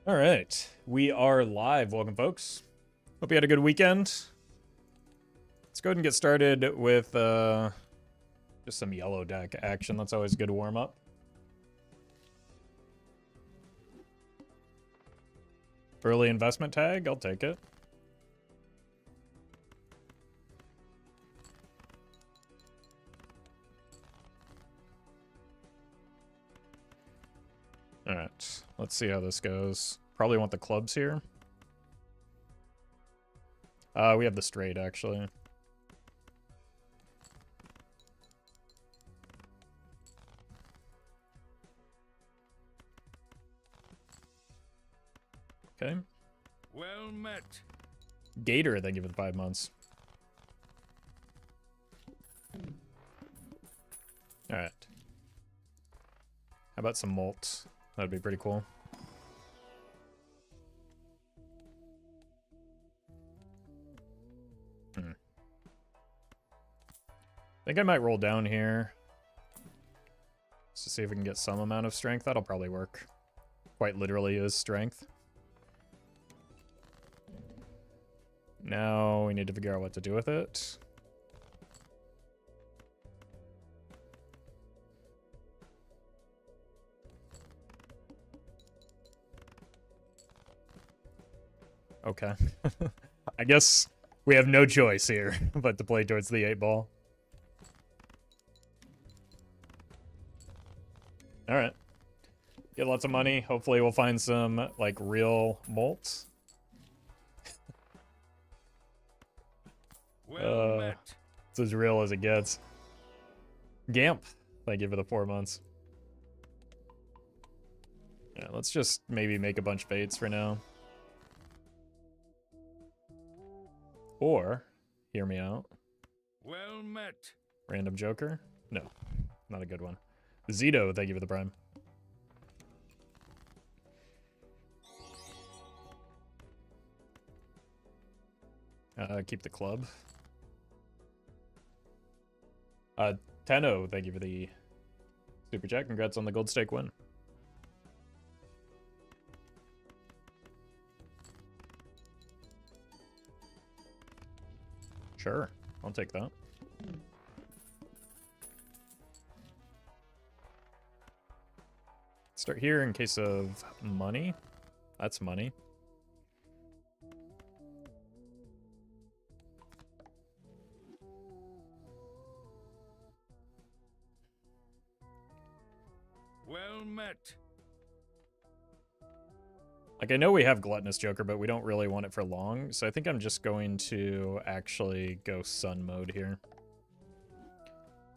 All right, we are live. Welcome, folks. Hope you had a good weekend. Let's go ahead and get started with just some yellow deck action. That's always a good warm up. Early investment tag, I'll take it. All right, let's see how this goes. Probably want the clubs here. We have the straight, actually. Okay. Well met. Gator, thank you for the 5 months. All right. How about some molt? That'd be pretty cool. I think I might roll down here just to see if we can get some amount of strength. That'll probably work. Quite literally is strength. Now we need to figure out what to do with it. Okay. I guess we have no choice here but to play towards the 8-ball. All right. Get lots of money. Hopefully we'll find some, like, real molt. Well met. It's as real as it gets. Gamp. Thank you for the 4 months. Yeah, let's just maybe make a bunch of 8s for now. Or, hear me out. Well met. Random Joker? No, not a good one. Zito, thank you for the prime. Keep the club. Tenno, thank you for the super chat. Congrats on the gold stake win. Sure, I'll take that. Start here in case of money. That's money. Well met. Like, I know we have Gluttonous Joker, but we don't really want it for long, so I think I'm just going to actually go Sun mode here.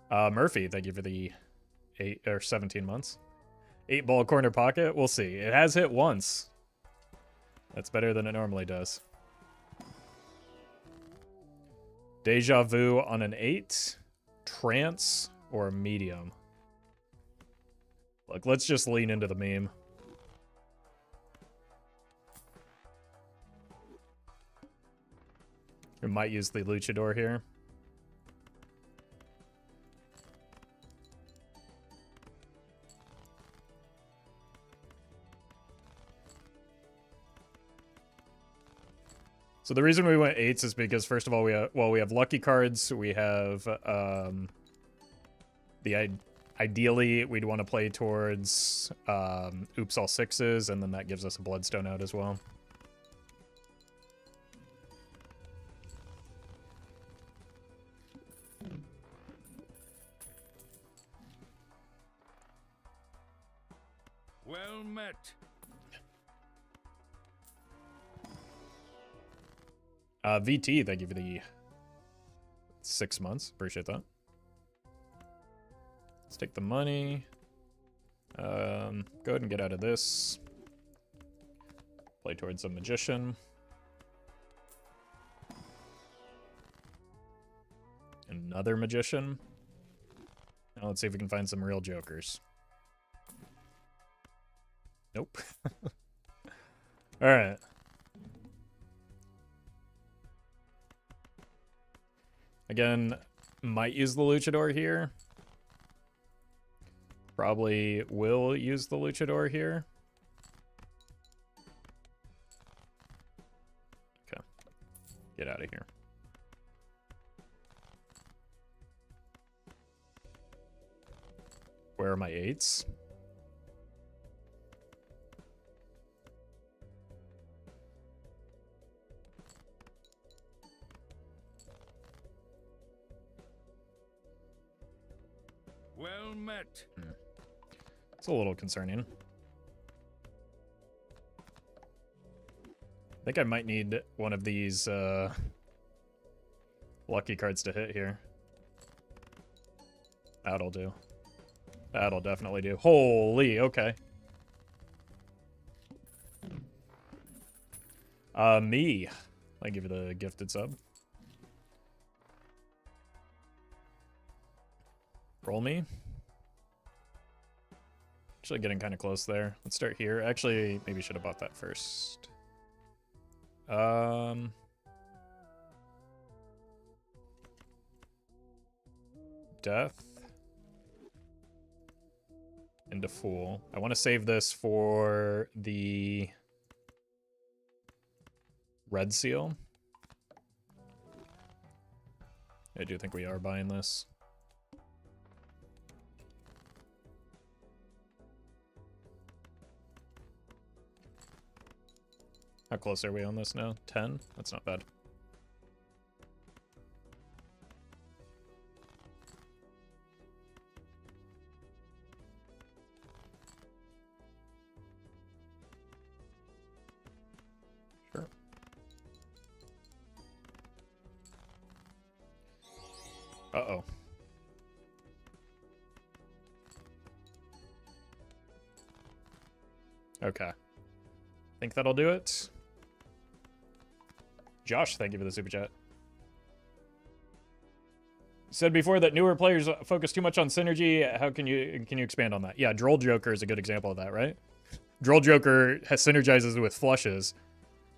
Murphy, thank you for the 8 or 17 months. 8-ball corner pocket, we'll see. It has hit once. That's better than it normally does. Deja Vu on an 8, Trance, or Medium. Look, let's just lean into the meme. We might use the Luchador here. So the reason we went 8s is because, first of all, we have lucky cards. We have ideally we'd want to play towards oops all 6s, and then that gives us a Bloodstone out as well. Well met. VT, thank you for the 6 months. Appreciate that. Let's take the money. Go ahead and get out of this. Play towards a Magician. Another Magician. Now let's see if we can find some real Jokers. Nope. Alright. Again, might use the Luchador here. Probably will use the Luchador here. Get out of here. Where are my 8s? Well met. It's a little concerning. I think I might need one of these lucky cards to hit here. That'll do. That'll definitely do. Holy, okay. Me. I give you the gifted sub. Roll me. Actually getting kind of close there. Let's start here. Actually, maybe should have bought that first. Death. Into Fool. I want to save this for the Red Seal. I do think we are buying this. How close are we on this now? 10? That's not bad. Sure. Uh-oh. Okay. Think that'll do it. Josh, thank you for the super chat. Said before that newer players focus too much on synergy. How can you expand on that? Yeah, Droll Joker is a good example of that, right? Droll Joker synergizes with flushes.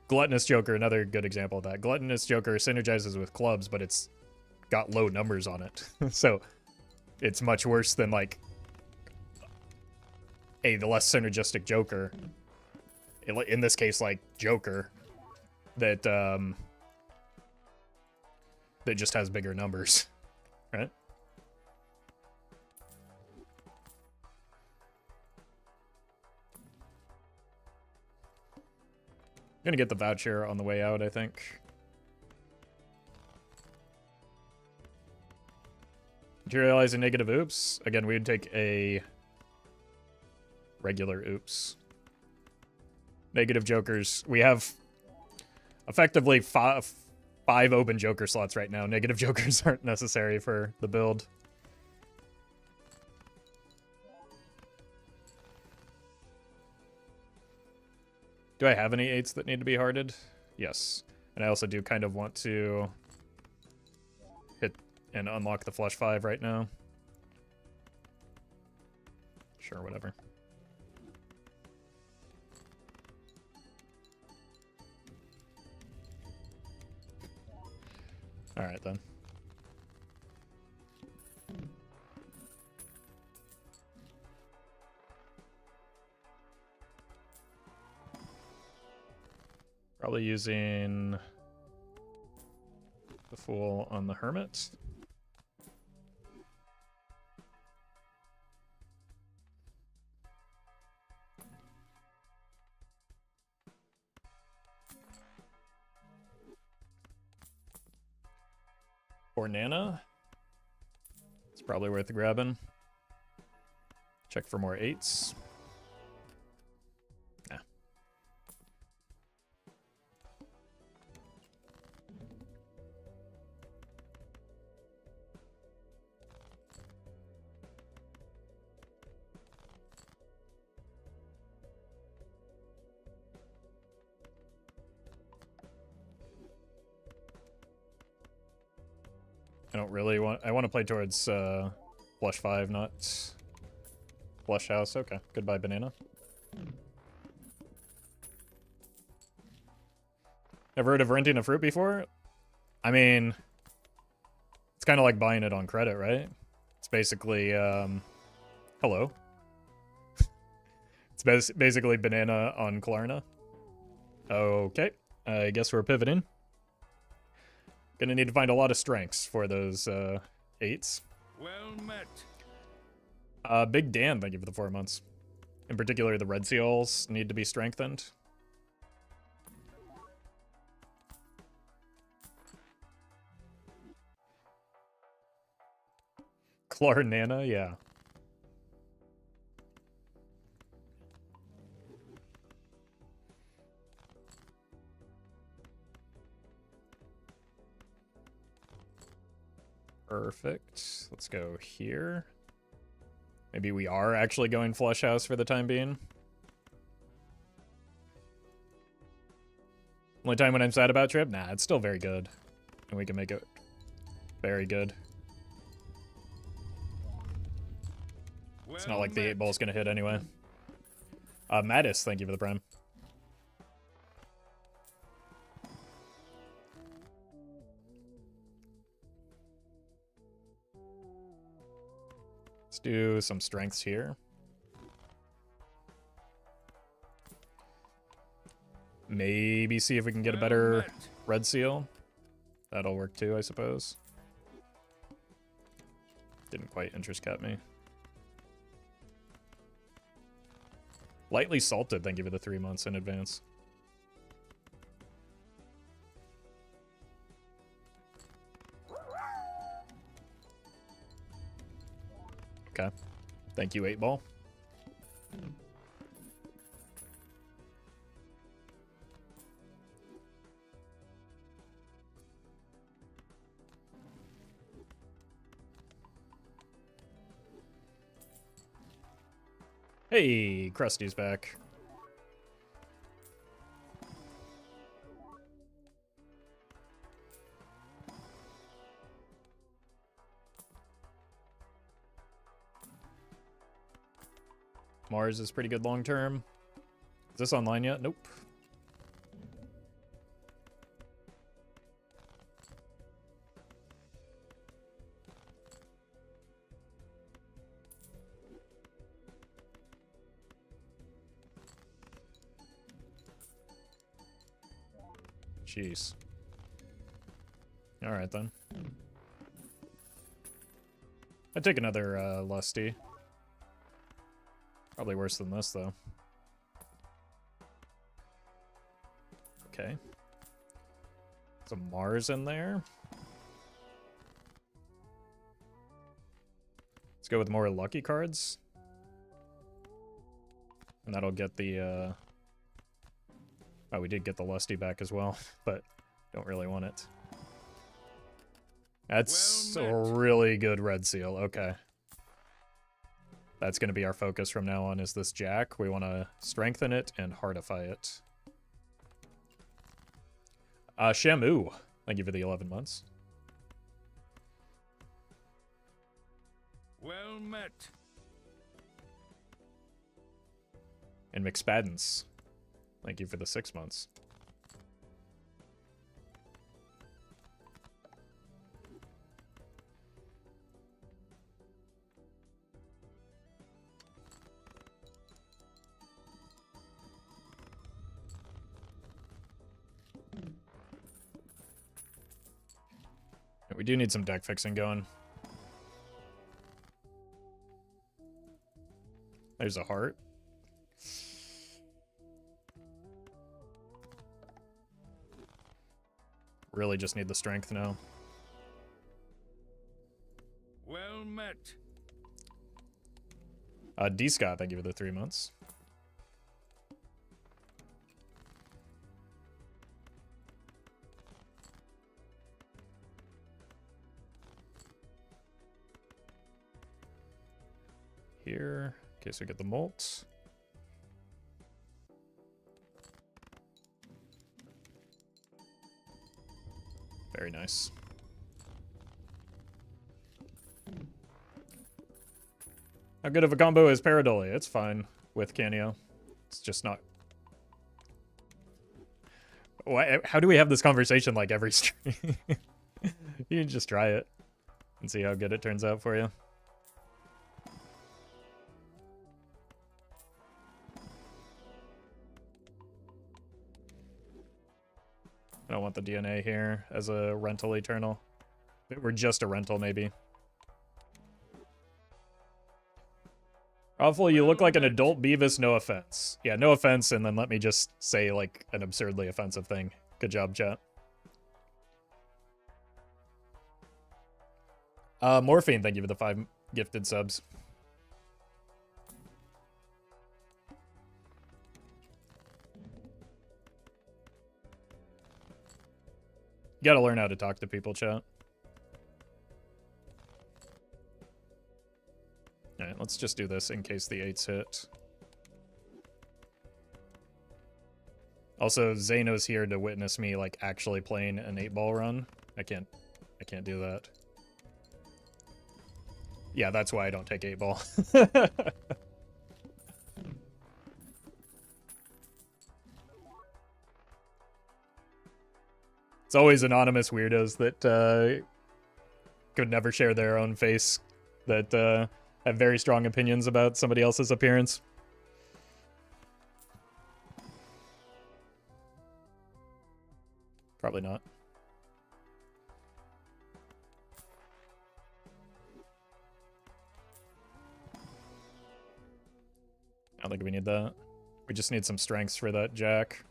Gluttonous Joker, another good example of that. Gluttonous Joker synergizes with clubs, but it's got low numbers on it. So it's much worse than like the less synergistic Joker. In this case, like Joker, that that just has bigger numbers, right? I'm gonna get the voucher on the way out, I think. Materialize a negative oops. Again, we would take a regular oops. Negative jokers. We have effectively five open joker slots right now. Negative jokers aren't necessary for the build. Do I have any 8s that need to be hearted? Yes. And I also do kind of want to hit and unlock the flush 5 right now. Sure, whatever. All right, then. Probably using the Fool on the Hermit. Or Nana. It's probably worth grabbing. Check for more 8s. Nah. I don't really want... I want to play towards flush 5, not flush house. Okay, goodbye, banana. Ever heard of renting a fruit before? I mean, it's kind of like buying it on credit, right? It's basically, hello. It's basically banana on Klarna. Okay, I guess we're pivoting. Gonna need to find a lot of strengths for those 8s. Well met. Big Dan, thank you for the 4 months. In particular, the red seals need to be strengthened. Clarnana, yeah. Perfect. Let's go here. Maybe we are actually going Flush House for the time being. Only time when I'm sad about Trip? Nah, it's still very good. And we can make it very good. Well It's not like the met. 8 ball's gonna hit anyway. Mattis, thank you for the prime. Let's do some strengths here. Maybe see if we can get a better met. red seal. That'll work too, I suppose. Didn't quite interest cap me. Lightly salted, thank you for the 3 months in advance. Okay. Thank you, 8 ball. Hey, Krusty's back. Mars is pretty good long term. Is this online yet? Nope. Jeez. Alright then. I'd take another Lusty. Probably worse than this, though. Okay. Some Mars in there. Let's go with more lucky cards. And that'll get the, Oh, we did get the Lusty back as well, but don't really want it. That's Well a met. really good red seal. Okay. That's going to be our focus from now on, is this Jack. We want to strengthen it and heartify it. Shamu, thank you for the 11 months. Well met. And McSpaddens, thank you for the 6 months. We do need some deck fixing going. There's a heart. Really just need the strength now. Well met. D Scott, thank you for the 3 months. Here, in case we get the molt. Very nice. How good of a combo is Pareidolia? It's fine with Canio. It's just not... How do we have this conversation like every stream? You can just try it and see how good it turns out for you. I don't want the DNA here as a rental eternal. If it were just a rental, maybe. Roffle, you look like an adult Beavis, no offense. Yeah, no offense, and then let me just say, like, an absurdly offensive thing. Good job, chat. Morphine, thank you for the 5 gifted subs. You gotta learn how to talk to people, chat. Alright, let's just do this in case the 8s hit. Also, Zano's here to witness me, like, actually playing an 8-ball run. I can't do that. Yeah, that's why I don't take 8-ball. It's always anonymous weirdos that could never share their own face, that have very strong opinions about somebody else's appearance. Probably not. I don't think we need that. We just need some strengths for that jack.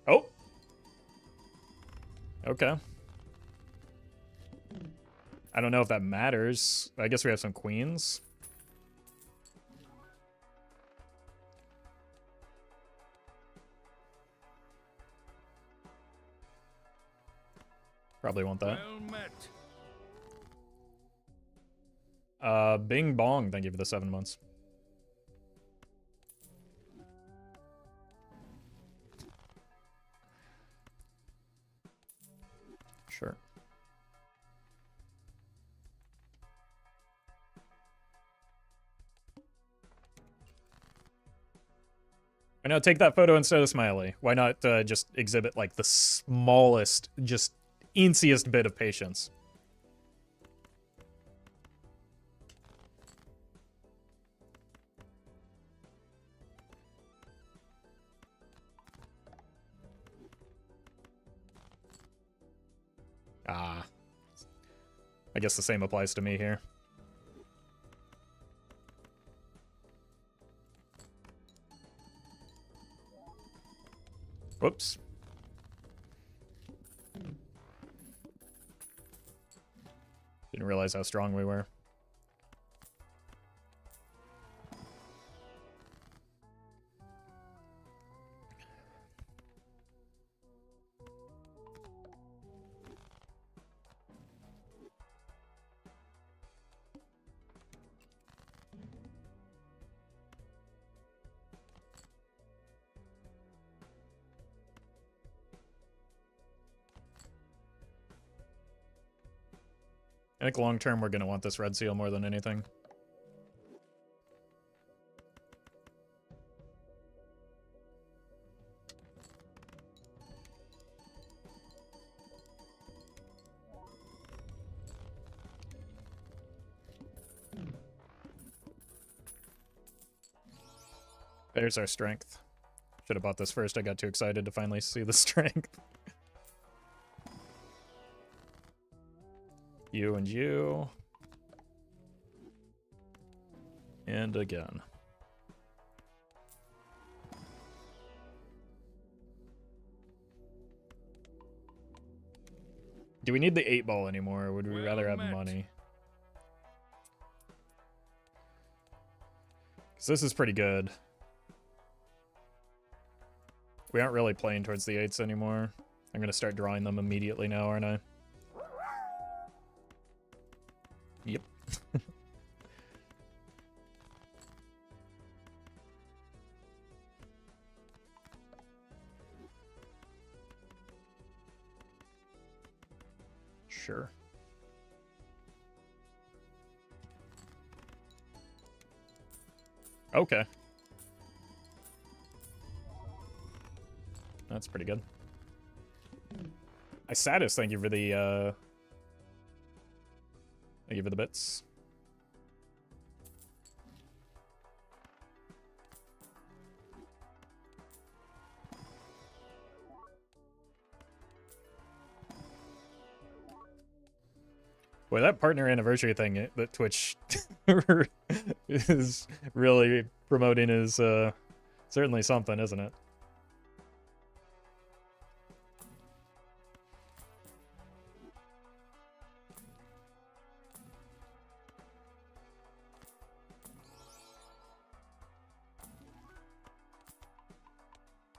Oh! Okay. I don't know if that matters. I guess we have some queens. Probably want that. Well met. Bing bong, thank you for the 7 months. Sure. Why not take that photo instead of Smiley? Why not just exhibit, like, the smallest, just insiest bit of patience? Ah. I guess the same applies to me here. Whoops. Didn't realize how strong we were. I think long term we're going to want this red seal more than anything. There's our strength. Should have bought this first. I got too excited to finally see the strength. You and you. And again. Do we need the 8-ball anymore, or would we rather have money? Because this is pretty good. We aren't really playing towards the 8s anymore. I'm going to start drawing them immediately now, aren't I? Yep. Sure. Okay. That's pretty good. Satis, thank you for the bits. Boy, that partner anniversary thing that Twitch is really promoting is certainly something, isn't it?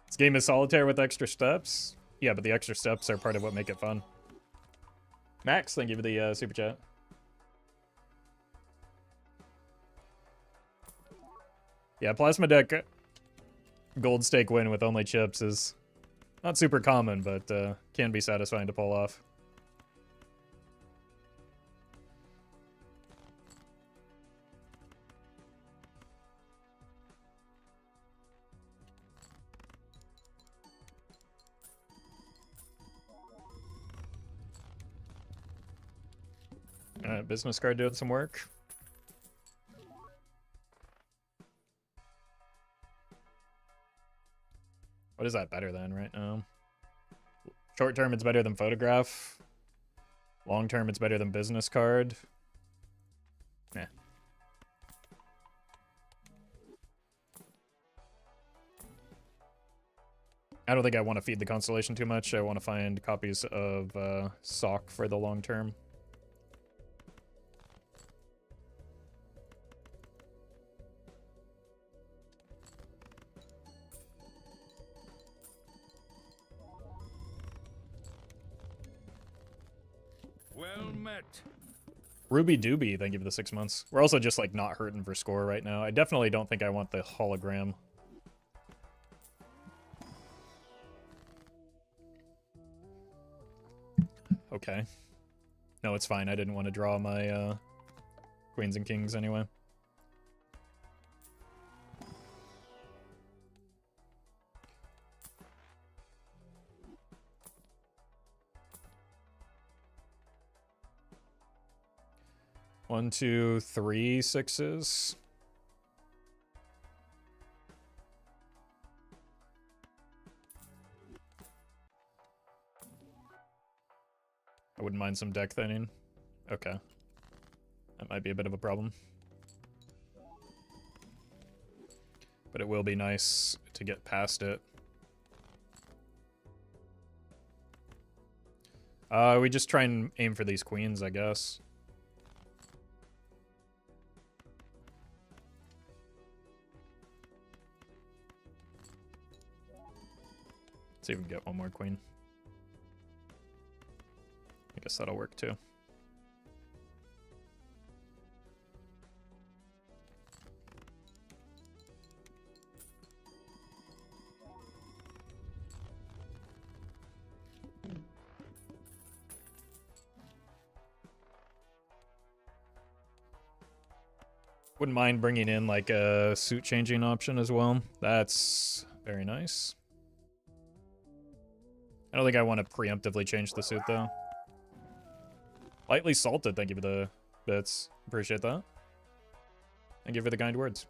This game is solitaire with extra steps. Yeah, but the extra steps are part of what make it fun. Max, thank you for the super chat. Yeah, plasma deck gold stake win with only chips is not super common, but can be satisfying to pull off. Alright, business card doing some work. What is that better than right now? Short term, it's better than photograph. Long term, it's better than business card. Eh. I don't think I want to feed the constellation too much. I want to find copies of Sock for the long term. Well met. Ruby Doobie, thank you for the 6 months. We're also just like not hurting for score right now. I definitely don't think I want the hologram. Okay. No, it's fine. I didn't want to draw my queens and kings anyway. One, two, three sixes. I wouldn't mind some deck thinning. Okay. That might be a bit of a problem. But it will be nice to get past it. We just try and aim for these queens, I guess. See if we can get one more queen. I guess that'll work too. Wouldn't mind bringing in like a suit changing option as well. That's very nice. I don't think I want to preemptively change the suit though. Lightly salted, thank you for the bits. Appreciate that. Thank you for the kind words.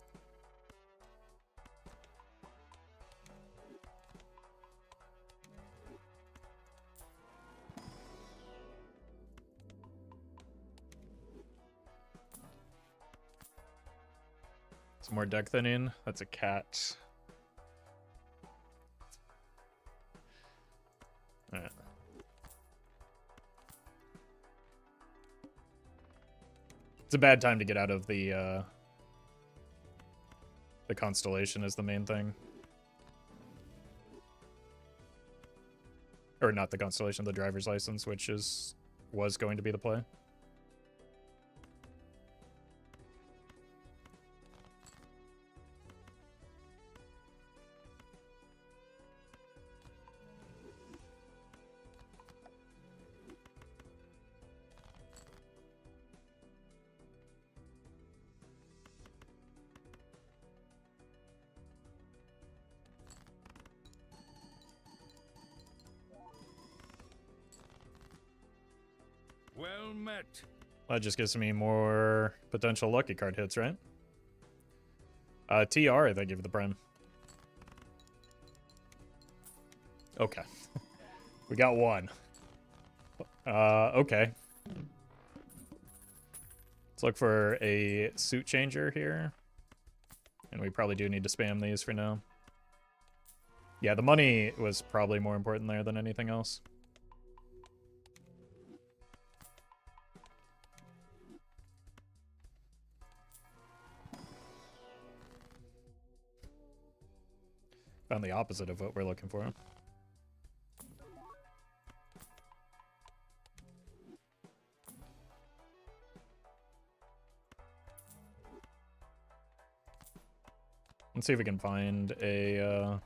Some more deck thinning. That's a cat. Alright. It's a bad time to get out of the constellation is the main thing. Or not the constellation, the driver's license, which was going to be the play. Well met. That just gives me more potential lucky card hits, right? TR, they give the prime. Okay. We got one. Okay. Let's look for a suit changer here. And we probably do need to spam these for now. Yeah, the money was probably more important there than anything else. Found the opposite of what we're looking for. Let's see if we can find a,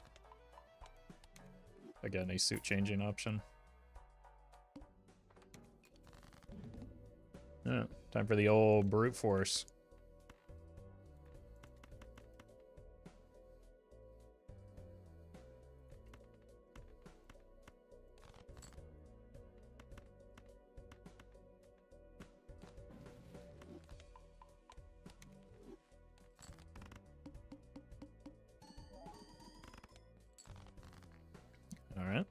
again, a suit changing option. Yeah, time for the old brute force. All right.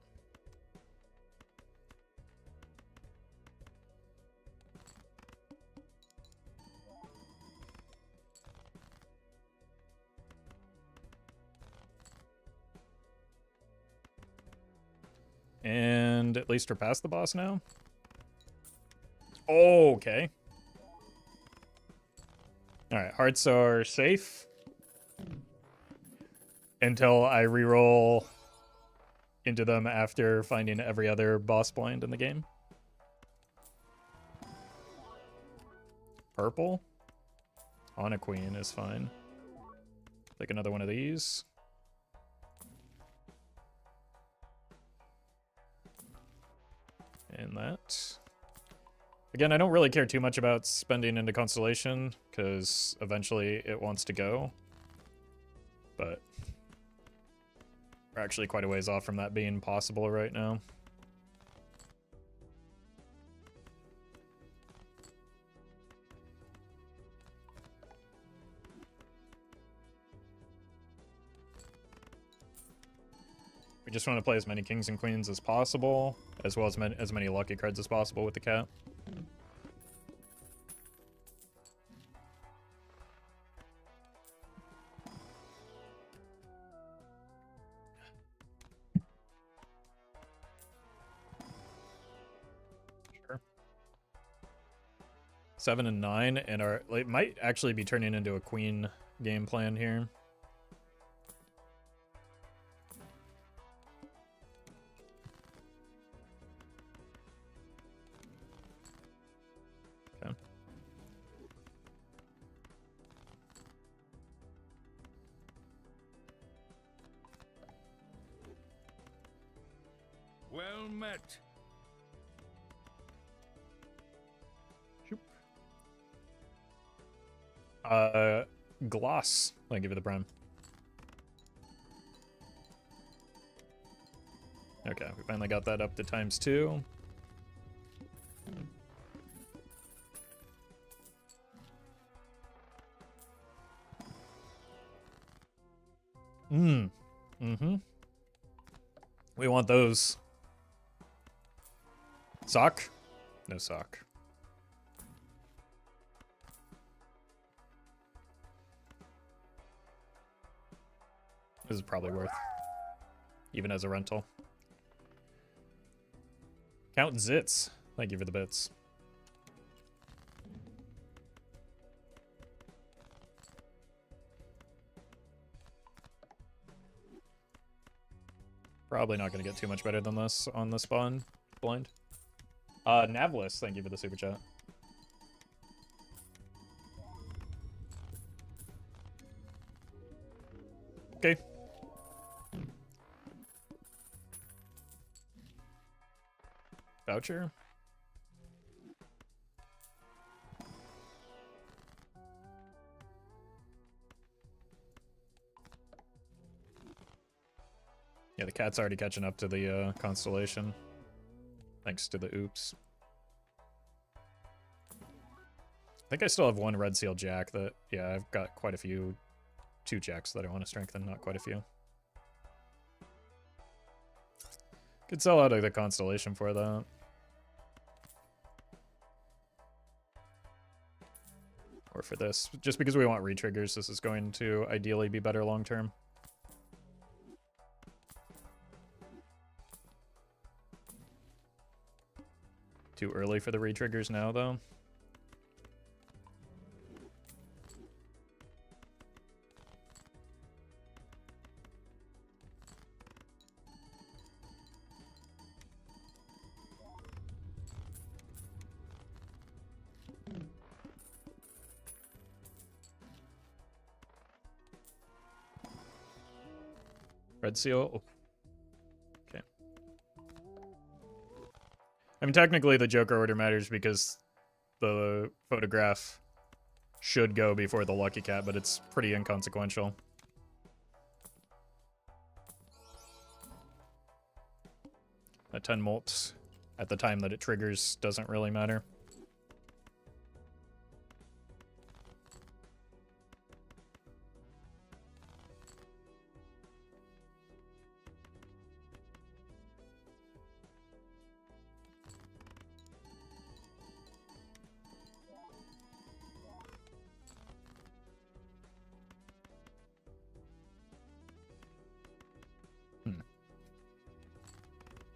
And at least we're past the boss now. Oh, okay. All right, hearts are safe until I reroll into them after finding every other boss blind in the game. Purple on a queen is fine. Take another one of these. And that. Again, I don't really care too much about spending into Constellation, because eventually it wants to go. But we're actually quite a ways off from that being possible right now. We just want to play as many kings and queens as possible, as well as many lucky cards as possible with the cat. Sure. 7 and 9, and our it might actually be turning into a queen game plan here. Okay. Well met. Gloss. I'll give you the prime. Okay, we finally got that up to ×2. Mm-hmm. We want those. Sock? No sock. This is probably worth, even as a rental. Count Zits. Thank you for the bits. Probably not going to get too much better than this on the spawn blind. Navlis, thank you for the super chat. Okay. Voucher. Yeah, the cat's already catching up to the Constellation. Thanks to the oops. think I still have one red seal jack that, yeah, I've got quite a few 2 jacks that I want to strengthen, not quite a few. Could sell out of the Constellation for that. Or for this. Just because we want re-triggers, this is going to ideally be better long term. Too early for the re-triggers now, though. Red seal. Oh. Okay. I mean, technically the Joker order matters because the photograph should go before the Lucky Cat, but it's pretty inconsequential. A 10 molt at the time that it triggers doesn't really matter.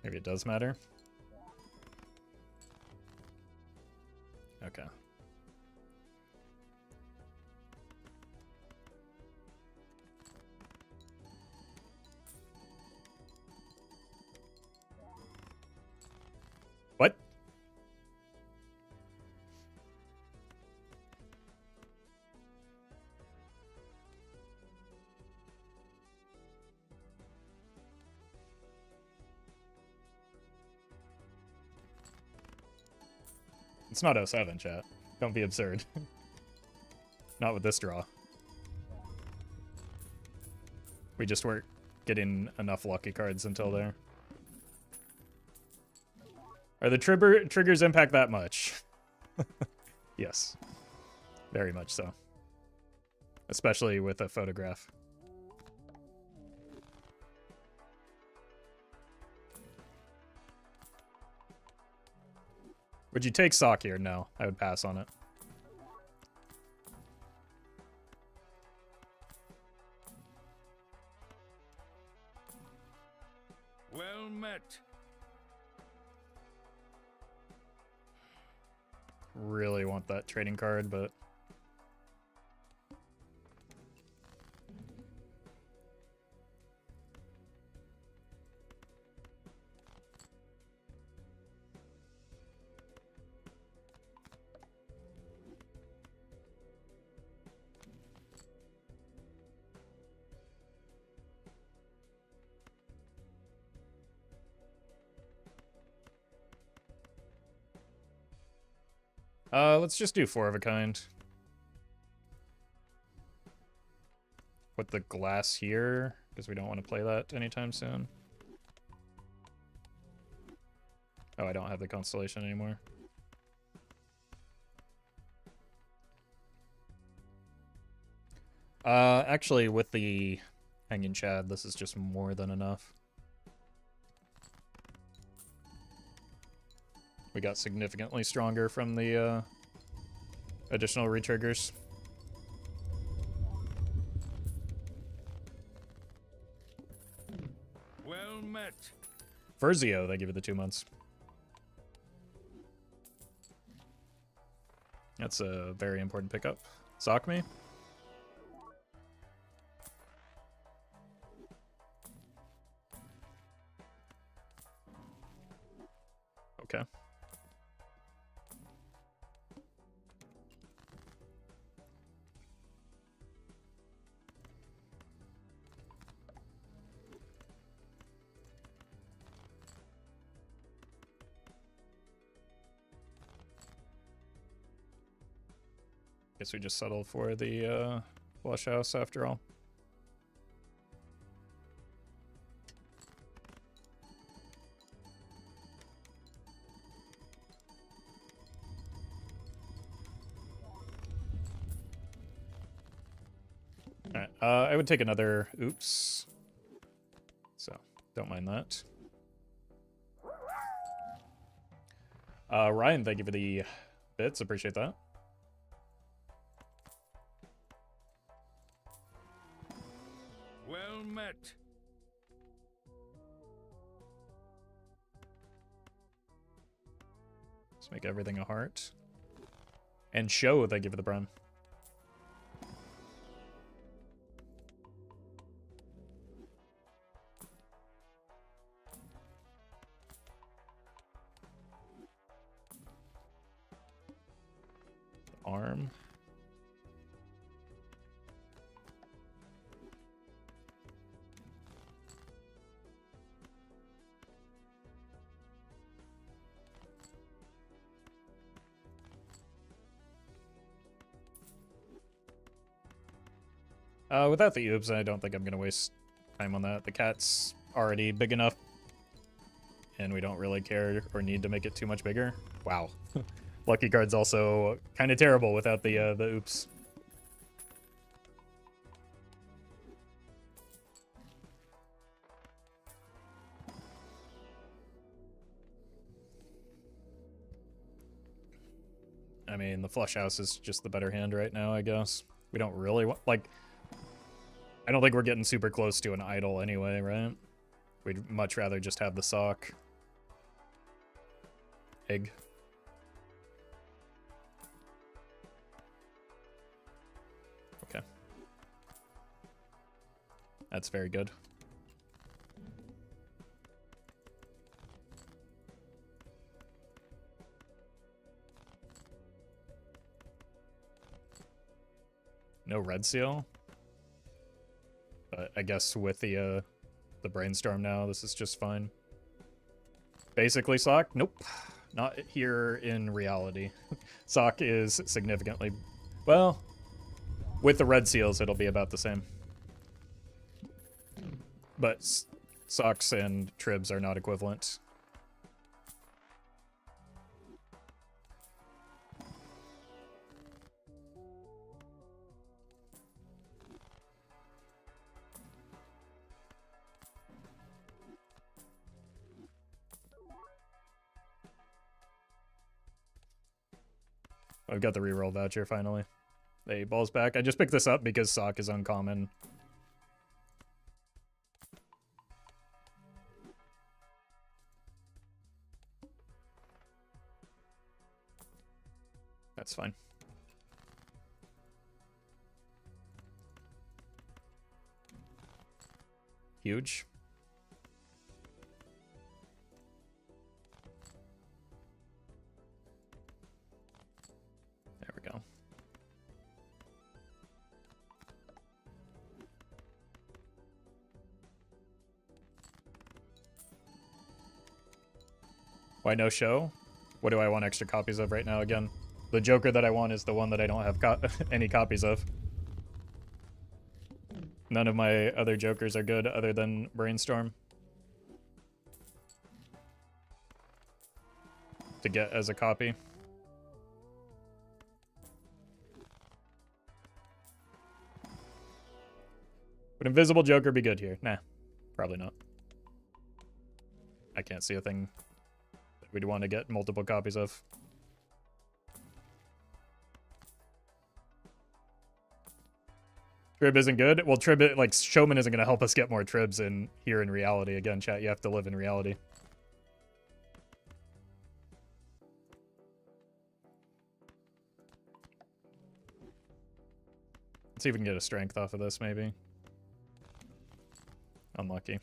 Maybe it does matter. Okay. What? It's not 07, chat. Don't be absurd. Not with this draw. We just weren't getting enough lucky cards until there. Are the triggers impact that much? Yes. Very much so. Especially with a photograph. Would you take sock here? No, I would pass on it. Well met. Really want that trading card, but let's just do 4 of a kind. With the glass here, because we don't want to play that anytime soon. Oh, I don't have the Constellation anymore. Actually, with the Hanging Chad, this is just more than enough. We got significantly stronger from the additional retriggers. Well met. Furzio, they give it the 2 months. That's a very important pickup. Sock me. Okay. Guess we just settled for the flush house after all. Alright, I would take another oops. So, don't mind that. Ryan, thank you for the bits. Appreciate that. Well met. Let's make everything a heart. And show, thank you for the prime. Arm. Without the oops, I don't think I'm gonna waste time on that. The cat's already big enough, and we don't really care or need to make it too much bigger. Wow. Lucky card's also kind of terrible without the oops. I mean, the flush house is just the better hand right now, I guess. We don't really want, like, I don't think we're getting super close to an idol anyway, right? We'd much rather just have the sock. Egg. Okay. That's very good. No red seal. But I guess with the brainstorm now, this is just fine. Basically, sock? Nope. Not here in reality. Sock is significantly... Well, with the red seals, it'll be about the same. But socks and tribs are not equivalent. I've got the reroll voucher finally. Hey, ball's back. I just picked this up because sock is uncommon. That's fine. Huge. There we go. Why no show? What do I want extra copies of right now again? The Joker that I want is the one that I don't have any copies of. None of my other Jokers are good other than Brainstorm. To get as a copy. Would Invisible Joker be good here? Nah, probably not. I can't see a thing that we'd want to get multiple copies of. Trib isn't good? Well, Trib, like, Showman isn't going to help us get more Tribs in here in reality. Again, chat, you have to live in reality. Let's see if we can get a strength off of this, maybe. Unlucky.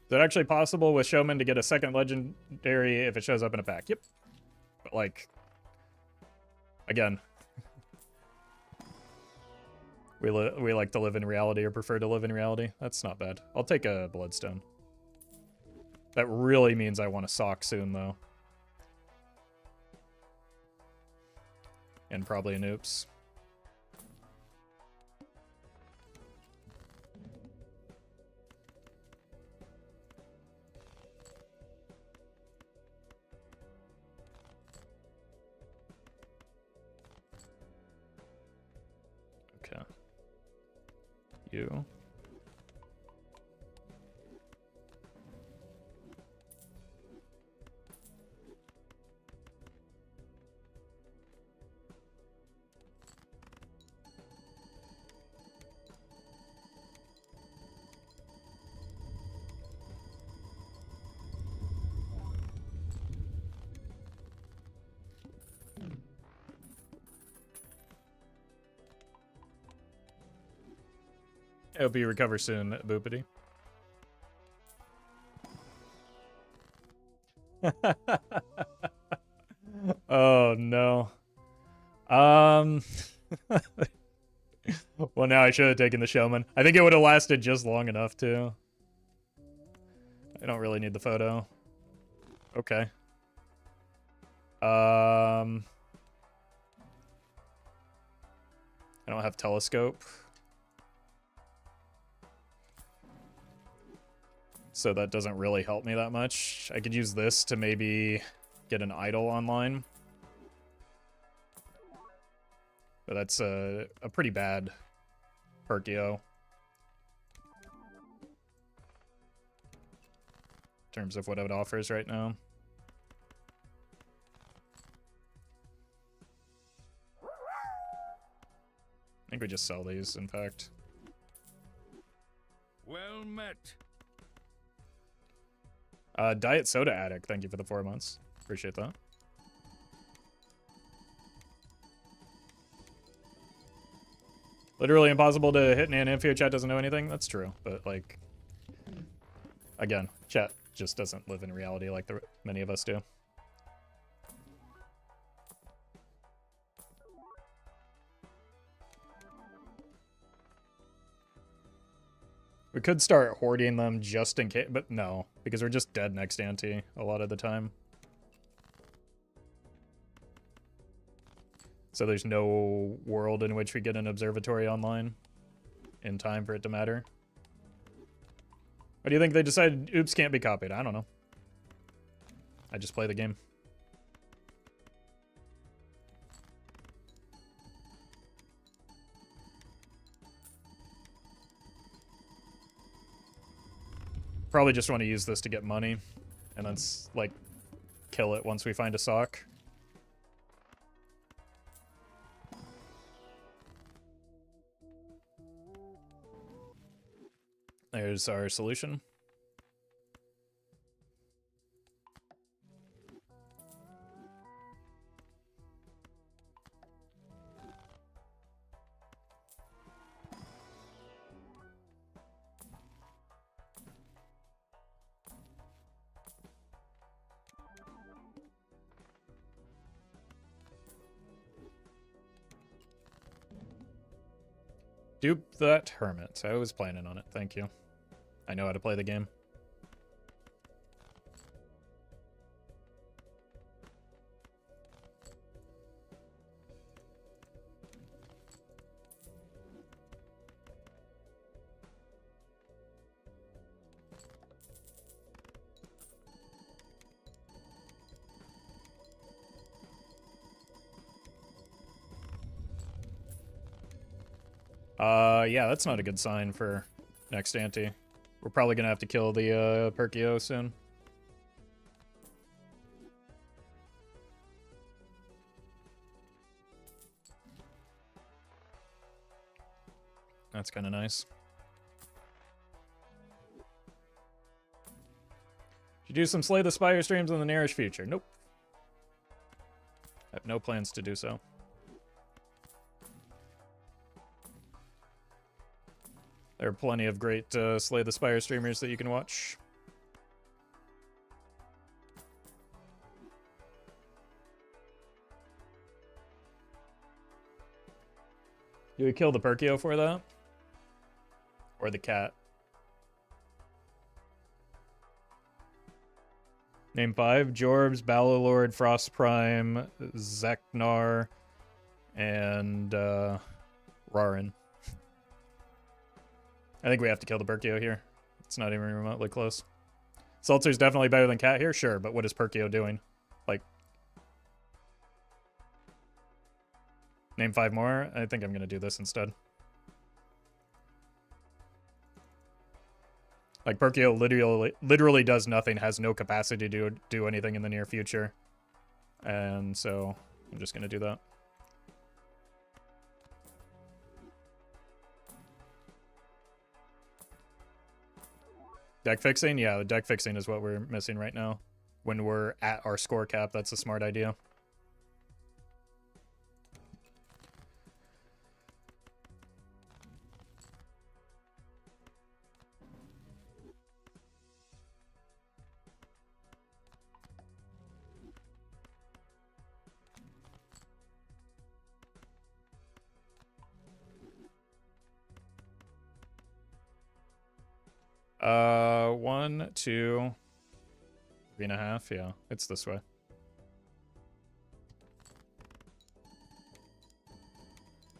Is it actually possible with Showman to get a second legendary if it shows up in a pack? Yep. But, like, again, We like to live in reality or prefer to live in reality. That's not bad. I'll take a bloodstone. That really means I want a sock soon, though. And probably an oops. Okay. You. I hope you recover soon, Boopity. Oh no. Well, now I should have taken the showman. I think it would have lasted just long enough too. I don't really need the photo. Okay. I don't have telescope. So that doesn't really help me that much. I could use this to maybe get an idol online. But that's a pretty bad Perkio. In terms of what it offers right now. I think we just sell these, in fact. Well met. Diet Soda Addict, thank you for the 4 months. Appreciate that. Literally impossible to hit an info. Chat doesn't know anything. That's true, but like, again, chat just doesn't live in reality like many of us do. We could start hoarding them just in case, but no, because we're just dead next ante a lot of the time. So there's no world in which we get an observatory online in time for it to matter. Why do you think they decided oops can't be copied? I don't know. I just play the game. Probably just want to use this to get money, and then like kill it once we find a sock. There's our solution. Dupe that hermit. I was planning on it. Thank you. I know how to play the game. Yeah, that's not a good sign for next ante. We're probably gonna have to kill the Perkio soon. That's kind of nice. Should you do some Slay the Spire streams in the nearest future? Nope. I have no plans to do so. There are plenty of great Slay the Spire streamers that you can watch. Do we kill the Perkio for that? Or the cat? Name 5. Jorbs, Ballalord, Frost Prime, Zeknar, and Rarin. I think we have to kill the Perkio here. It's not even remotely close. Seltzer's definitely better than cat here, sure, but what is Perkio doing? Like, name 5 more? I think I'm going to do this instead. Like, Perkio literally does nothing, has no capacity to do anything in the near future. And so, I'm just going to do that. Deck fixing? Yeah, the deck fixing is what we're missing right now. When we're at our score cap, that's a smart idea. One, 2, 3.5. Yeah, it's this way.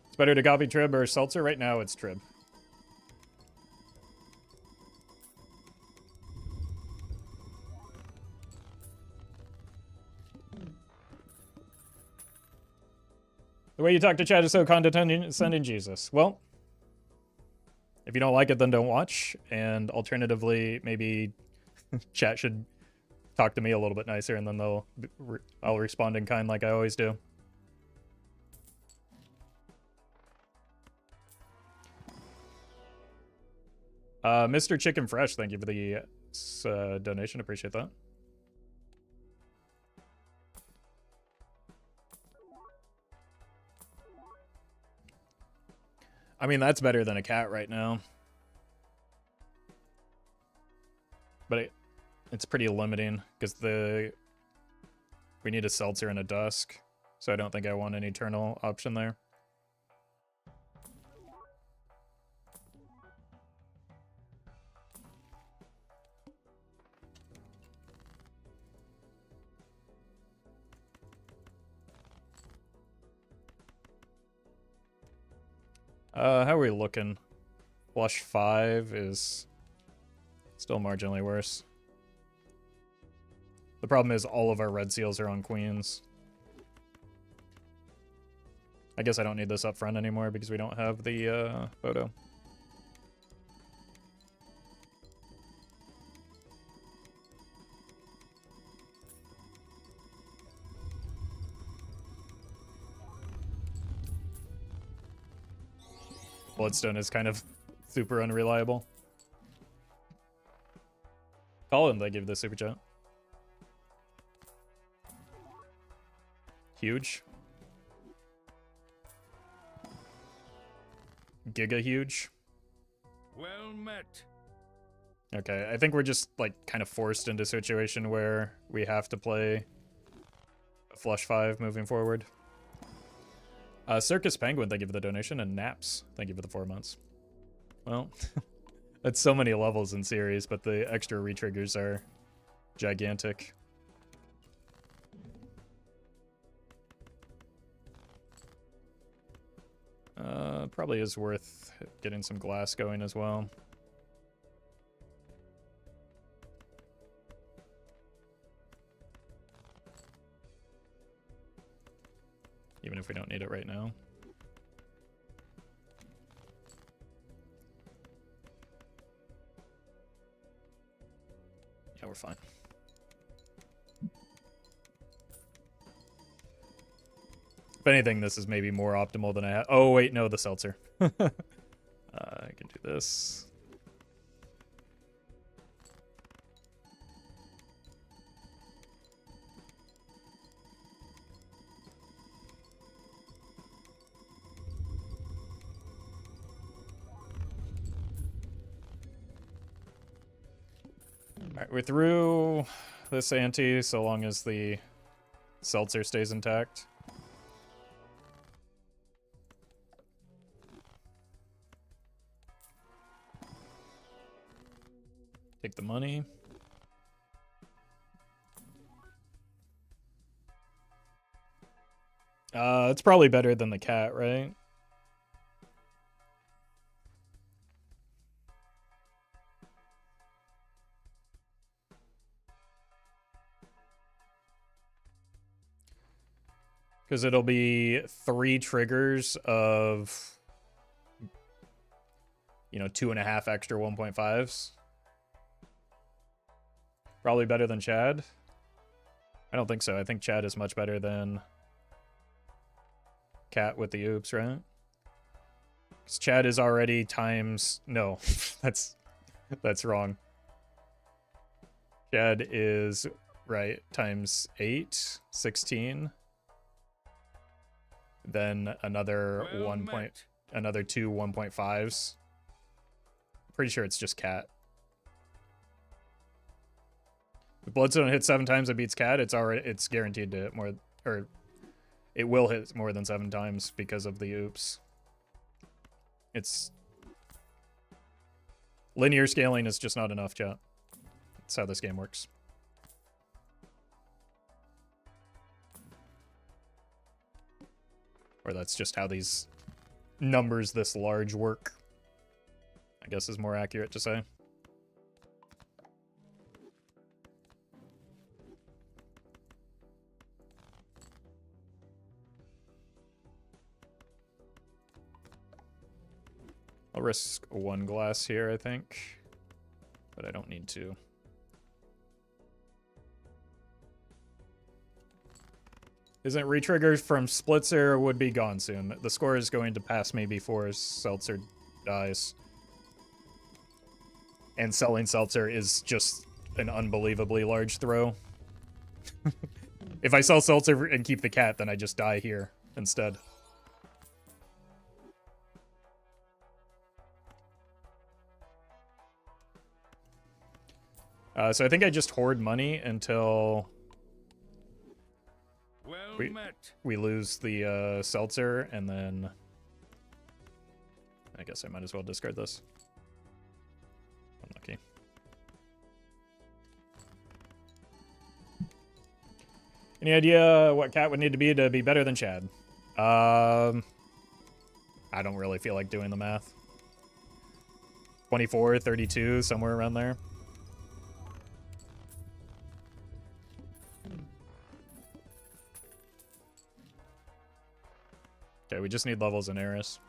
It's better to copy Trib or Seltzer. Right now, it's Trib. The way you talk to chat is so condescending, Jesus. Well, if you don't like it, then don't watch. And alternatively, maybe chat should talk to me a little bit nicer, and then I'll respond in kind like I always do. Mr. Chicken Fresh, thank you for the donation. Appreciate that. I mean, that's better than a cat right now. But it's pretty limiting, because we need a Seltzer and a Dusk. So I don't think I want an Eternal option there. How are we looking? Flush 5 is still marginally worse. The problem is all of our red seals are on queens. I guess I don't need this up front anymore because we don't have the photo. Bloodstone is kind of super unreliable. Colin, they give the super chat. Huge. Giga huge. Well met. Okay, I think we're just like kind of forced into a situation where we have to play a flush 5 moving forward. Circus Penguin, thank you for the donation, and Naps, thank you for the 4 months. Well, that's so many levels in series, but the extra retriggers are gigantic. Probably is worth getting some glass going as well. Even if we don't need it right now. Yeah, we're fine. If anything, this is maybe more optimal than I had. Oh, wait, no, the Seltzer. I can do this. Alright, we're through this ante so long as the Seltzer stays intact. Take the money. It's probably better than the cat, right? Because it'll be 3 triggers of, you know, 2.5 extra 1.5s. Probably better than Chad. I don't think so. I think Chad is much better than Cat with the oops, right? Because Chad is already times... No, that's wrong. Chad is, right, times 8, 16. Then another another 2 1.5s. Pretty sure it's just Cat. If Bloodstone hits 7 times, it beats Cat. It's guaranteed to hit more, or it will hit more than 7 times because of the oops. It's linear scaling is just not enough, chat. That's how this game works. Or that's just how these numbers this large work, I guess is more accurate to say. I'll risk 1 glass here, I think. But I don't need to. Isn't retrigger from Splitzer would be gone soon. The score is going to pass me before Seltzer dies. And selling Seltzer is just an unbelievably large throw. If I sell Seltzer and keep the cat, then I just die here instead. So I think I just hoard money until we lose the Seltzer, and then I guess I might as well discard this. Unlucky. Any idea what cat would need to be better than Chad? I don't really feel like doing the math. 24, 32, somewhere around there. Okay, we just need levels in Eris.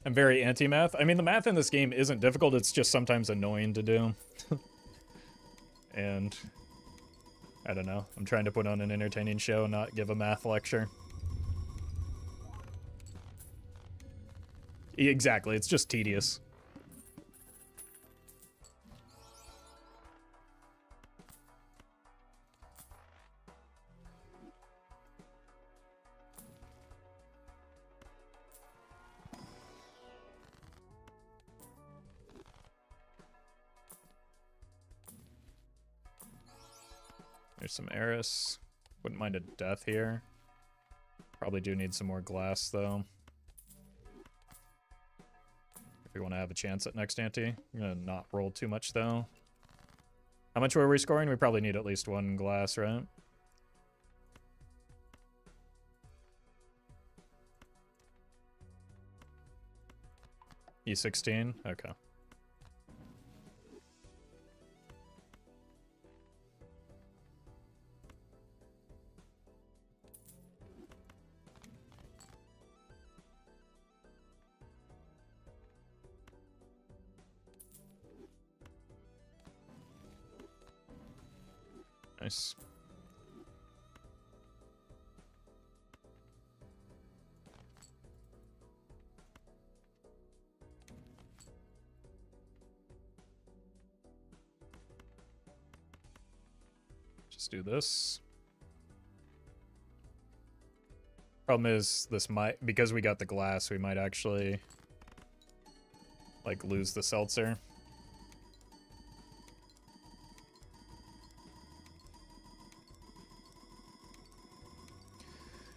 I'm very anti-math. I mean, the math in this game isn't difficult, it's just sometimes annoying to do. And I don't know. I'm trying to put on an entertaining show, not give a math lecture. Exactly, it's just tedious. There's some Eris. Wouldn't mind a death here. Probably do need some more glass, though. If we want to have a chance at next ante. I'm going to not roll too much, though. How much were we scoring? We probably need at least 1 glass, right? E16? Okay. Nice. Let's do this. Problem is, this might, because we got the glass, we might actually, like, lose the seltzer.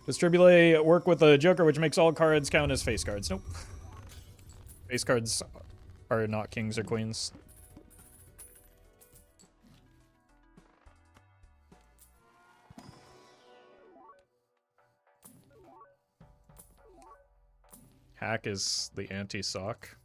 Does Tribule work with a Joker, which makes all cards count as face cards? Nope. Face cards are not kings or queens. Hack is the anti-sock.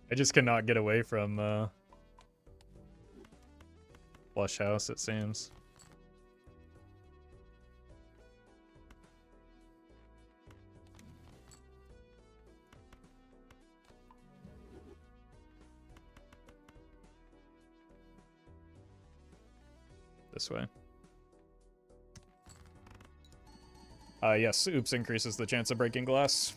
I just cannot get away from Flush House, it seems. This way. Yes, oops increases the chance of breaking glass.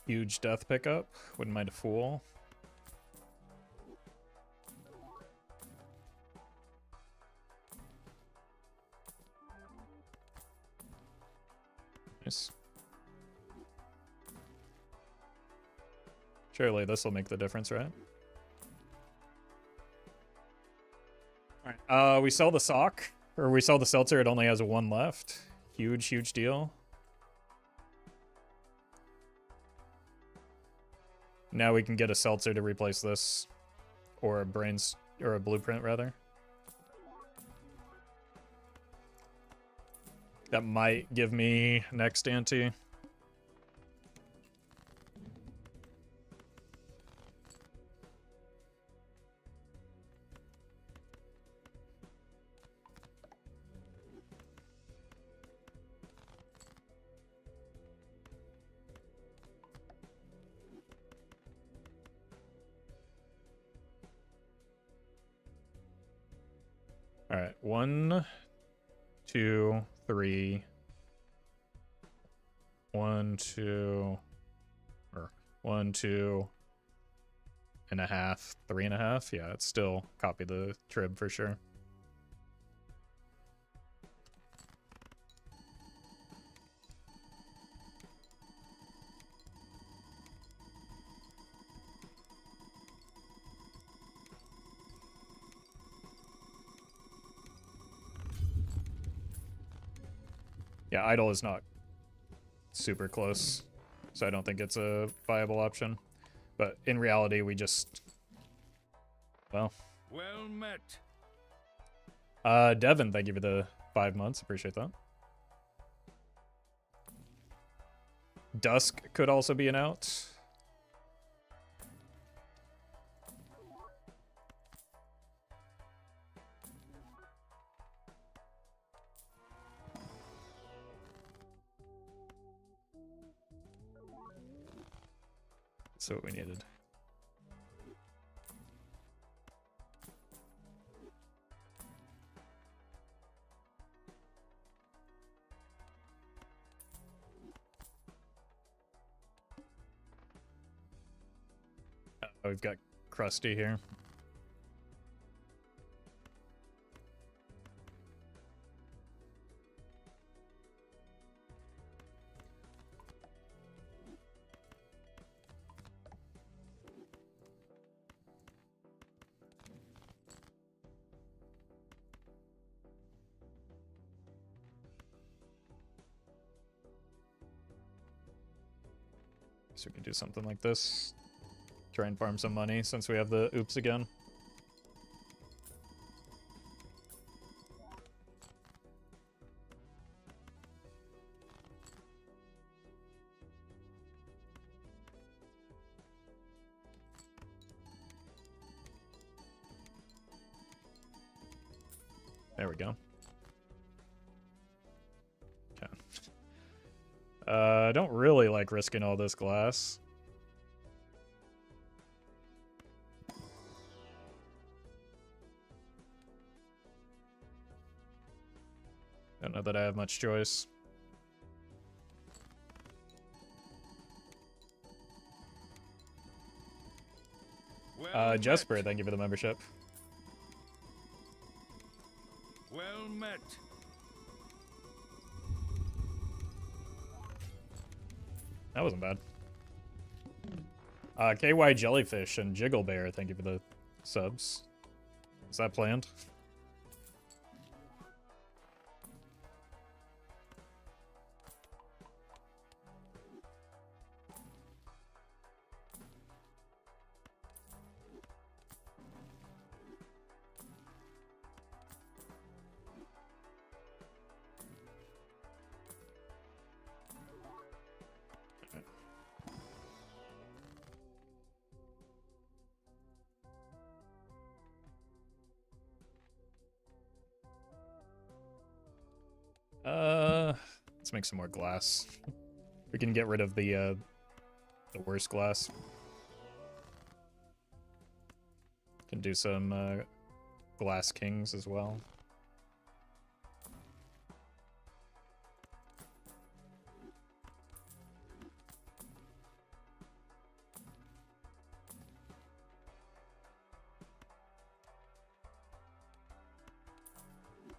Huge death pickup. Wouldn't mind a fool. Nice. Surely this will make the difference, right? Alright, we sell the sock, or we sell the seltzer, it only has one left. Huge, huge deal. Now we can get a seltzer to replace this. Or a brains, or a blueprint, rather. That might give me next ante. All right, 1, 2, 3. 1, 2, or 1, 2 and a half, 3.5. Yeah, it's still copy the trib for sure. Yeah, idle is not super close, so I don't think it's a viable option. But in reality, we just, well. Well met. Devin, thank you for the 5 months. Appreciate that. Dusk could also be an out. That's what we needed. We've got Krusty here. So we can do something like this. Try and farm some money since we have the oops again. There we go. Okay. I don't really like risking all this glass. Don't know that I have much choice. Well Jesper, met. thank you for the membership. Well met. That wasn't bad. KY Jellyfish and Jiggle Bear, thank you for the subs. Is that planned? Let's make some more glass. We can get rid of the worst glass. Can do some glass kings as well.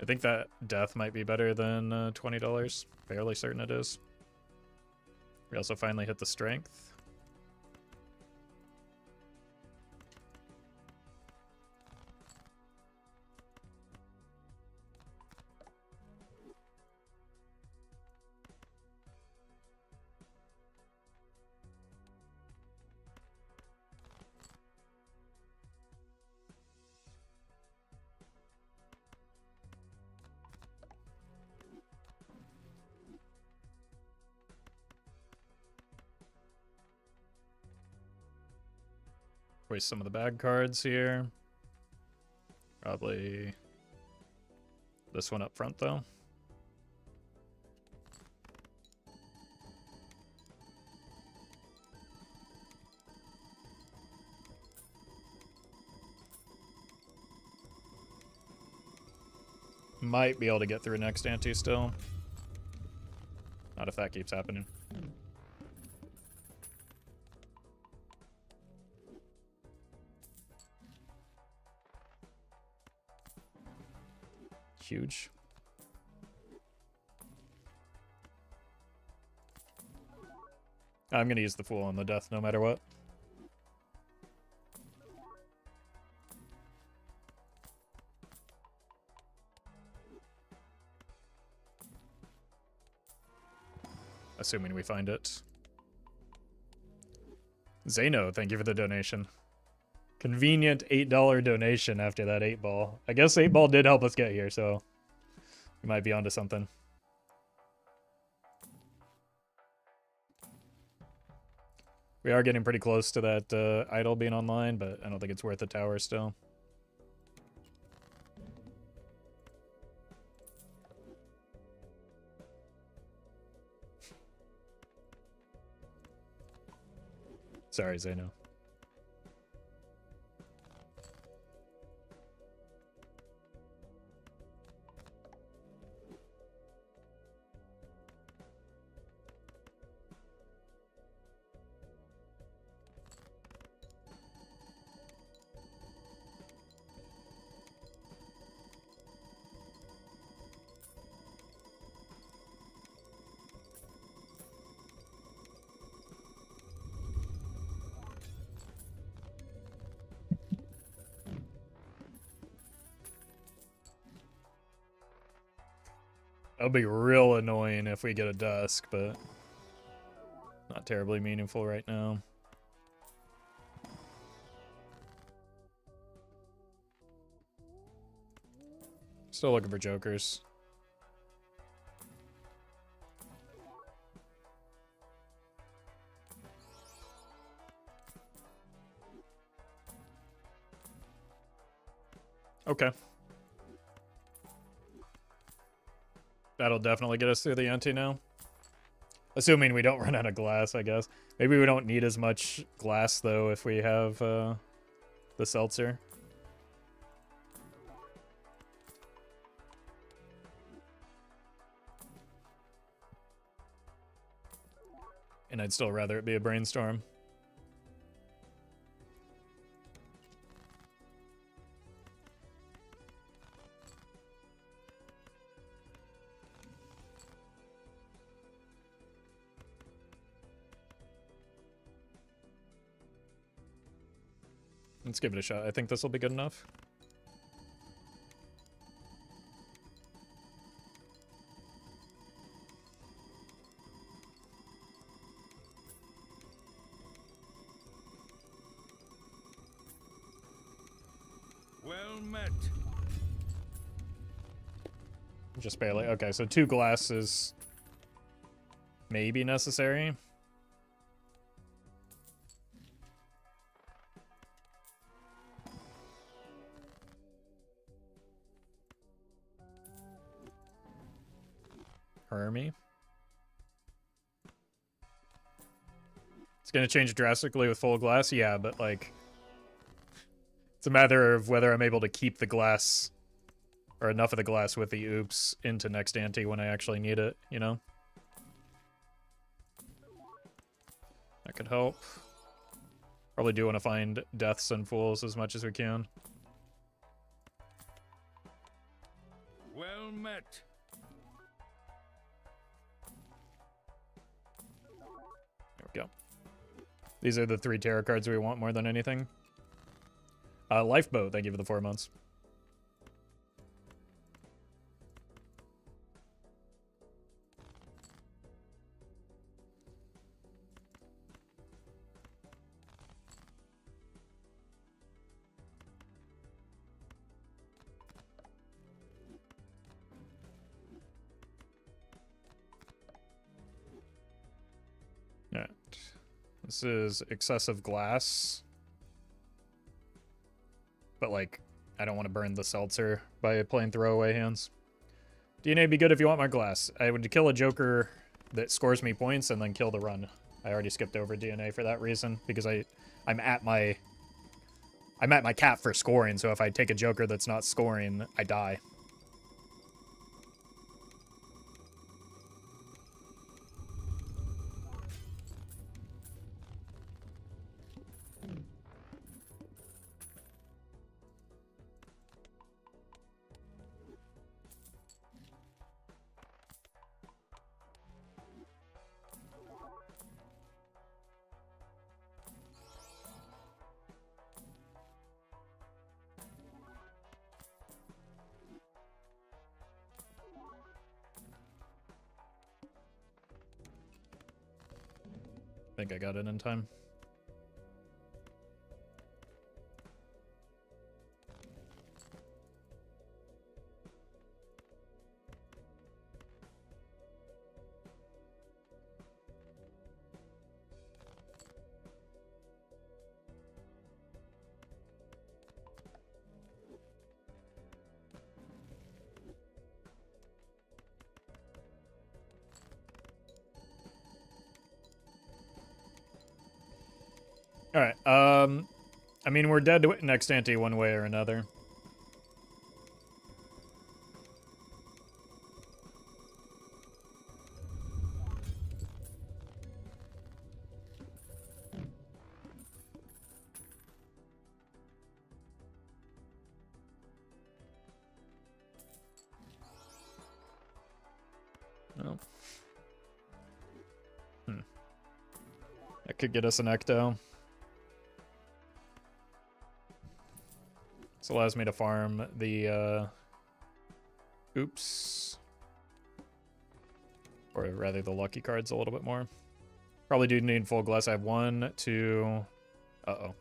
I think that death might be better than $20. Fairly certain it is. We also finally hit the strength. Waste some of the bad cards here. Probably this one up front, though. Might be able to get through next ante still. Not if that keeps happening. Huge. I'm gonna use the Fool on the death no matter what. Assuming we find it. Zeno, thank you for the donation. Convenient $8 donation after that 8-ball. I guess 8-ball did help us get here, so we might be onto something. We are getting pretty close to that idol being online, but I don't think it's worth the tower still. Sorry, Zeno. That'll be real annoying if we get a dusk, but not terribly meaningful right now. Still looking for jokers. Okay. That'll definitely get us through the ante now. Assuming we don't run out of glass, I guess. Maybe we don't need as much glass, though, if we have the seltzer. And I'd still rather it be a brainstorm. Let's give it a shot. I think this will be good enough. Well met. Just barely. Okay, so 2 glasses maybe necessary. Hermy. It's gonna change drastically with full glass, yeah, but like it's a matter of whether I'm able to keep the glass or enough of the glass with the oops into next ante when I actually need it, you know? That could help. Probably do want to find deaths and fools as much as we can. Well met. There we go. These are the 3 tarot cards we want more than anything. Lifeboat, thank you for the 4 months. Alright. This is excessive glass. But, like, I don't want to burn the seltzer by playing throwaway hands. DNA would be good if you want my glass. I would kill a joker that scores me points and then kill the run. I already skipped over DNA for that reason, because I'm at my cap for scoring, so if I take a joker that's not scoring, I die. I think I got it in time. Alright, I mean, we're dead to next ante one way or another. No. That could get us an ecto. This allows me to farm the, oops. Or rather the lucky cards a little bit more. Probably do need full glass. I have 1, 2... Uh-oh.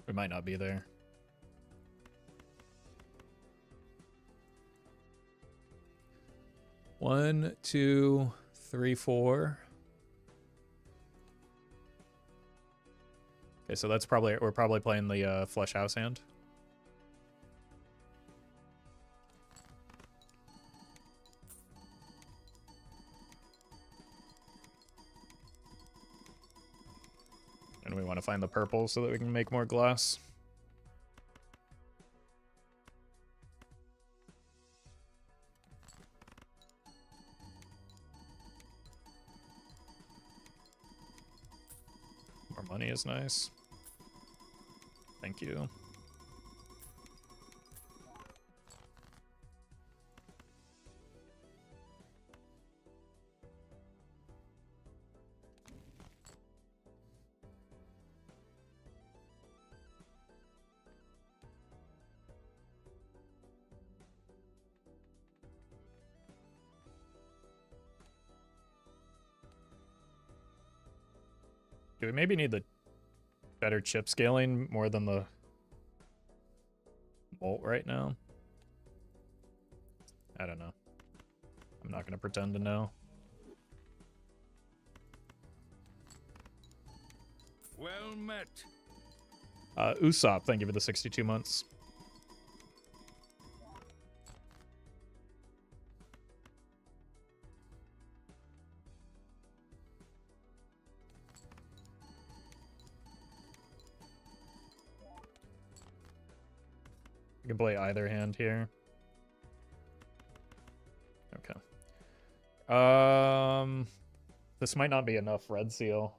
We might not be there. 1, 2, 3, 4. Okay, so that's probably, we're probably playing the flesh house hand. And we want to find the purple so that we can make more glass. More money is nice. Thank you. Do we maybe need the better chip scaling more than the bolt right now? I don't know. I'm not going to pretend to know. Well met. Usopp, thank you for the 62 months. You can play either hand here. Okay. This might not be enough red seal.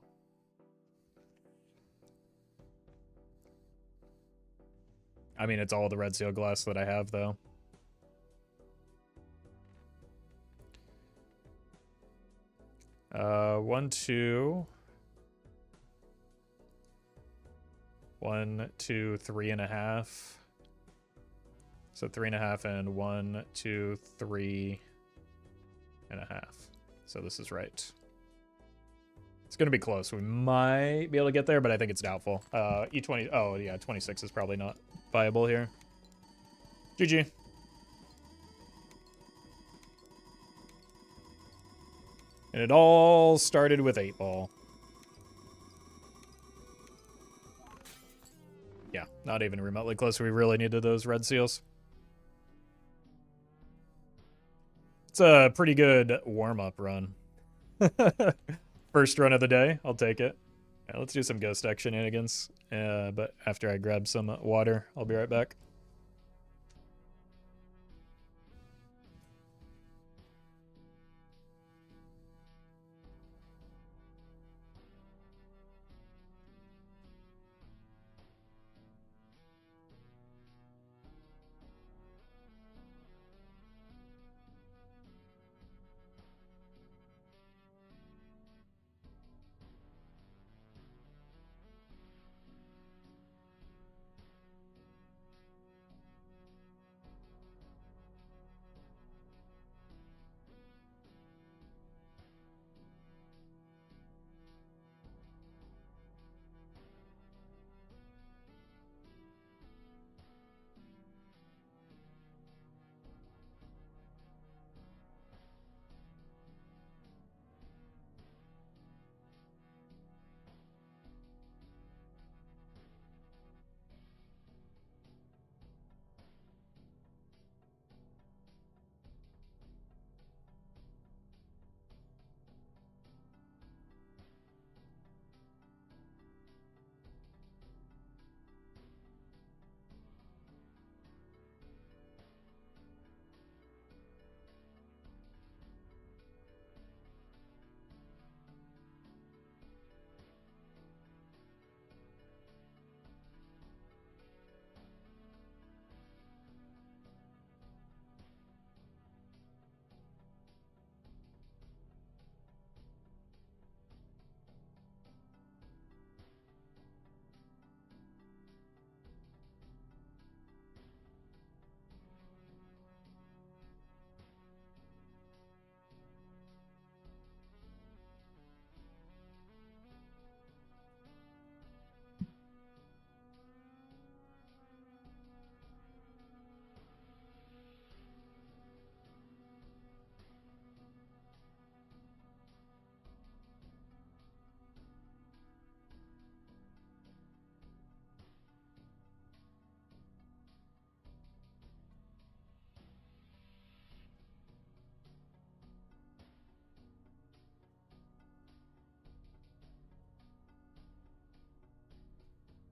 I mean, it's all the red seal glass that I have, though. One, two. 1, 2, 3.5. So 3.5 and 1, 2, 3.5. So this is right. It's gonna be close. We might be able to get there, but I think it's doubtful. E20. Oh yeah, 26 is probably not viable here. GG. And it all started with 8-ball. Yeah, not even remotely close. We really needed those red seals. It's a pretty good warm-up run. First run of the day. I'll take it. Yeah, let's do some ghost deck shenanigans. But after I grab some water, I'll be right back.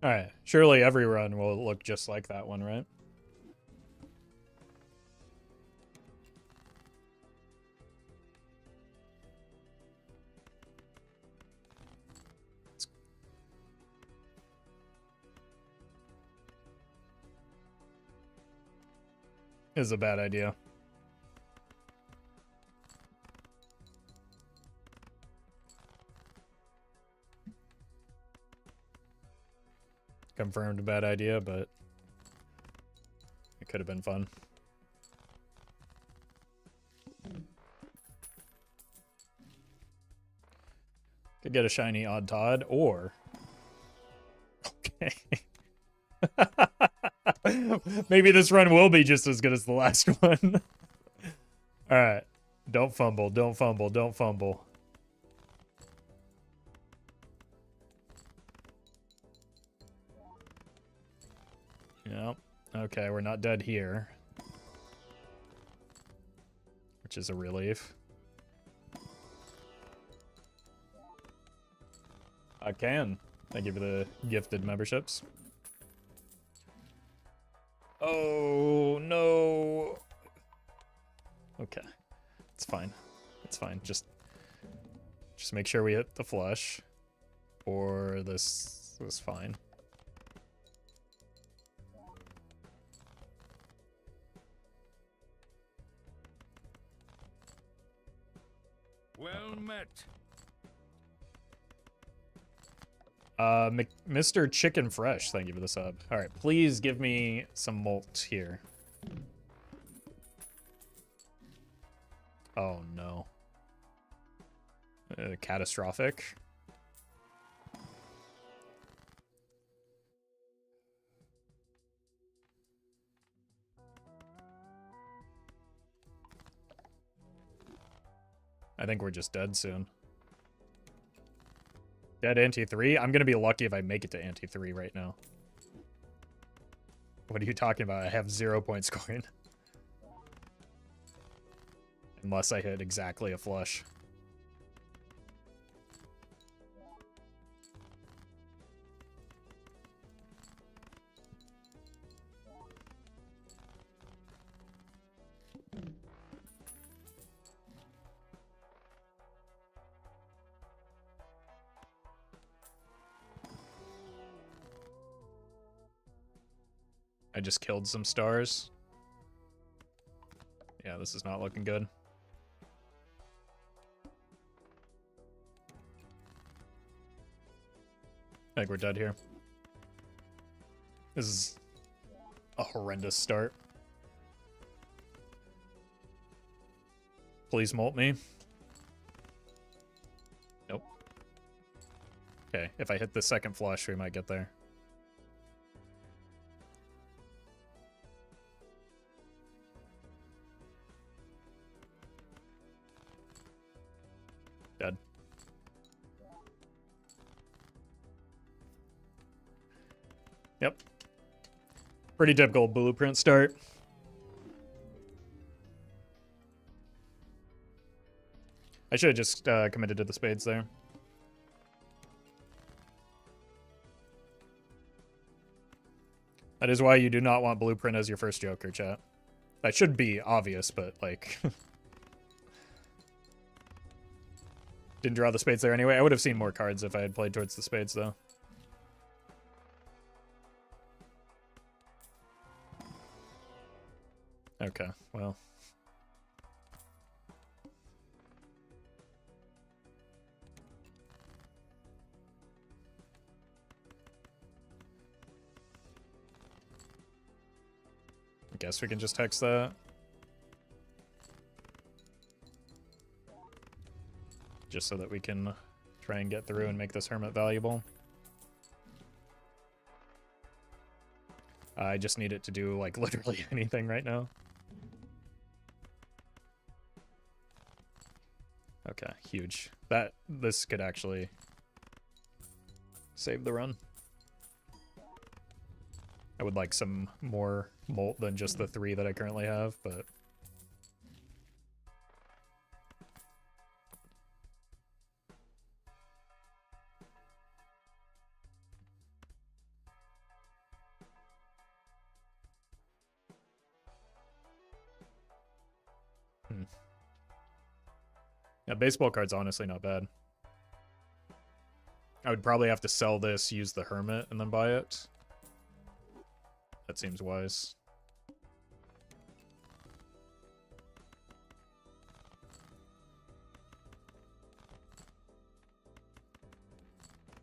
Alright, surely every run will look just like that one, right? Is a bad idea. Confirmed a bad idea, but it could have been fun. Could get a shiny Odd Todd, or... Okay. Maybe this run will be just as good as the last one. Alright. Don't fumble, don't fumble, don't fumble. Yep. Okay, we're not dead here. Which is a relief. I can. Thank you for the gifted memberships. Oh, no. Okay. It's fine. It's fine. Just make sure we hit the flush. Or this is fine. Well met. Mr. Chicken Fresh, thank you for the sub. Alright, please give me some molt here. Oh no. Catastrophic. I think we're just dead soon. Dead ante 3? I'm gonna be lucky if I make it to ante 3 right now. What are you talking about? I have 0 point scoring. Unless I hit exactly a flush. I just killed some stars. Yeah, this is not looking good. I think we're dead here. This is a horrendous start. Please molt me. Nope. Okay, if I hit the second flush, we might get there. Dead. Yep. Pretty typical blueprint start. I should have just committed to the spades there. That is why you do not want blueprint as your first joker, chat. That should be obvious, but like... Didn't draw the spades there anyway. I would have seen more cards if I had played towards the spades, though. Okay, well. I guess we can just hex that. Just so that we can try and get through and make this hermit valuable. I just need it to do, like, literally anything right now. Okay, huge. This could actually save the run. I would like some more molt than just the 3 that I currently have, but... Yeah, baseball card's honestly not bad. I would probably have to sell this, use the Hermit, and then buy it. That seems wise.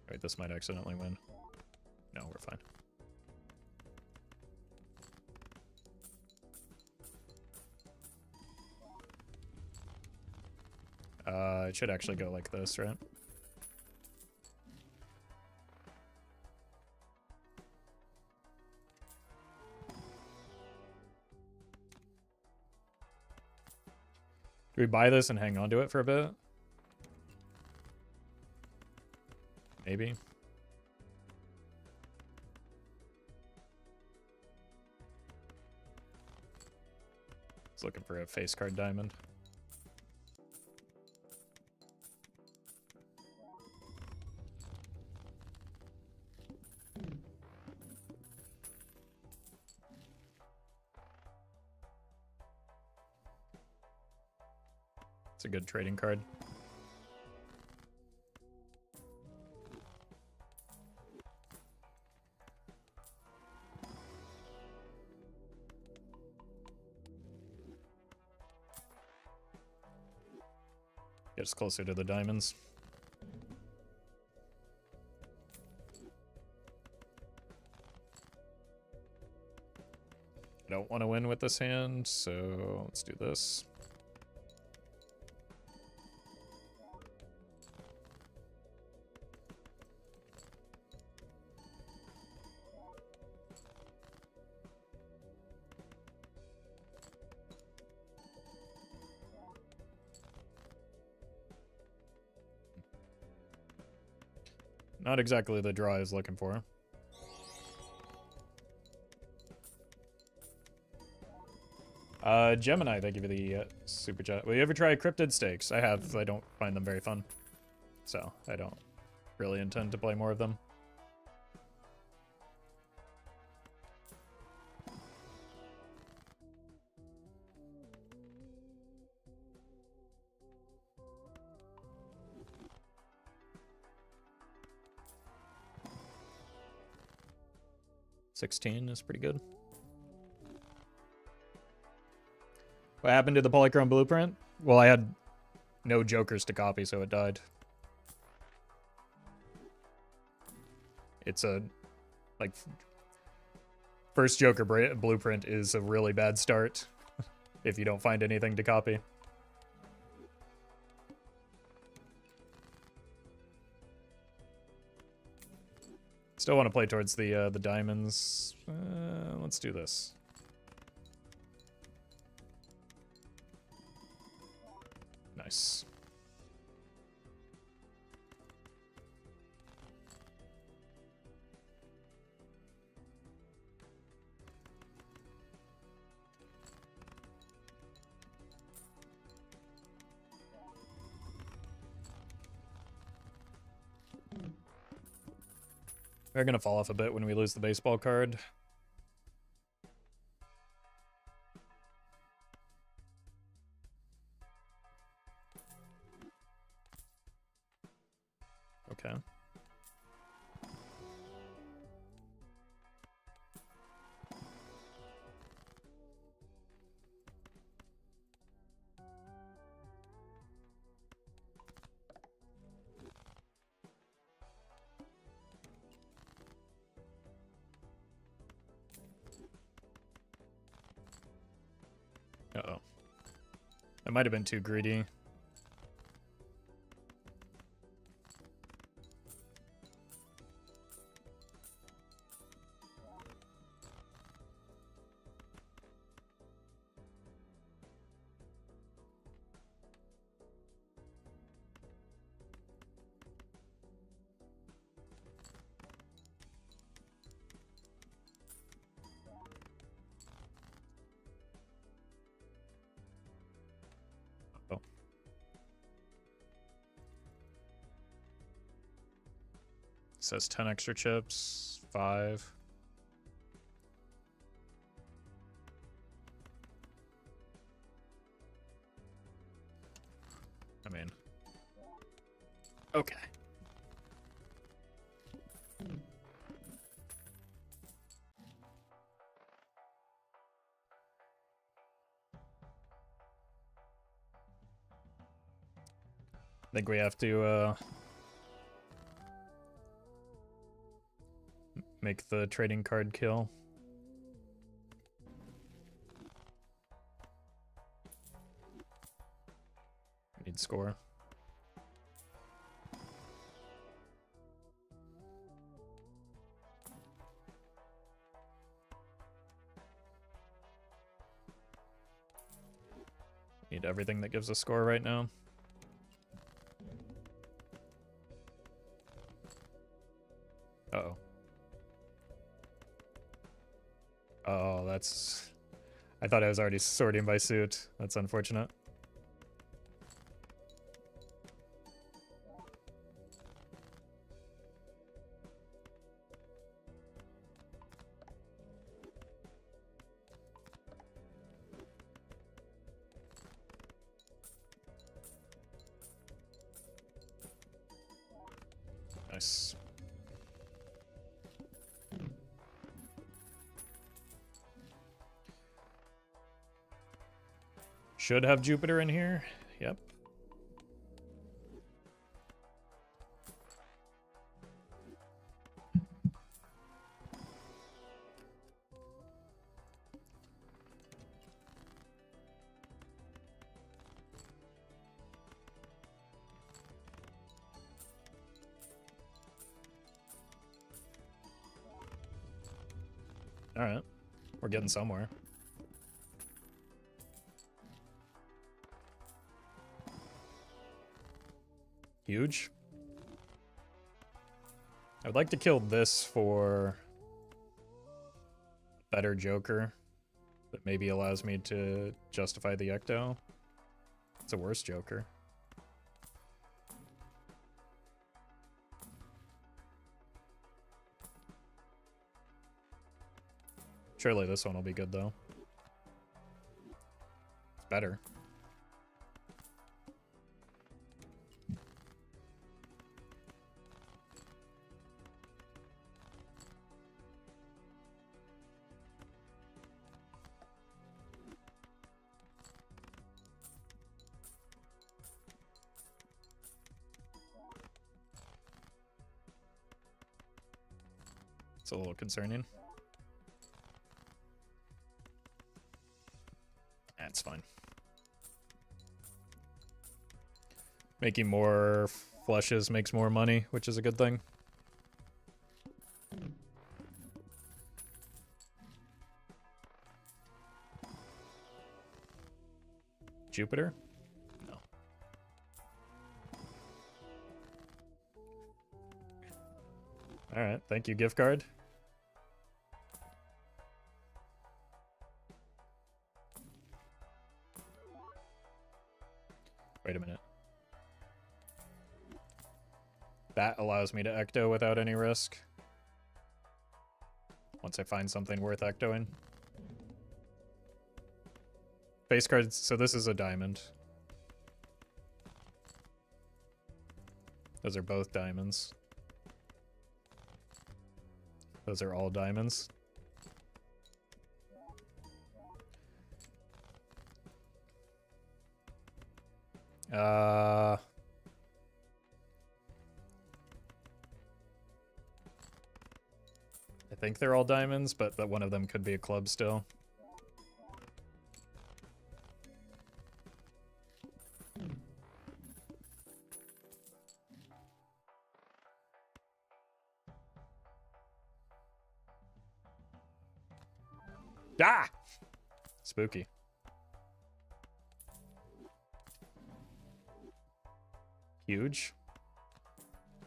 Alright, this might accidentally win. No, we're fine. It should actually go like this, right? Do we buy this and hang on to it for a bit? Maybe. It's looking for a face card diamond. It's a good trading card. Get us closer to the diamonds. I don't want to win with this hand, so let's do this. Not exactly the draw I was looking for. Gemini, thank you for the super chat. Will you ever try Cryptid Stakes? I have. I don't find them very fun. So, I don't really intend to play more of them. $16 is pretty good. What happened to the Polychrome blueprint? Well, I had no jokers to copy, so it died. It's a, like, first joker blueprint is a really bad start if you don't find anything to copy. Still want to play towards the diamonds. Let's do this. Nice. We're gonna fall off a bit when we lose the baseball card. Okay. Uh-oh. I might have been too greedy. Oh. Says 10 extra chips, 5. Okay. I think we have to make the trading card kill. Need score. Need everything that gives a score right now. Uh-oh. Oh, that's... I thought I was already sorting by suit. That's unfortunate. Nice. Should have Jupiter in here. Yep. All right. We're getting somewhere. Huge. I would like to kill this for better Joker that maybe allows me to justify the Ecto. It's a worse Joker. Surely this one will be good though. It's better. It's a little concerning. That's fine. Making more flushes makes more money, which is a good thing. Jupiter? No. Alright, thank you, gift card. Wait a minute. That allows me to Ecto without any risk. Once I find something worth Ectoing. Base cards, so this is a diamond. Those are both diamonds. Those are all diamonds. I think they're all diamonds, but that one of them could be a club still. Ah! Spooky. Huge.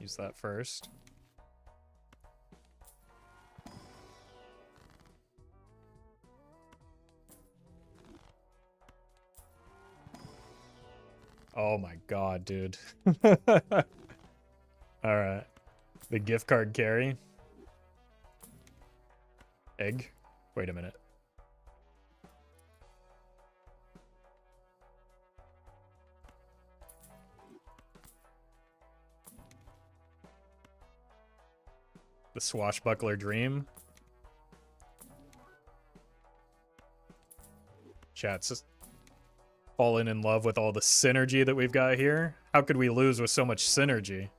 Use that first. Oh my god, dude. Alright. The gift card carry. Egg. Wait a minute. The swashbuckler dream. Chat's just fallen in love with all the synergy that we've got here. How could we lose with so much synergy?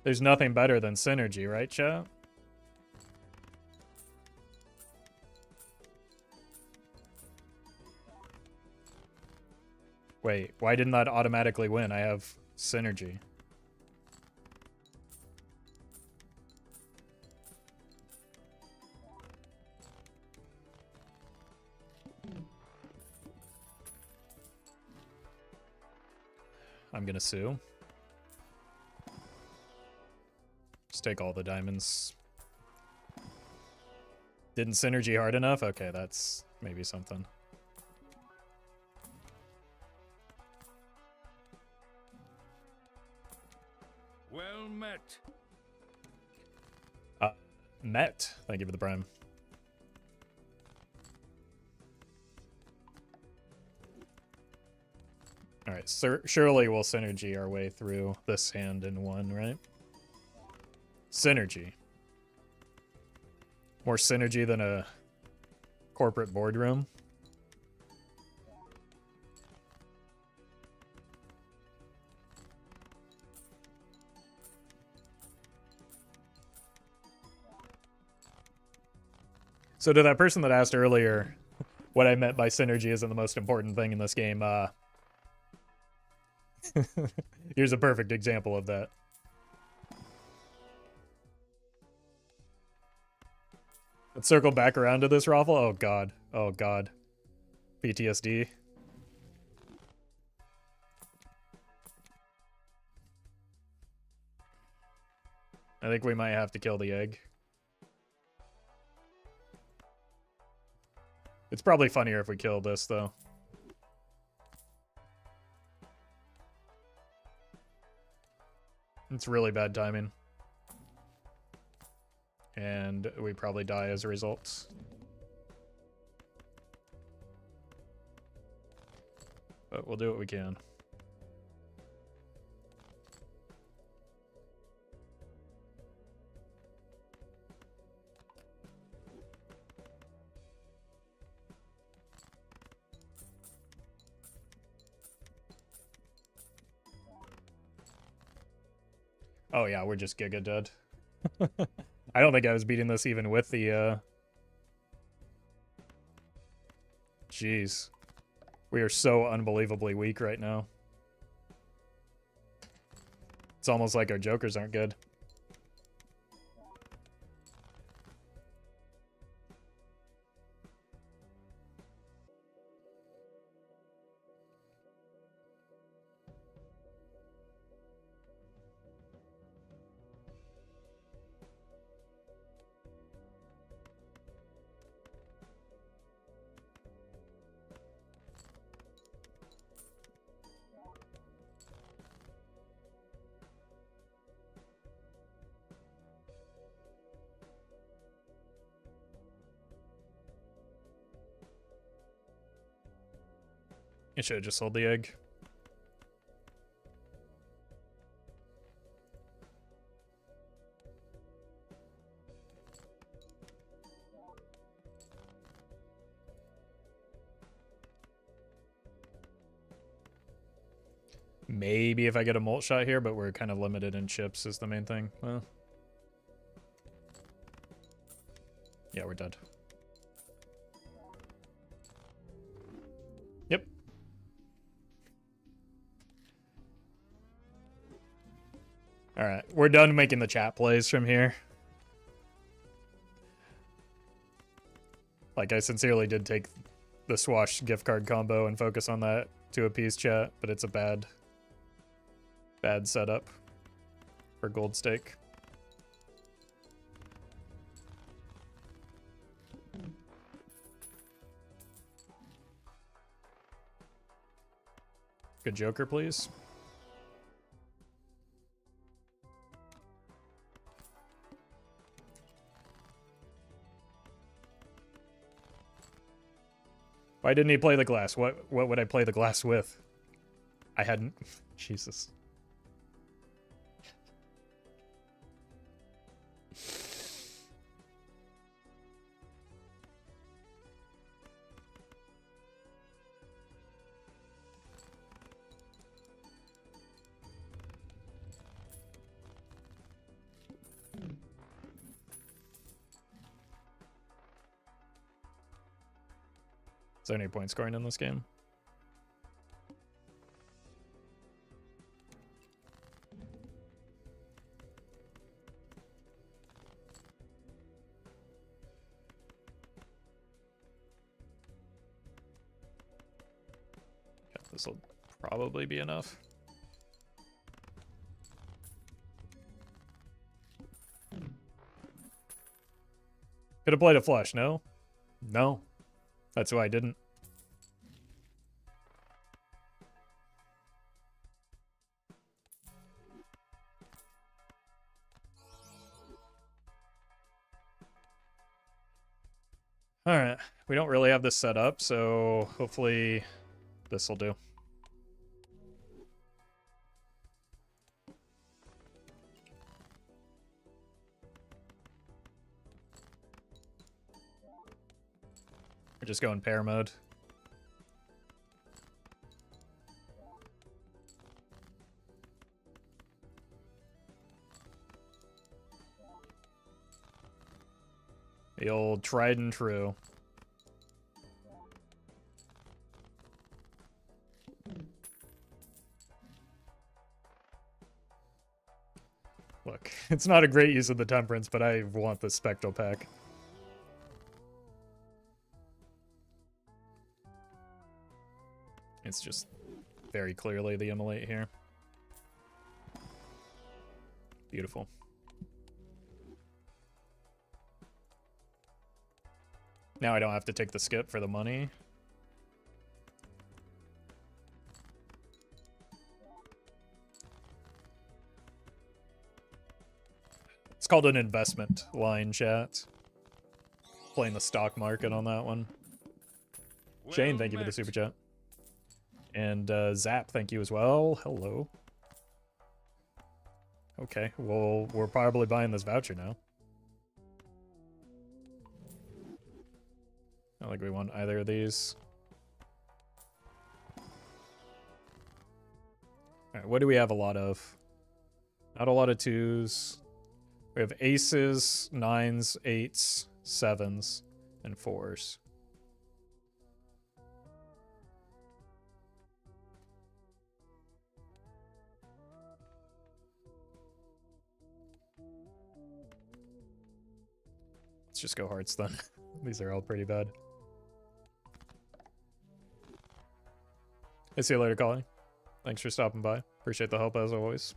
There's nothing better than synergy, right, chat? Wait, why didn't that automatically win? I have synergy. I'm gonna sue. Just take all the diamonds. Didn't synergy hard enough? Okay, that's maybe something. Well met. Met. Thank you for the prime. Alright, surely we'll synergy our way through this hand in one, right? Synergy. More synergy than a corporate boardroom. So to that person that asked earlier what I meant by synergy isn't the most important thing in this game, here's a perfect example of that. Let's circle back around to this, Roffle. Oh god. Oh god. PTSD. I think we might have to kill the egg. It's probably funnier if we kill this, though. It's really bad timing. And we probably die as a result. But we'll do what we can. Oh yeah, we're just giga dead. I don't think I was beating this even with the, Jeez. We are so unbelievably weak right now. It's almost like our jokers aren't good. I should have just sold the egg. Maybe if I get a molt shot here, but we're kind of limited in chips is the main thing. Well, yeah, we're dead. Yep. All right, we're done making the chat plays from here. Like, I sincerely did take the Swash gift card combo and focus on that to appease chat, but it's a bad setup for gold stake. Good joker, please. Why didn't he play the glass? What would I play the glass with? I hadn't. Jesus. Is there any point scoring in this game? Okay, this will probably be enough. Could have played a flush, no? No. That's why I didn't. Alright, we don't really have this set up, so hopefully this will do. We're just going pair mode. The old tried and true. Look, it's not a great use of the Temperance, but I want the Spectral pack. It's just very clearly the Immolate here. Beautiful. Now I don't have to take the skip for the money. It's called an investment line, chat. Playing the stock market on that one. Shane, thank you for the super chat. And Zap, thank you as well. Hello. Okay, well, we're probably buying this voucher now. I don't think we want either of these. Alright, what do we have a lot of? Not a lot of twos. We have aces, nines, eights, sevens, and fours. Let's just go hearts then. These are all pretty bad. Hey, see you later, Colin. Thanks for stopping by. Appreciate the help as always.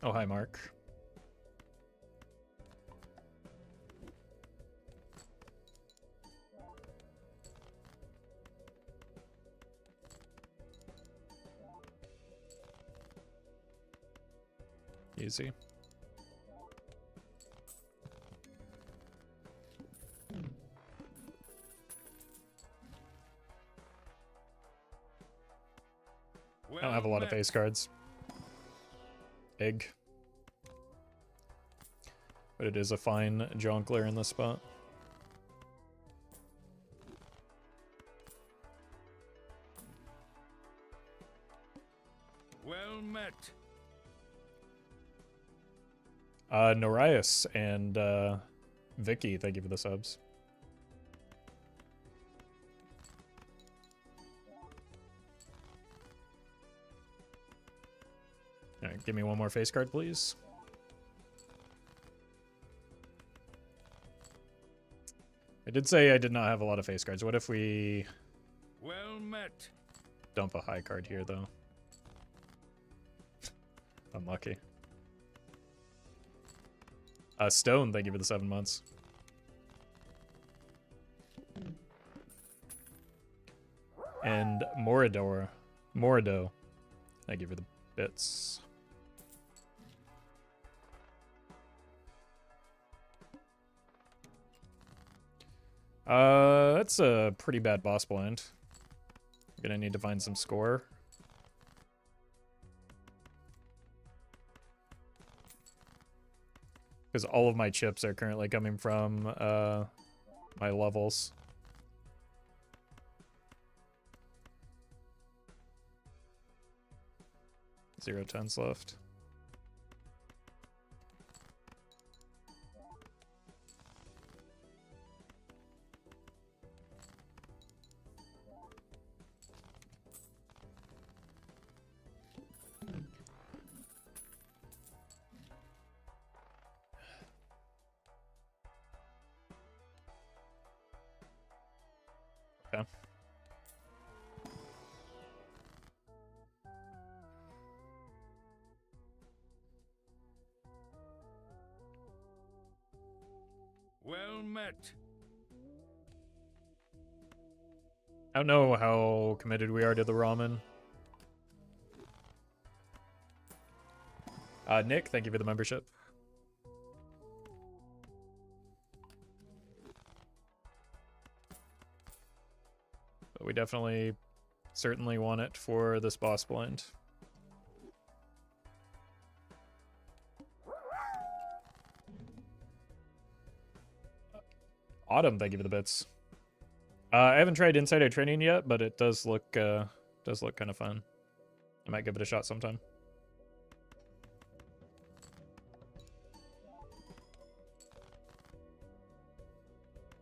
Oh, hi, Mark. Easy. I don't have a lot of face cards. Egg. But it is a fine jonkler in this spot. Well met. Norias and Vicky, thank you for the subs. Alright, give me one more face card, please. I did say I did not have a lot of face cards. What if we Well met. dump a high card here, though? Unlucky. Stone, thank you for the 7 months. And Morido, thank you for the bits. That's a pretty bad boss blind. I'm gonna need to find some score. Because all of my chips are currently coming from my levels. Zero tens left. Okay. Well met. I don't know how committed we are to the ramen. Nick, thank you for the membership. But we definitely, certainly want it for this boss blind. Autumn, thank you for the bits. I haven't tried Insider Training yet, but it does look kind of fun. I might give it a shot sometime.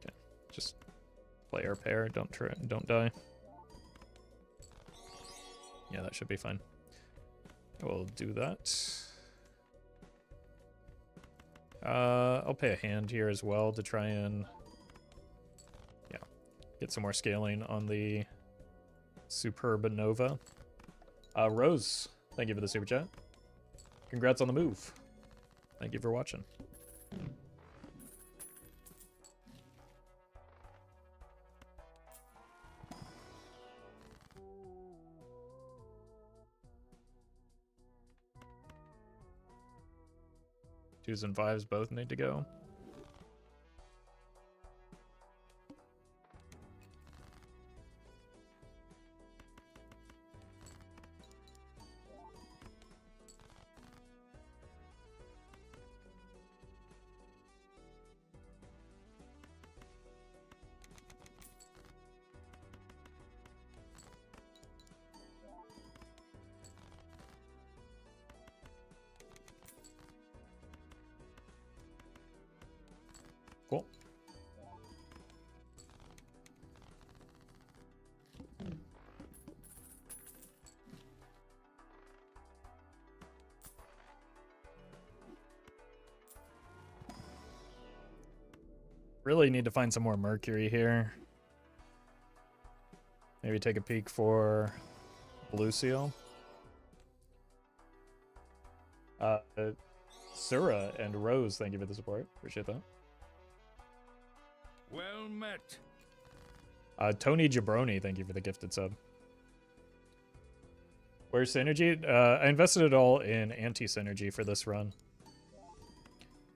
Okay, just play our pair. Don't die. Yeah, that should be fine. We'll do that. I'll pay a hand here as well to try and get some more scaling on the Superb Nova. Rose, thank you for the super chat. Congrats on the move. Thank you for watching. Twos and fives both need to go. Cool. Really need to find some more mercury here. Maybe take a peek for blue seal. Sura and Rose, thank you for the support. Appreciate that. Well met. Tony Jabroni, thank you for the gifted sub. Where's synergy? I invested it all in anti-synergy for this run.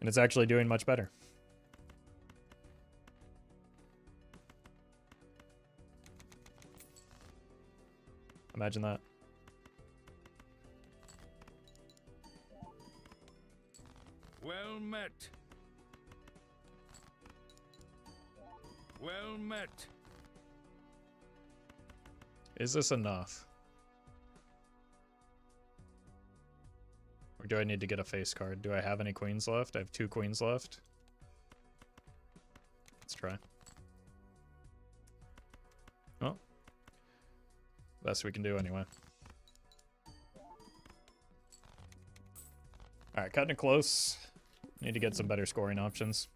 And it's actually doing much better. Imagine that. Well met. Well met. Is this enough? Or do I need to get a face card? Do I have any queens left? I have 2 queens left. Let's try. Well, best we can do anyway. Alright, cutting it close. Need to get some better scoring options.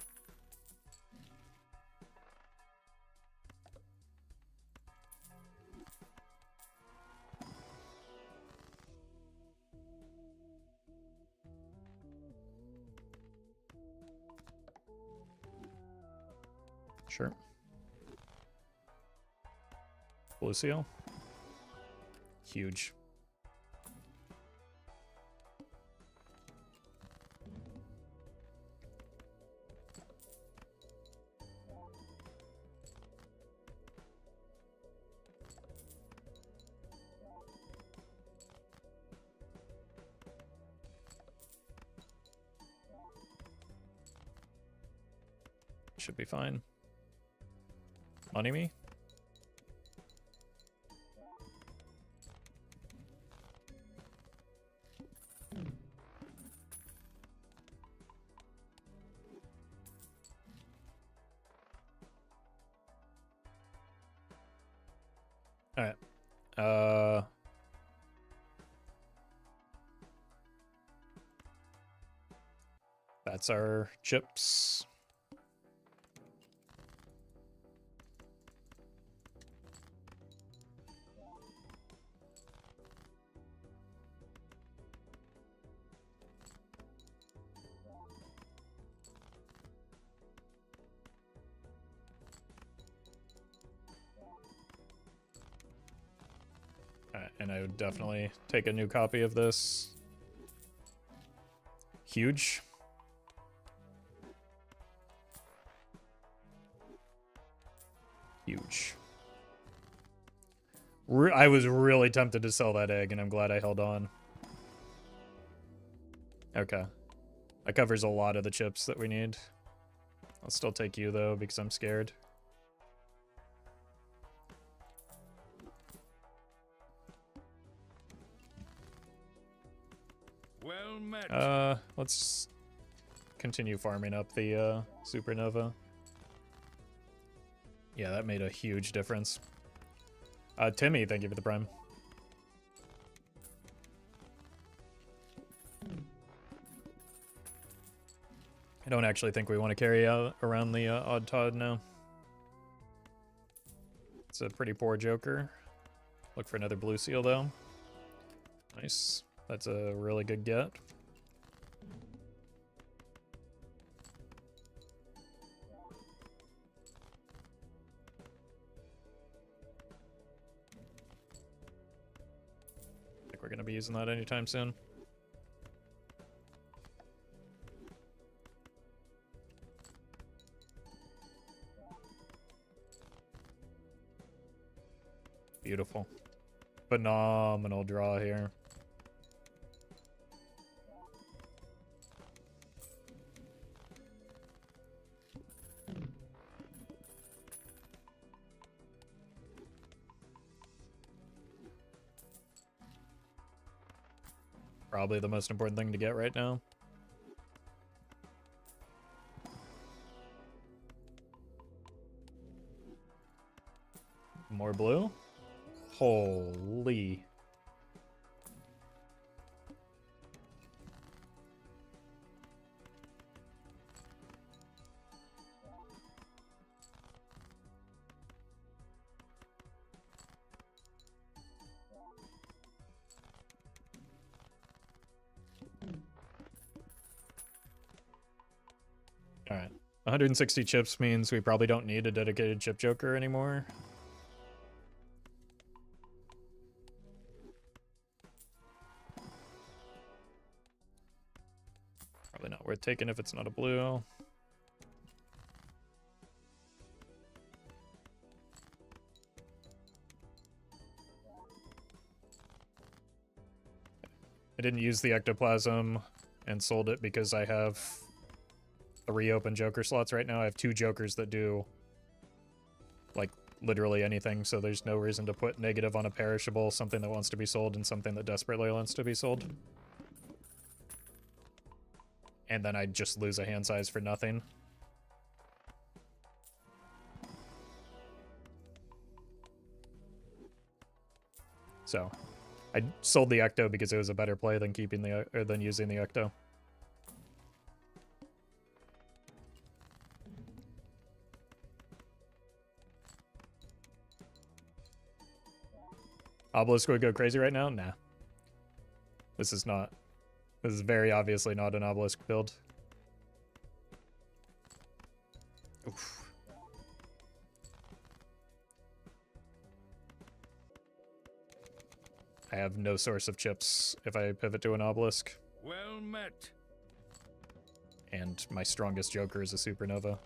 Sure. Blue seal. Huge. Should be fine. Money me? Alright. That's our chips. And I would definitely take a new copy of this. Huge. Huge. I was really tempted to sell that egg, and I'm glad I held on. Okay. That covers a lot of the chips that we need. I'll still take you, though, because I'm scared. Well met. Let's continue farming up the supernova. Yeah, that made a huge difference. Timmy, thank you for the prime. I don't actually think we want to carry out around the Odd Todd now. It's a pretty poor Joker. Look for another blue seal, though. Nice. That's a really good get. I think we're going to be using that anytime soon. Beautiful. Phenomenal draw here. Probably the most important thing to get right now. More blue? Holy. Alright. 160 chips means we probably don't need a dedicated chip joker anymore. Probably not worth taking if it's not a blue. I didn't use the ectoplasm and sold it because I have 3 open joker slots right now. I have 2 jokers that do like literally anything, so there's no reason to put negative on a perishable, something that wants to be sold, and something that desperately wants to be sold. And then I just lose a hand size for nothing. So I sold the ecto because it was a better play than keeping the or than using the ecto. Obelisk would go crazy right now? Nah. This is not. This is very obviously not an obelisk build. Oof. I have no source of chips if I pivot to an obelisk. Well met. And my strongest joker is a supernova.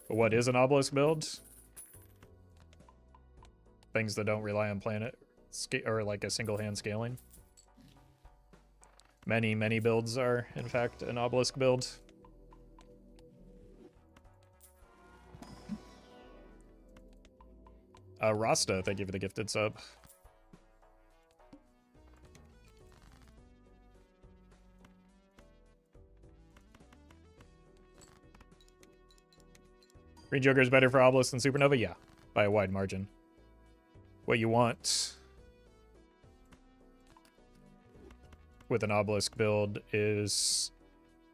But what is an obelisk build? Things that don't rely on planet or like a single hand scaling. Many builds are in fact an obelisk build. Rasta, thank you for the gifted sub. Green Joker is better for Obelisk than Supernova? Yeah, by a wide margin. What you want with an Obelisk build is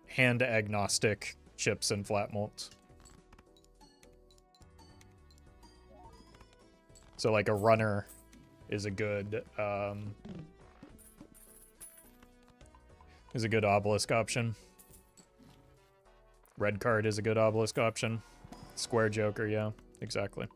hand agnostic chips and flat molt. So like a runner is a good Obelisk option. Red card is a good Obelisk option. Square Joker, yeah, exactly.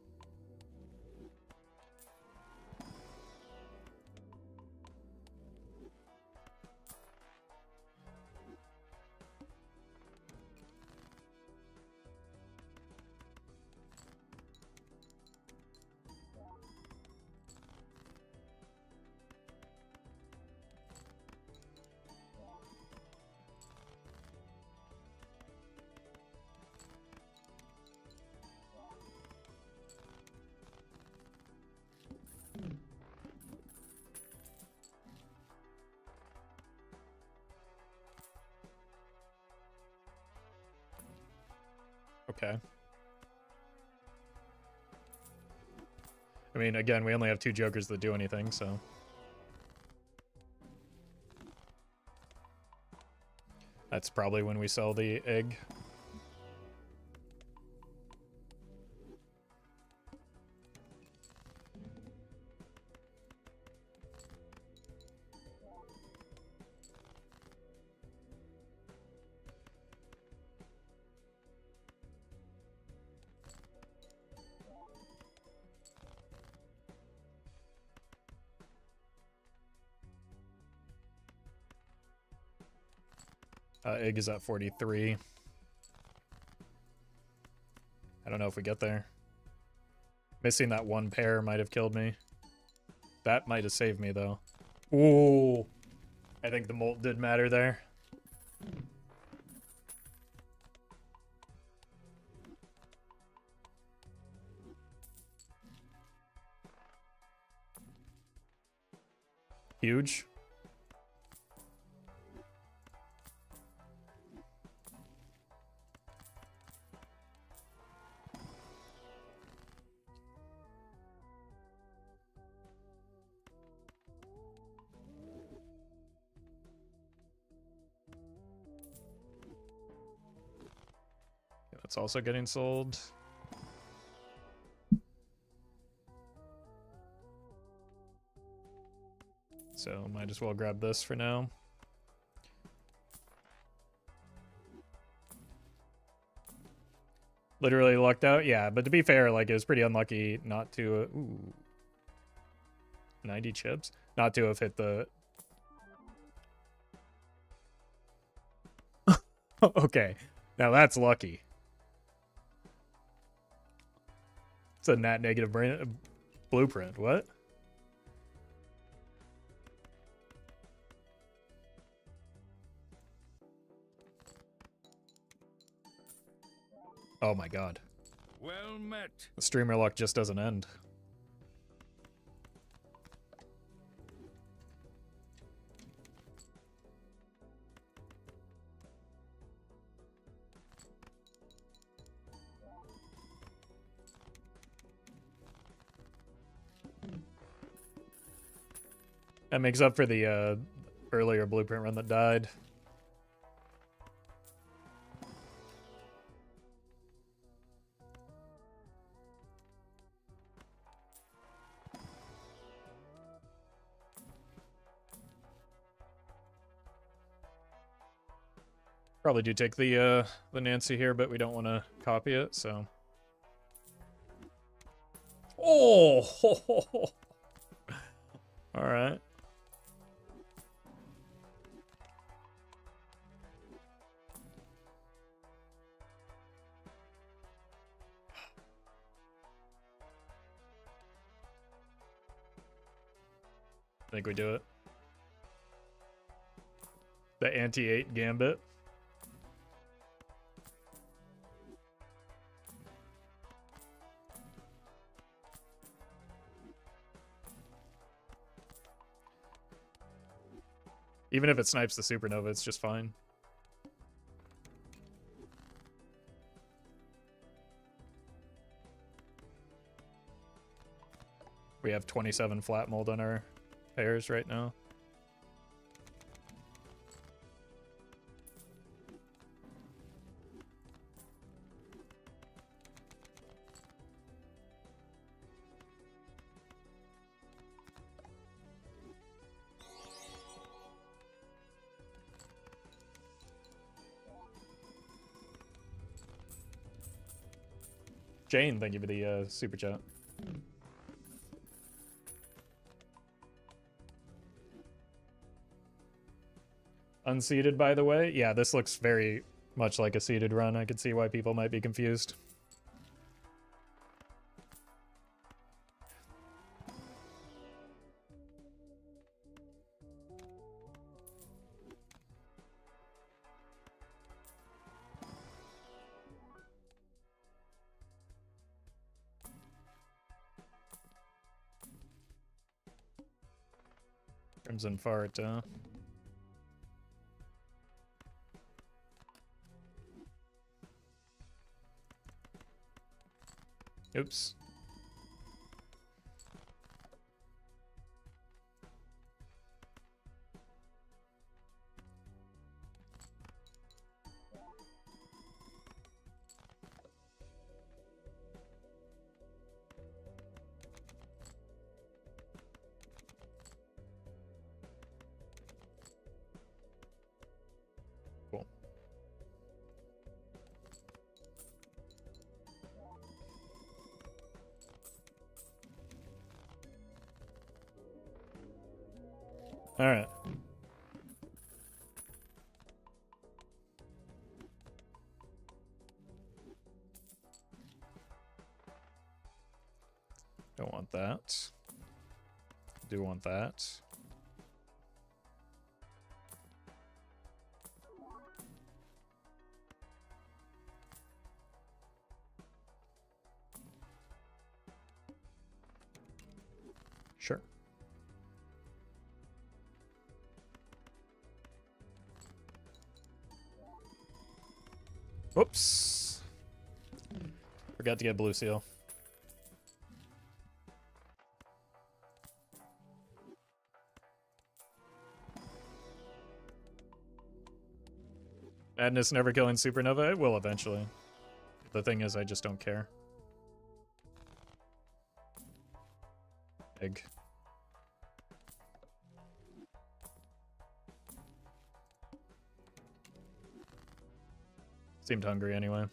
Okay. I mean, again, we only have 2 Jokers that do anything, so... That's probably when we sell the egg. Egg is at 43. I don't know if we get there. Missing that one pair might have killed me. That might have saved me, though. Ooh. I think the molt did matter there. Huge. That's also getting sold. So might as well grab this for now. Literally lucked out? Yeah, but to be fair, like, it was pretty unlucky not to... ooh. 90 chips? Not to have hit the... Okay, now that's lucky. It's a nat negative blueprint. What? Oh my god. Well met. The streamer luck just doesn't end. That makes up for the earlier blueprint run that died. Probably do take the Nancy here, but we don't want to copy it, so. Oh! All right. I think we do it. The anti-8 gambit. Even if it snipes the supernova, it's just fine. We have 27 flat mold on our pairs right now. Jane, thank you for the super chat. Unseated, by the way. Yeah, this looks very much like a seated run. I could see why people might be confused. Crimson Fart, Oops. Cool. All right. Don't want that. Do want that. Sure. Whoops. Forgot to get blue seal. Madness never killing supernova? It will eventually. The thing is, I just don't care. Egg. Seemed hungry anyway.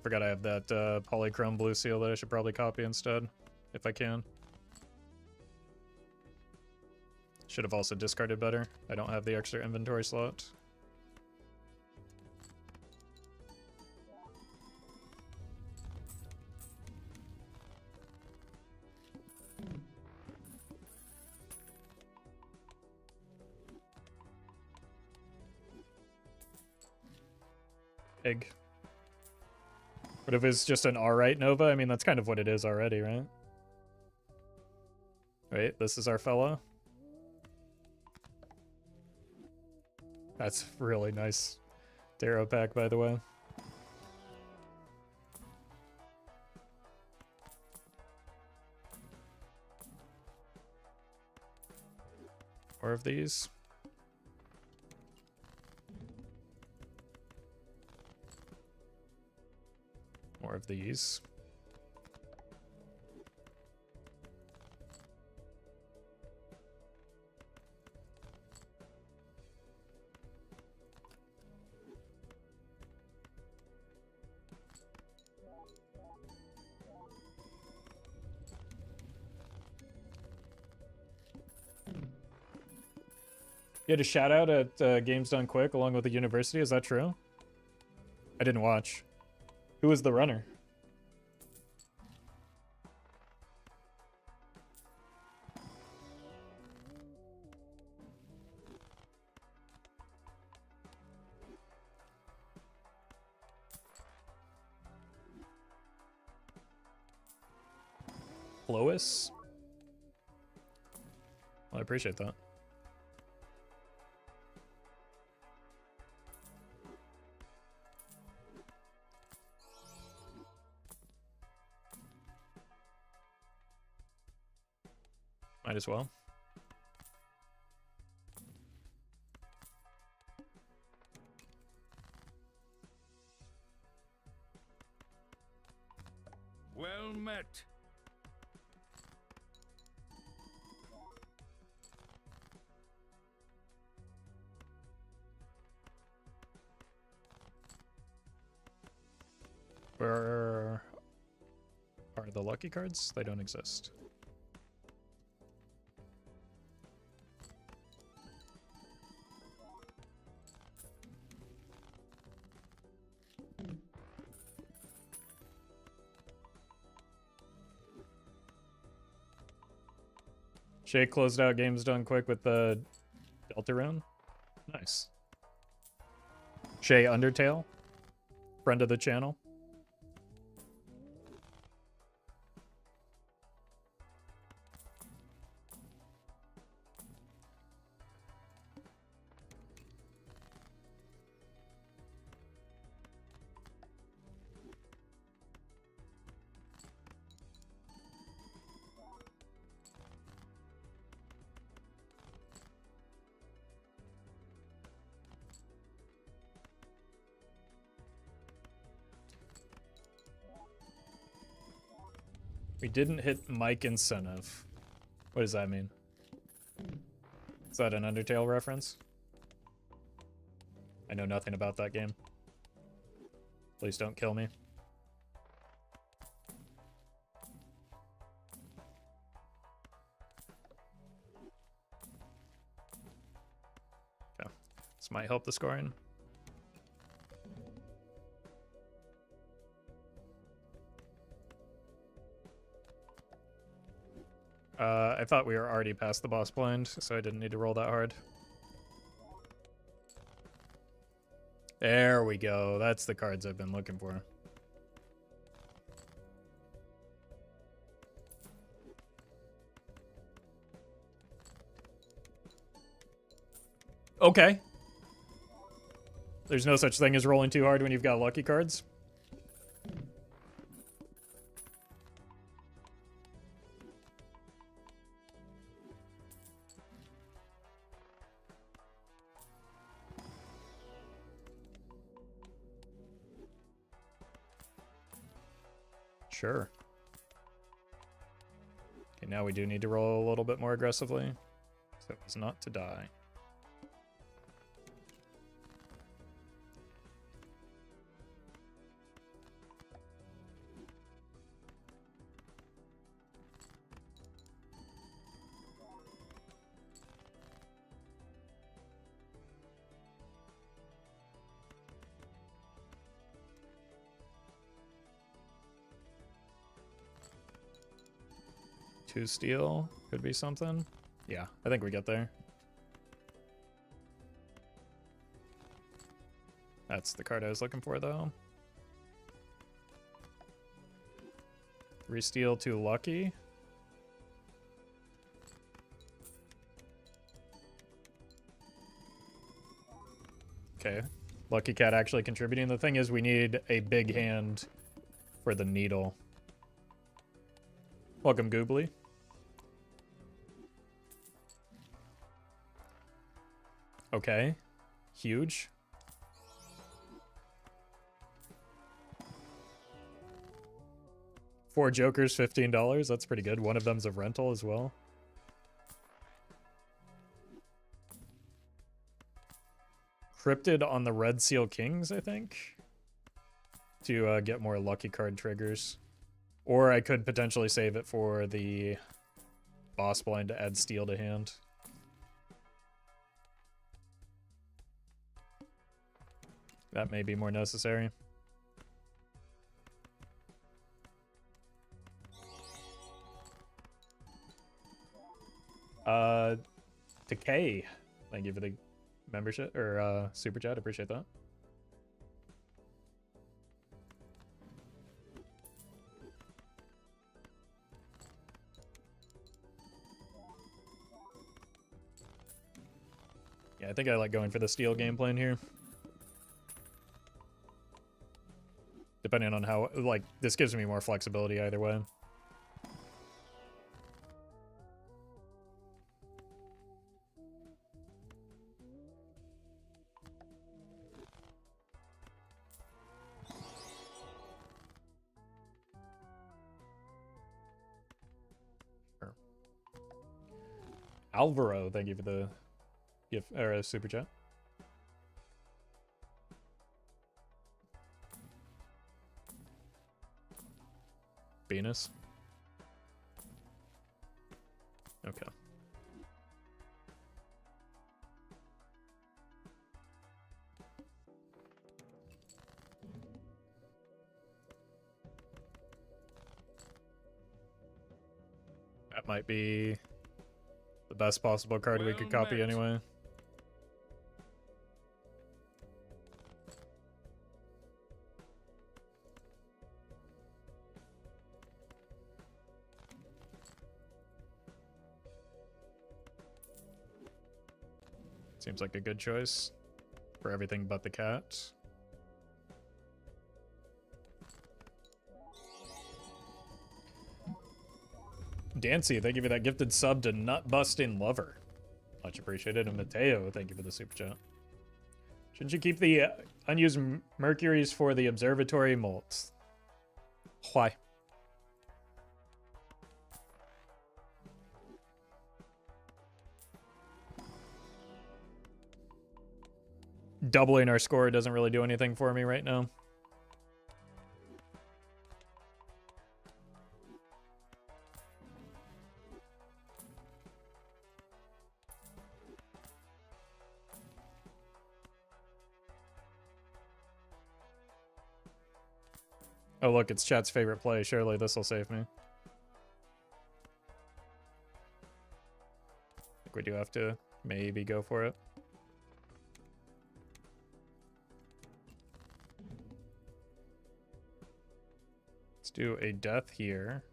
Forgot I have that polychrome blue seal that I should probably copy instead, if I can. Should have also discarded better. I don't have the extra inventory slot. Egg. What if it's just an alright Nova? I mean, that's kind of what it is already, right? Wait, this is our fella. That's really nice Darrow pack, by the way. More of these. More of these. You had a shout out at Games Done Quick along with the university, is that true? I didn't watch. Who was the runner? Lois. Well, I appreciate that. Might as well. Well met. Where are the lucky cards? They don't exist. Shay closed out games done quick with the Delta rune. Nice. Shay Undertale, friend of the channel. We didn't hit Mike incentive. What does that mean? Is that an Undertale reference? I know nothing about that game. Please don't kill me. Okay. This might help the scoring. I thought we were already past the boss blind, so I didn't need to roll that hard. There we go. That's the cards I've been looking for. Okay. There's no such thing as rolling too hard when you've got lucky cards. Sure. Okay, now we do need to roll a little bit more aggressively, so as not to die. Two steel could be something. Yeah, I think we get there. That's the card I was looking for, though. 3 steel, 2 lucky. Okay, Lucky Cat actually contributing. The thing is, we need a big hand for the needle. Welcome, Goobly. Okay, huge. Four jokers, $15. That's pretty good. One of them's a rental as well. Cryptid on the Red Seal Kings, I think, to get more lucky card triggers. Or I could potentially save it for the boss blind to add steel to hand. That may be more necessary. Decay. Thank you for the membership or super chat. Appreciate that. Yeah, I think I like going for the steel game plan here. Depending on how, like, this gives me more flexibility either way. Sure. Alvaro, thank you for the gift or super chat. Venus. Okay. That might be the best possible card we could copy anyway. Seems like a good choice for everything but the cat. Dancy, thank you for that gifted sub to Nut Busting Lover. Much appreciated. And Mateo, thank you for the super chat. Shouldn't you keep the unused mercuries for the observatory molts? Why? Doubling our score doesn't really do anything for me right now. Oh look, it's chat's favorite play. Surely this will save me. I think we do have to maybe go for it. Let's do a death here.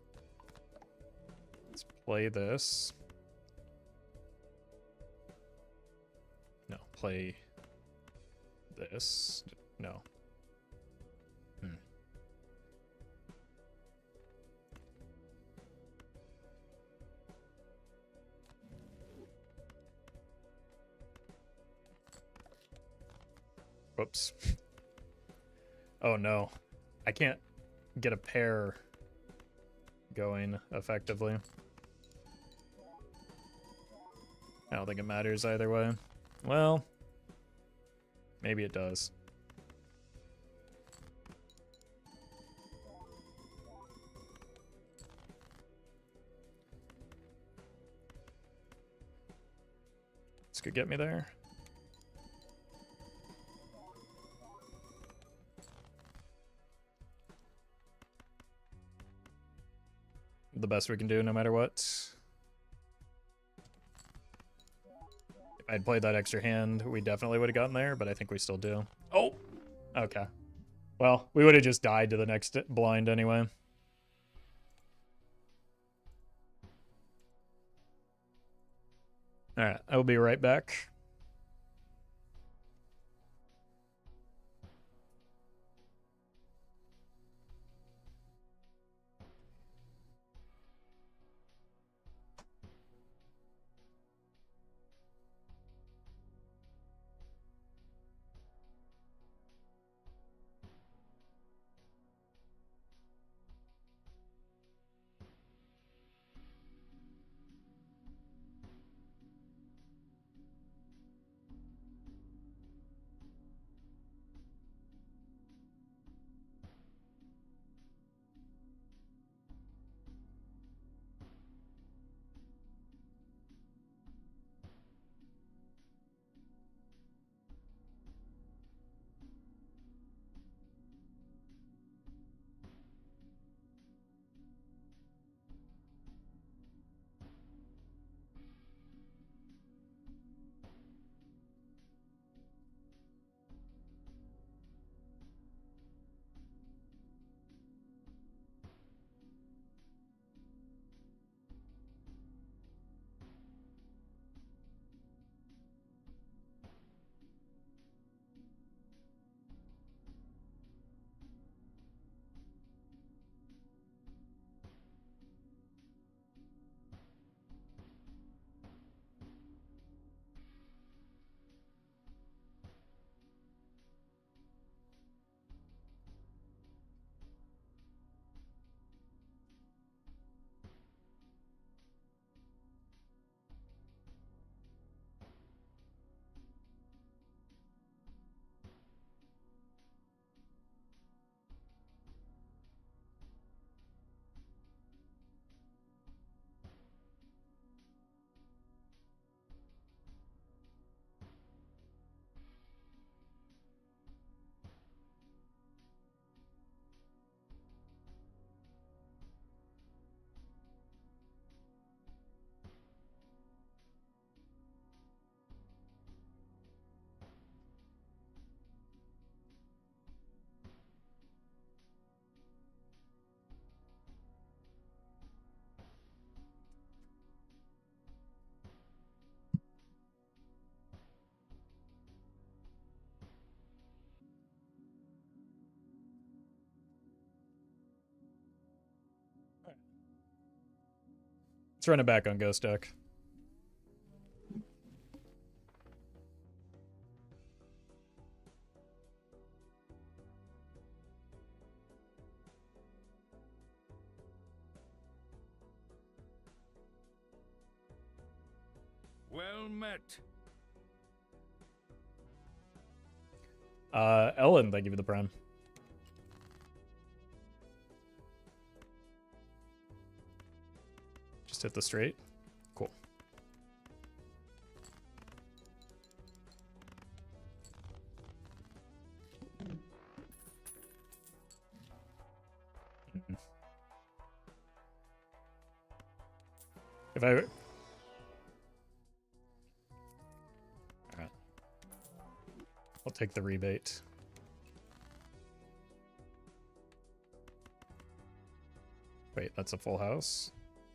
Let's play this. No, play this. No. Whoops. Oh no. I can't get a pair going effectively. I don't think it matters either way. Well, maybe it does. This could get me there. The best we can do no matter what. If I'd played that extra hand, we definitely would have gotten there, but I think we still do. Oh! Okay. Well, we would have just died to the next blind anyway. Alright, I will be right back. Let's run it back on Ghost deck. Well met. Ellen, thank you for the prime. Just hit the straight. Cool. If I... Alright. I'll take the rebate. Wait, that's a full house?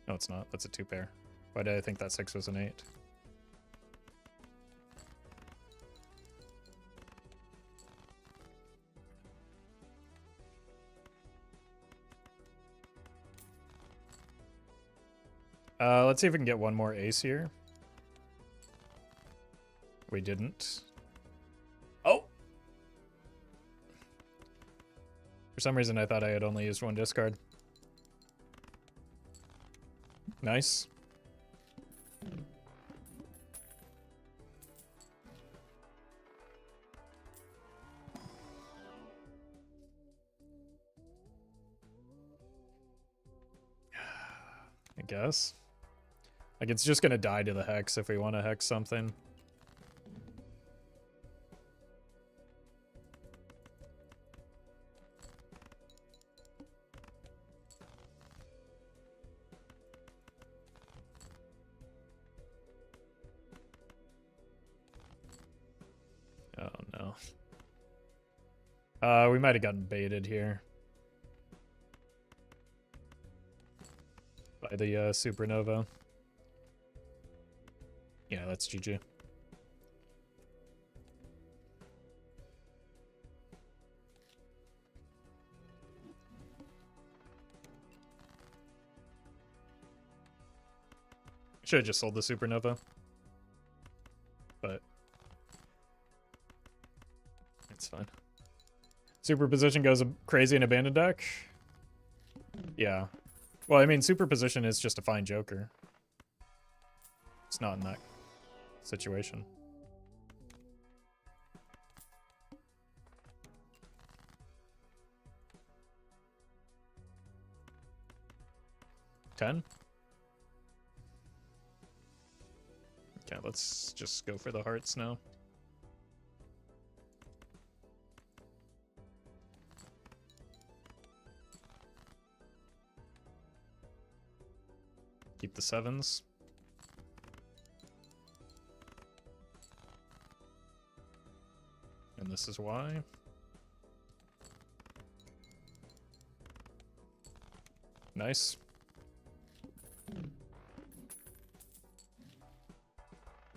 No, it's not. That's a 2-pair. Why did I think that 6 was an 8? Let's see if we can get one more ace here. We didn't. Oh! For some reason, I thought I had only used one discard. Nice. I guess. Like, it's just gonna die to the hex if we want to hex something. Oh no. We might have gotten baited here. By the supernova. Yeah, that's GG. Should have just sold the supernova. But it's fine. Superposition goes crazy in abandoned deck? Yeah. Well, I mean, superposition is just a fine joker. It's not in that situation. $10? Okay, let's just go for the hearts now. Keep the 7s. And this is why. Nice.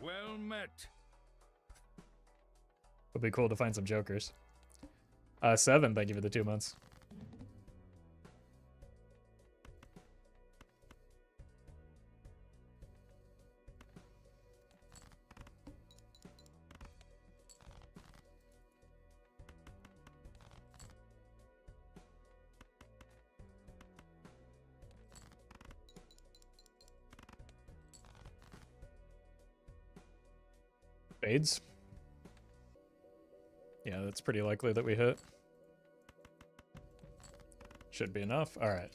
Well met. Would be cool to find some jokers. 7, thank you for the 2 months. Spades? Yeah, that's pretty likely that we hit. Should be enough. All right.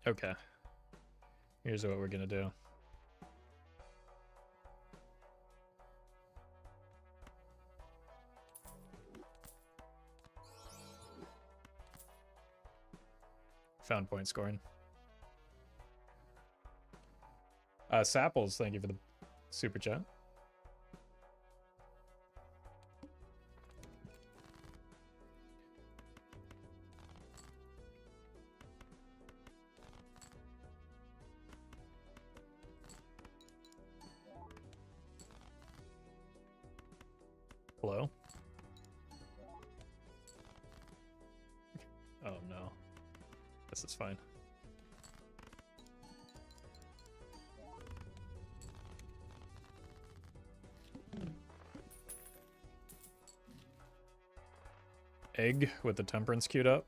Okay. Here's what we're gonna do. Found point scoring. Sapples, thank you for the super chat. Hello? Oh no. This is fine. Egg with the temperance queued up.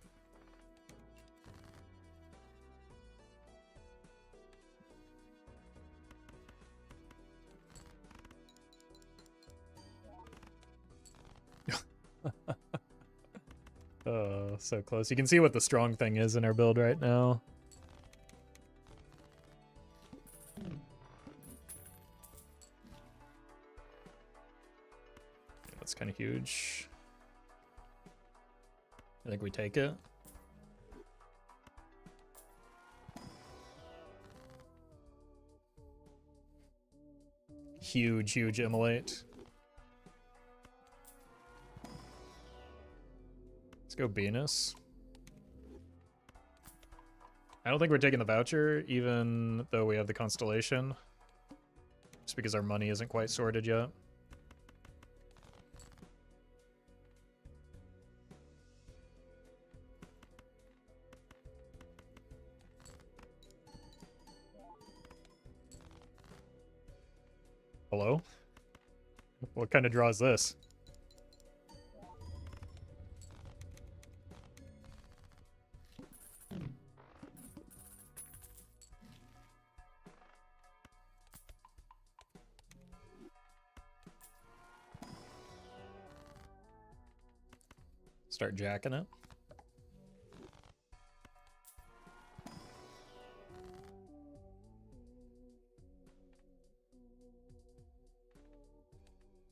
Oh, so close. You can see what the strong thing is in our build right now. That's kind of huge. I think we take it. Huge, huge immolate. Let's go Venus. I don't think we're taking the voucher, even though we have the constellation. Just because our money isn't quite sorted yet. Hello? What kind of draw is this? Start jacking it.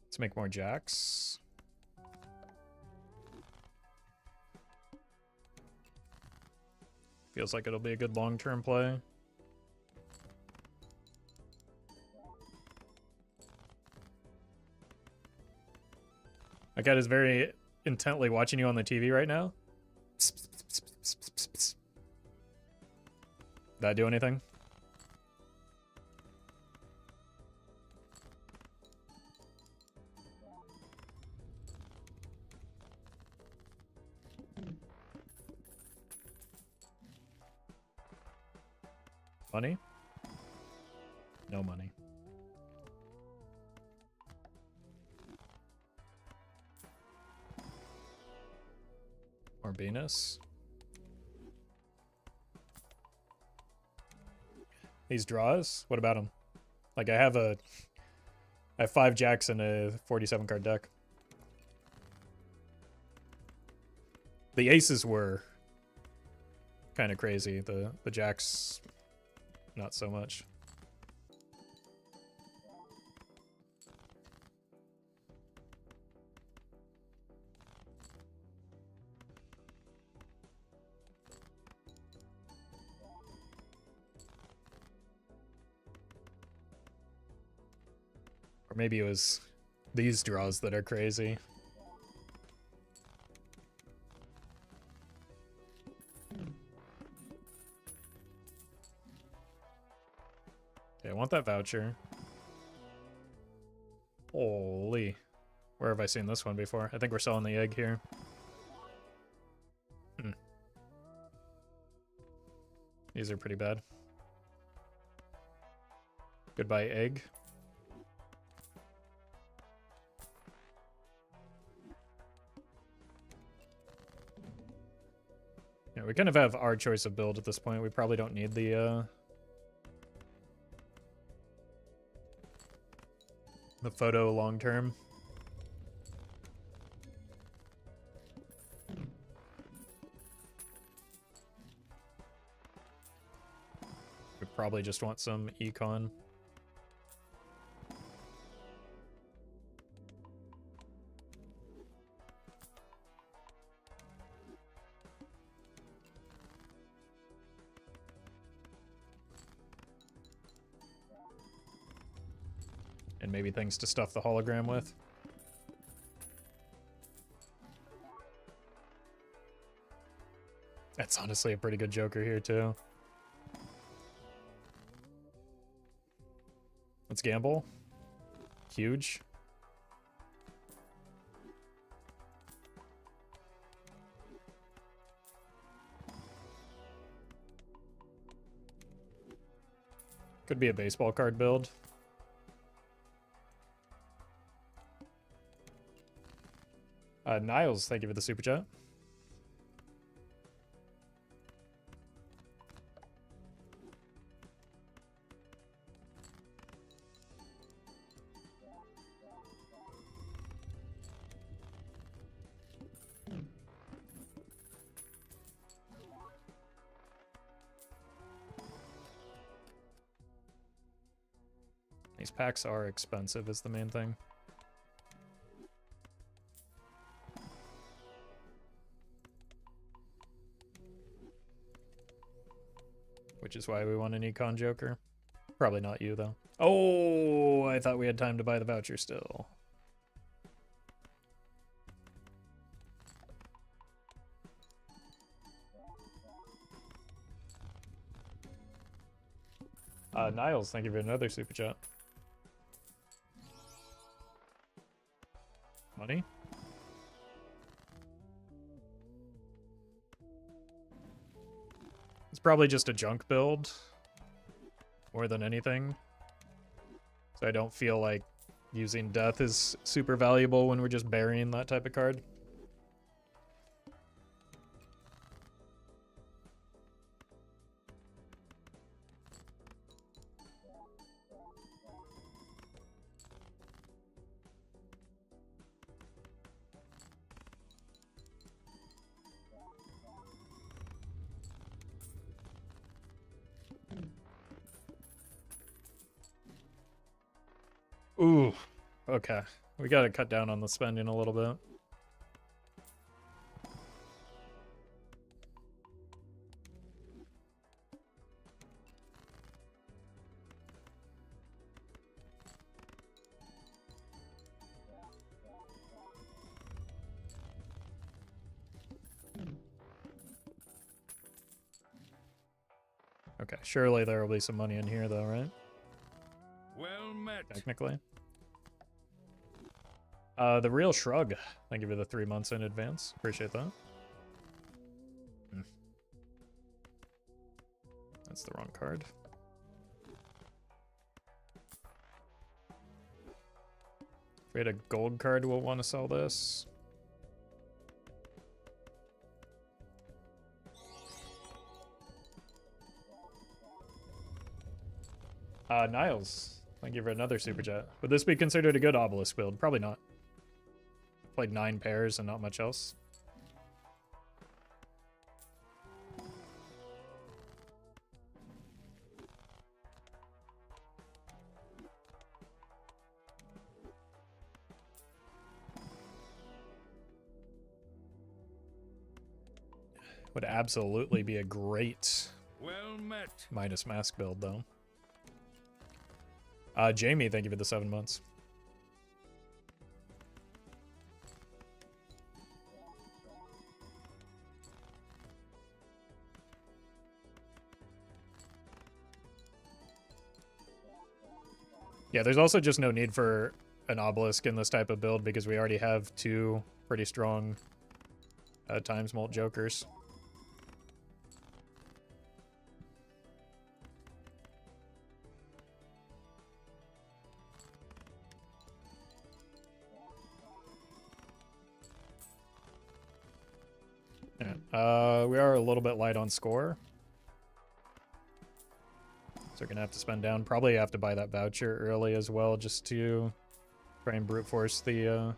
Let's make more jacks. Feels like it'll be a good long-term play. My cat is very intently watching you on the TV right now. Did that do anything? Money? No money. Or Venus. These draws? What about them? Like I have 5 jacks in a 47 card deck. The aces were kind of crazy. The jacks, not so much. Or maybe it was these draws that are crazy. Okay, I want that voucher. Holy. Where have I seen this one before? I think we're selling the egg here. These are pretty bad. Goodbye, egg. Yeah, we kind of have our choice of build at this point. We probably don't need the photo long term. We probably just want some econ. And maybe things to stuff the hologram with. That's honestly a pretty good Joker here, too. Let's gamble. Huge. Could be a baseball card build. Niles, thank you for the super chat. These packs are expensive is the main thing. Which is why we want an econ joker. Probably not you, though. Oh, I thought we had time to buy the voucher still. Niles, thank you for another super chat. Money? It's probably just a junk build more than anything. So I don't feel like using death is super valuable when we're just burying that type of card. Ooh, okay. We gotta cut down on the spending a little bit. Okay, surely there will be some money in here though, right? Well met. Technically. The Real Shrug. Thank you for the 3 months in advance. Appreciate that. That's the wrong card. If we had a gold card, we'll want to sell this. Niles, thank you for another super chat. Would this be considered a good obelisk build? Probably not. Played 9 pairs and not much else. Would absolutely be a great Well met. minus mask build, though. Jamie, thank you for the 7 months. Yeah, there's also just no need for an obelisk in this type of build because we already have 2 pretty strong times mult jokers. Yeah. We are a little bit light on score. So we're going to have to spend down. Probably have to buy that voucher early as well just to try and brute force the...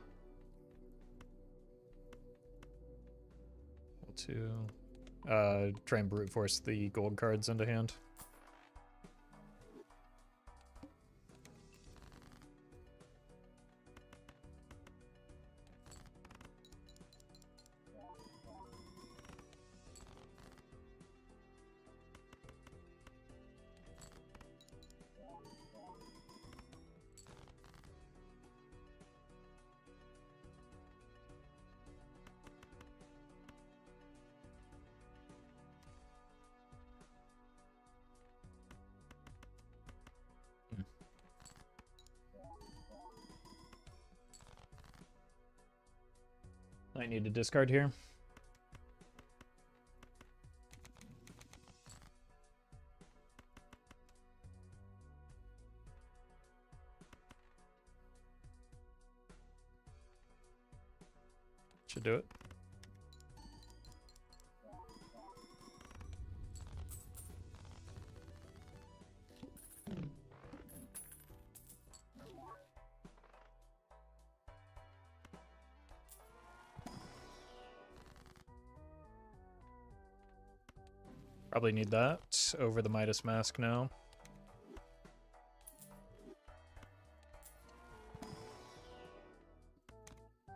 try and brute force the gold cards into hand. I need to discard here. Should do it. Probably need that over the Midas Mask now.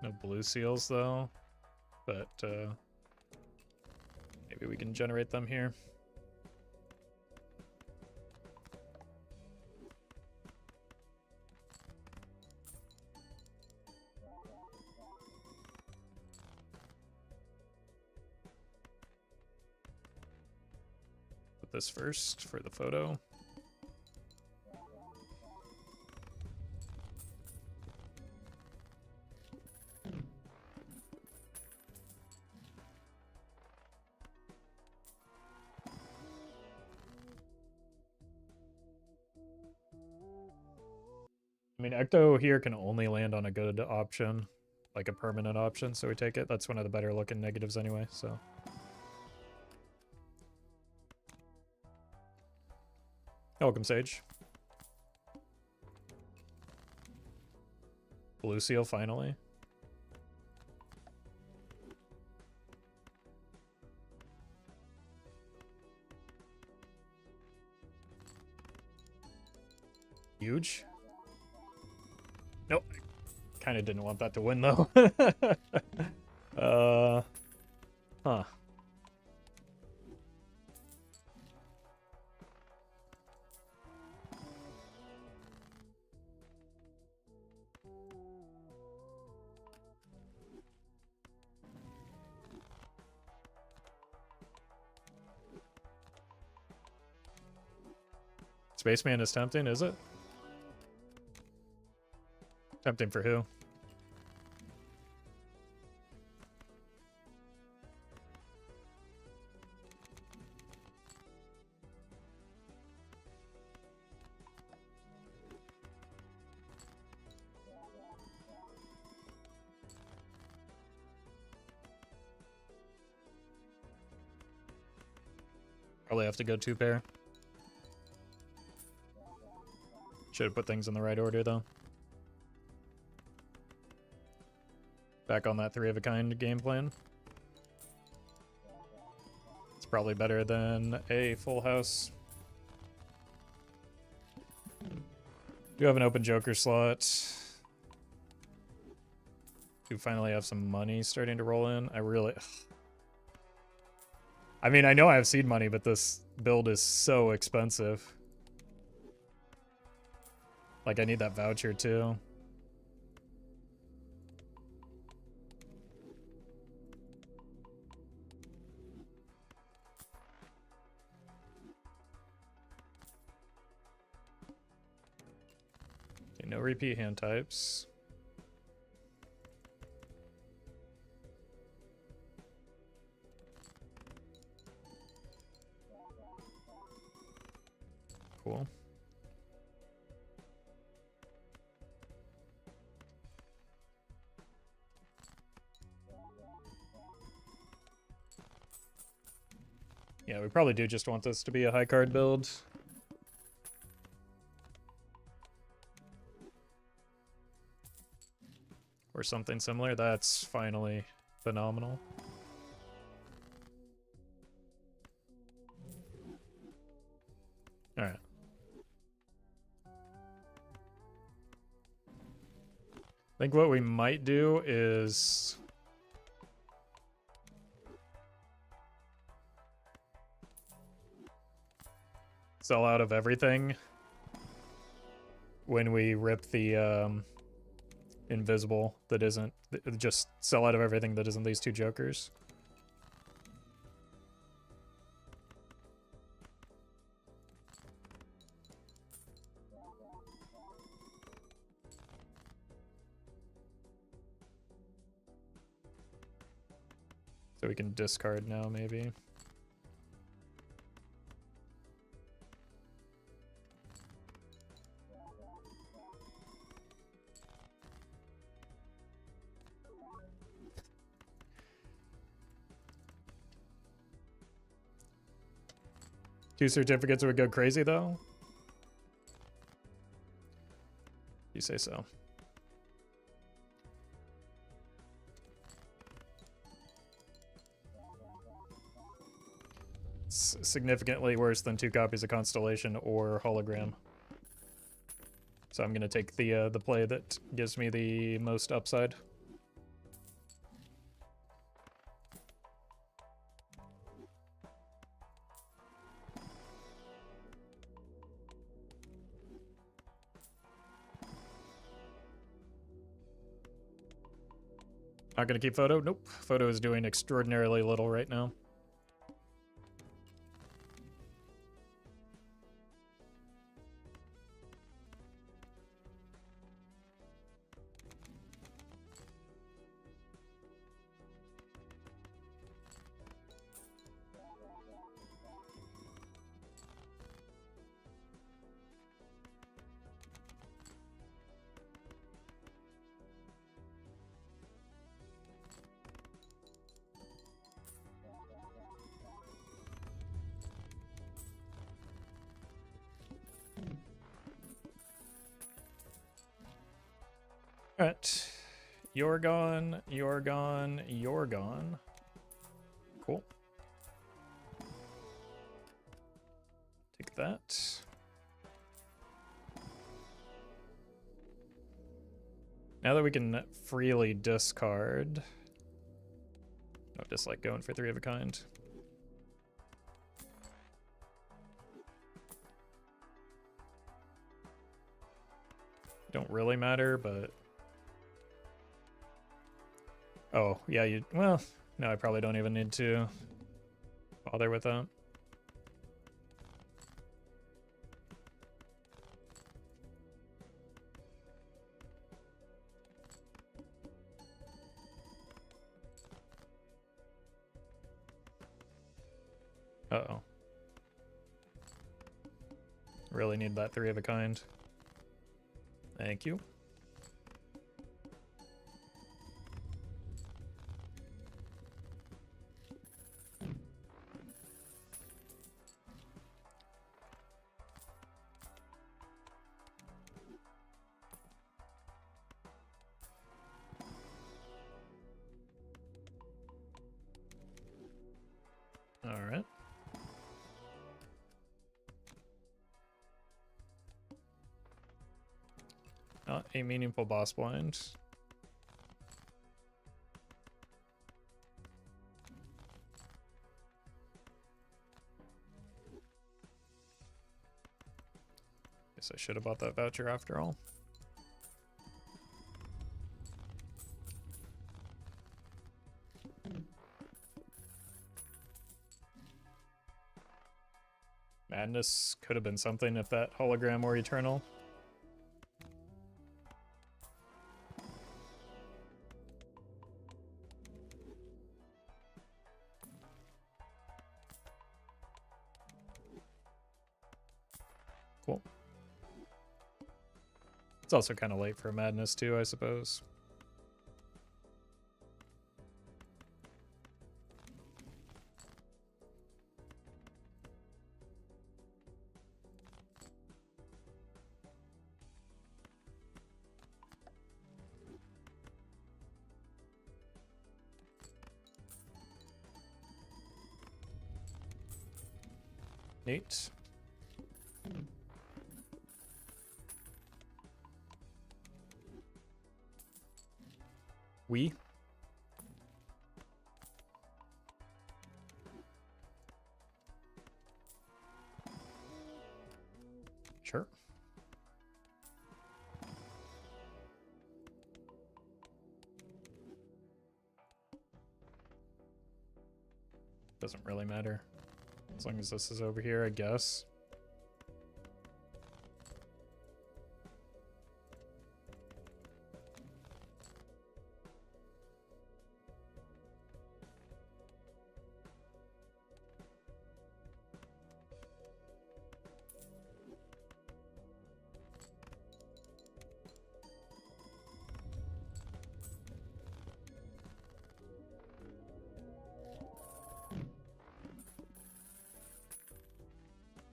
No blue seals though, but maybe we can generate them here. Put this first for the photo. I mean, Ecto here can only land on a good option, like a permanent option, so we take it. That's one of the better looking negatives anyway, so. Welcome, Sage. Blue seal, finally. Huge. Nope. Kind of didn't want that to win, though. Huh. Spaceman is tempting, is it? Tempting for who? Probably have to go 2-pair. Should have put things in the right order, though. Back on that 3-of-a-kind game plan. It's probably better than a full house. Do have an open Joker slot. Do finally have some money starting to roll in. I mean, I know I have seed money, but this build is so expensive. Like, I need that voucher, too. Okay, no repeat hand types. Cool. Yeah, we probably do just want this to be a high card build. Or something similar. That's finally phenomenal. Alright. I think what we might do is sell out of everything when we rip the invisible that isn't, just sell out of everything that isn't these two jokers. So we can discard now, maybe. 2 certificates would go crazy, though? You say so. It's significantly worse than 2 copies of Constellation or Hologram. So I'm going to take the play that gives me the most upside. Not going to keep photo? Nope. Photo is doing extraordinarily little right now. Alright. You're gone, you're gone, you're gone. Cool. Take that. Now that we can freely discard... I just like going for 3 of a kind. Don't really matter, but... Oh, yeah, you... Well, no, I probably don't even need to bother with that. Uh-oh. Really need that 3 of a kind. Thank you. All right. Not a meaningful boss blind. Guess I should have bought that voucher after all. Madness could have been something if that hologram were eternal. Cool. It's also kind of late for Madness too, I suppose. Neat. We. Sure. Doesn't really matter. As long as this is over here, I guess.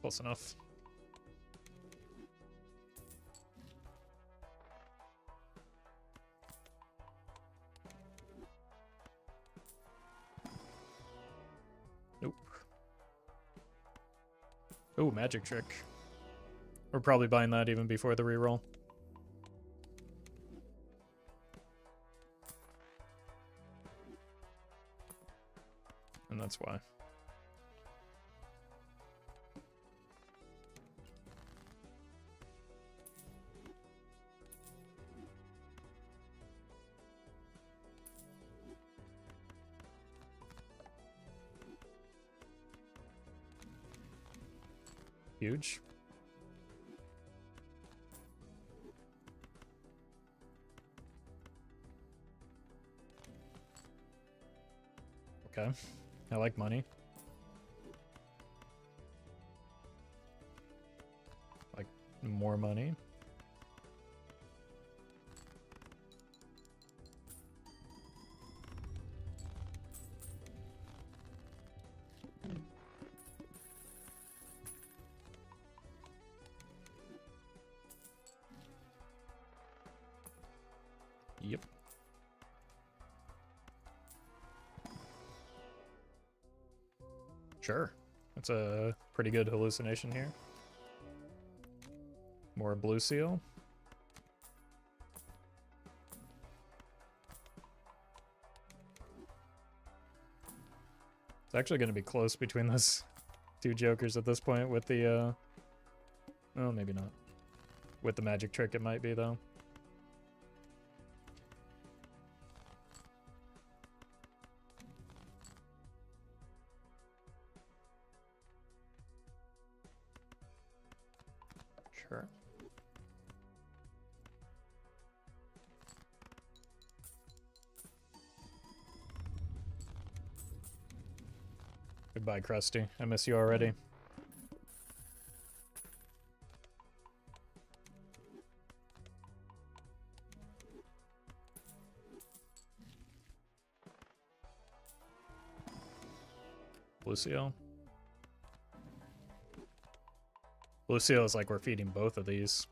Close enough. Nope. Oh, magic trick. We're probably buying that even before the reroll. And that's why. Huge. Okay. I like money. Like more money. Yep. Sure. That's a pretty good hallucination here. More blue seal. It's actually going to be close between those two jokers at this point with the, oh, maybe not. With the magic trick it might be, though. Sure. Goodbye, Krusty. I miss you already. Lucio. Lucio is like we're feeding both of these.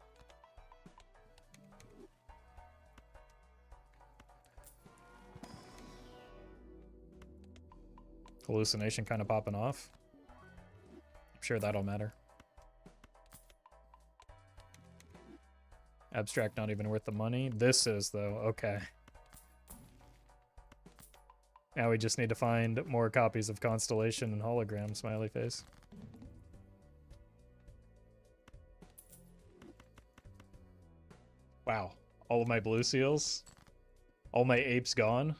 Hallucination kind of popping off. I'm sure that'll matter. Abstract not even worth the money. This is, though. Okay. Now we just need to find more copies of Constellation and Hologram, smiley face. Wow. All of my blue seals? All my apes gone?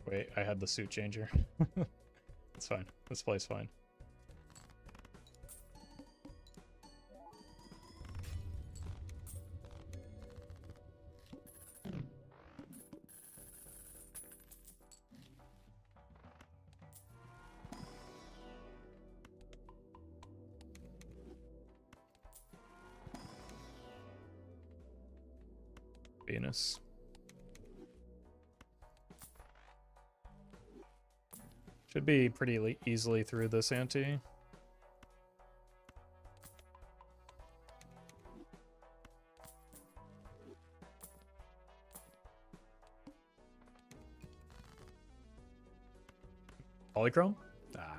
Wait, I had the suit changer. It's fine. This plays fine. Venus. Should be pretty easily through this ante. Polychrome? Ah.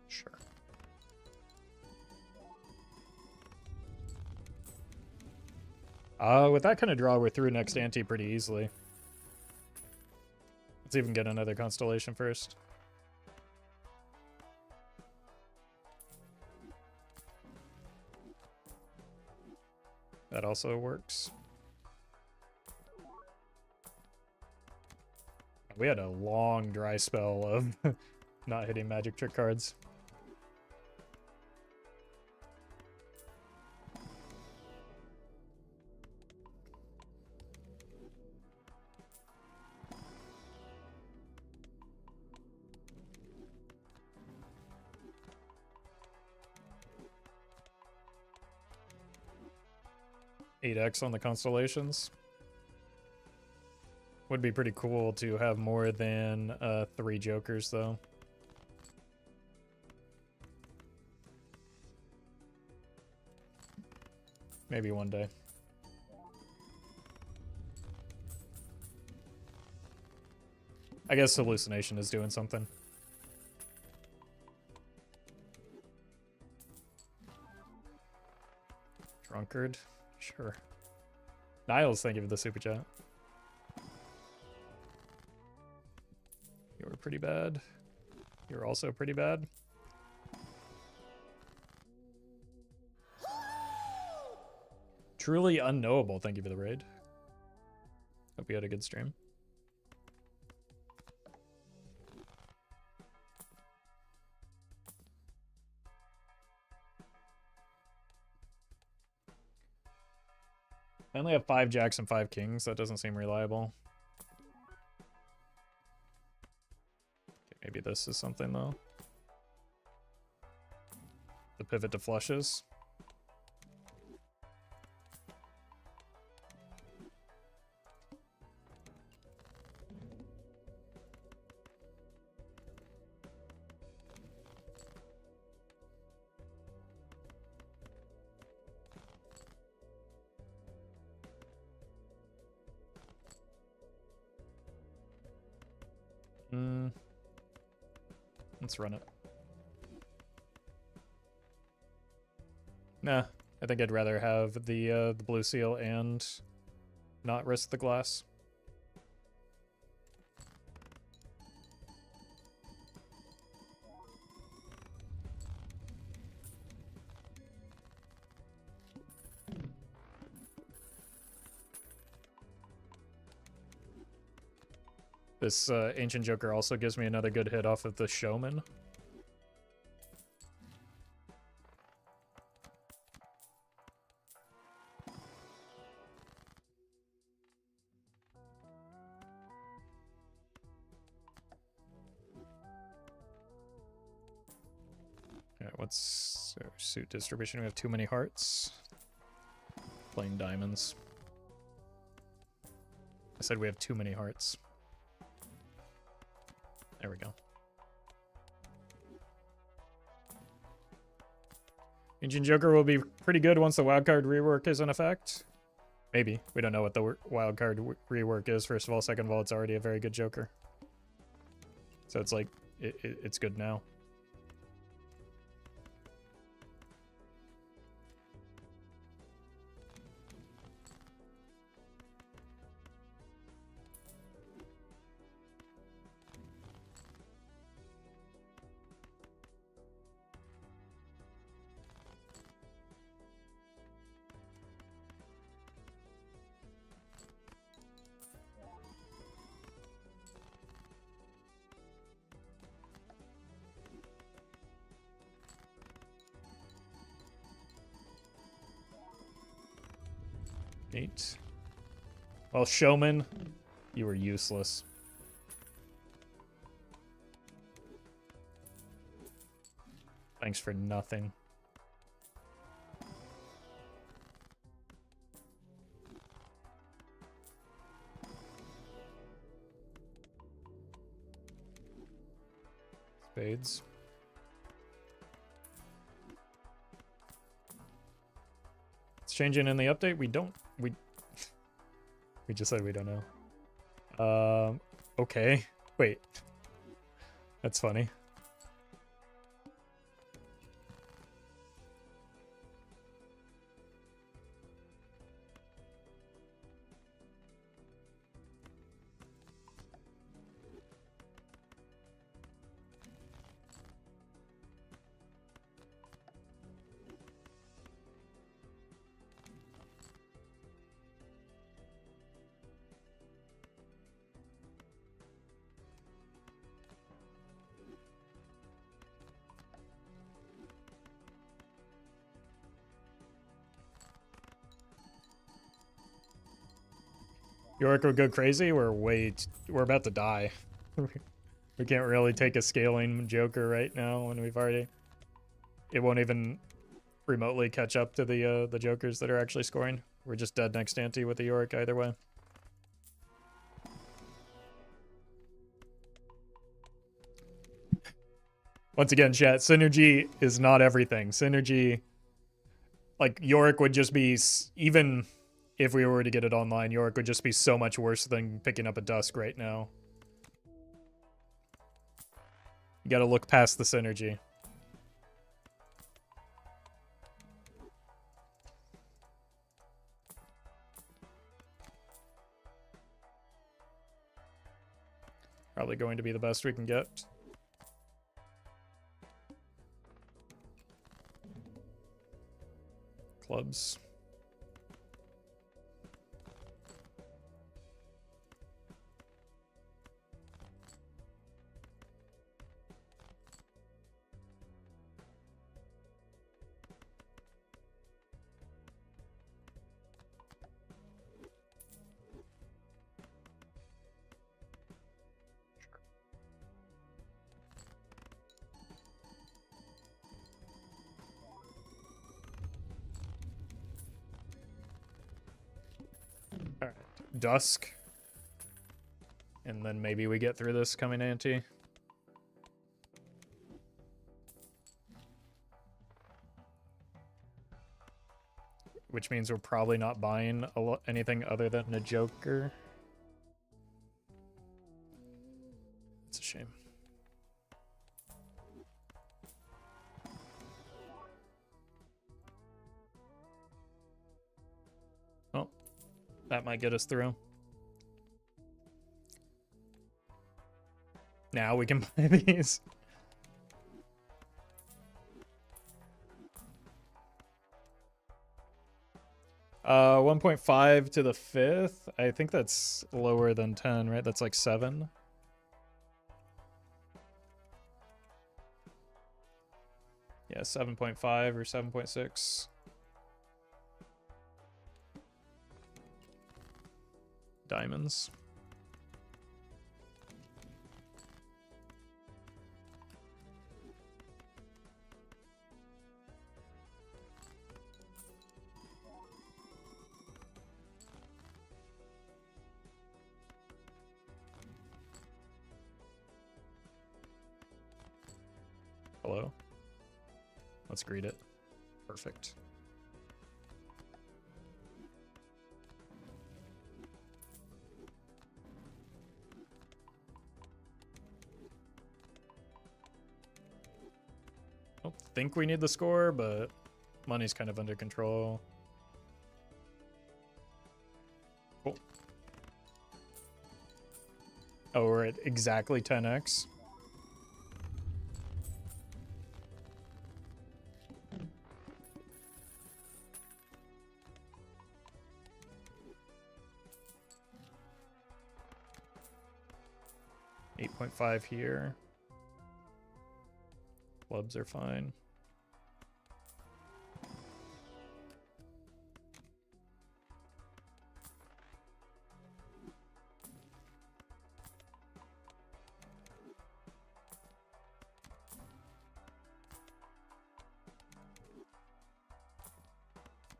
Sure. With that kind of draw, we're through next ante pretty easily. Let's even get another Constellation first. That also works. We had a long dry spell of not hitting magic trick cards. $8X on the constellations. Would be pretty cool to have more than 3 jokers, though. Maybe one day. I guess hallucination is doing something. Drunkard? Sure. Niles, thank you for the super chat. You were pretty bad. You're also pretty bad. Truly unknowable, thank you for the raid. Hope you had a good stream. I only have 5 jacks and 5 kings. That doesn't seem reliable. Okay, maybe this is something, though. The pivot to flushes. Let's run it. Nah, I think I'd rather have the blue seal and not risk the glass. This Ancient Joker also gives me another good hit off of the Showman. Alright, what's our suit distribution? We have too many hearts. Playing diamonds. I said we have too many hearts. There we go. Ancient Joker will be pretty good once the wildcard rework is in effect. Maybe. We don't know what the wildcard rework is, first of all. Second of all, it's already a very good Joker. So it's like, it's good now. Eight. Well, Showman, you were useless. Thanks for nothing. Spades. It's changing in the update. We just said we don't know. Okay. Wait. That's funny. Yorick would go crazy. We're about to die. We can't really take a scaling Joker right now when we've already... It won't even remotely catch up to the Jokers that are actually scoring. We're just dead next ante with the Yorick either way. Once again, chat, synergy is not everything. Synergy, like, Yorick would just be, even if we were to get it online, Yorick would just be so much worse than picking up a Dusk right now. You gotta look past the synergy. Probably going to be the best we can get. Clubs. Alright, Dusk. And then maybe we get through this coming ante. Which means we're probably not buying anything other than a Joker. It's a shame. Well, that might get us through. Now we can play these. 1.5 to the 5th. I think that's lower than 10, right? That's like 7. Yeah, 7.5 or 7.6. Diamonds. Hello. Let's greet it. Perfect. I don't think we need the score, but money's kind of under control. Cool. Oh, we're at exactly 10x. .5 here. Clubs are fine.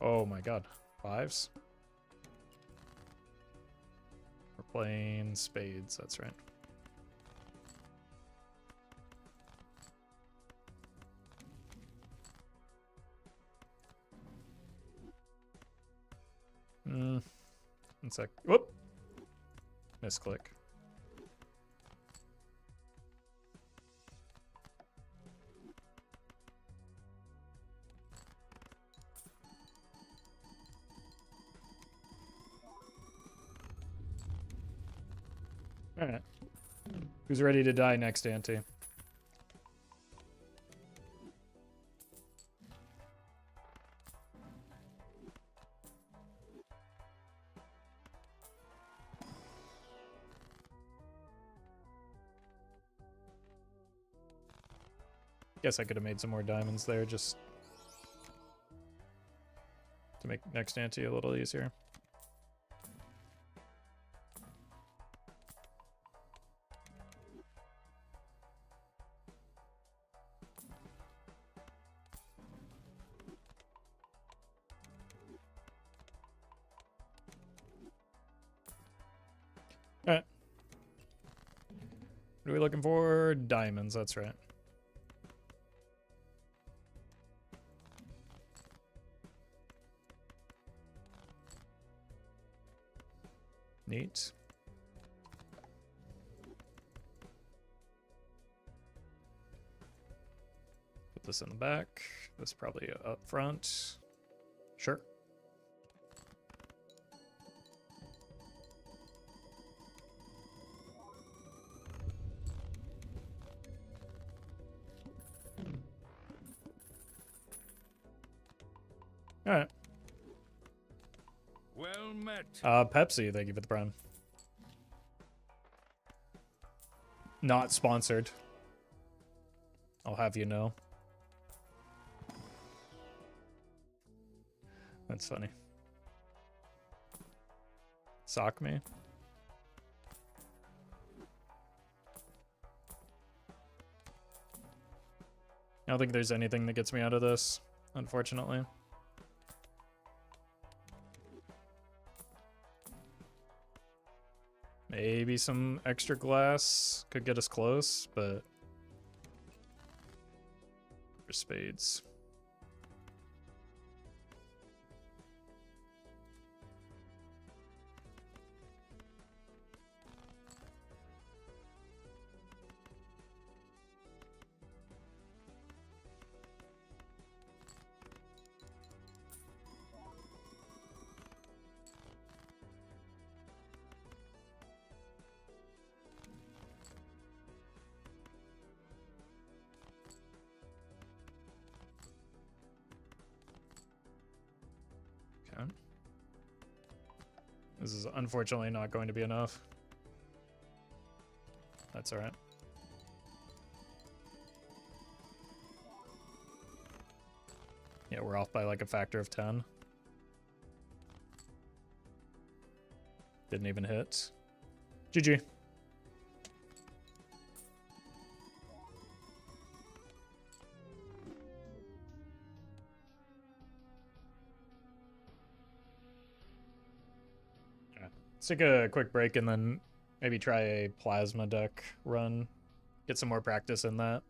Oh my god. 5s? We're playing spades, that's right. One sec. Whoop! Misclick. Alright. Who's ready to die next, ante? Guess I could have made some more diamonds there just to make next ante a little easier. Alright. What are we looking for? Diamonds, that's right. Neat. Put this in the back. This probably up front. Sure. All right. Well met. Pepsi, thank you for the prime. Not sponsored. I'll have you know. That's funny. Sock me. I don't think there's anything that gets me out of this, unfortunately. Maybe some extra glass could get us close, but for spades. Okay. This is unfortunately not going to be enough. That's all right. Yeah, we're off by like a factor of 10. Didn't even hit. GG. Let's take a quick break and then maybe try a plasma deck run. Get some more practice in that.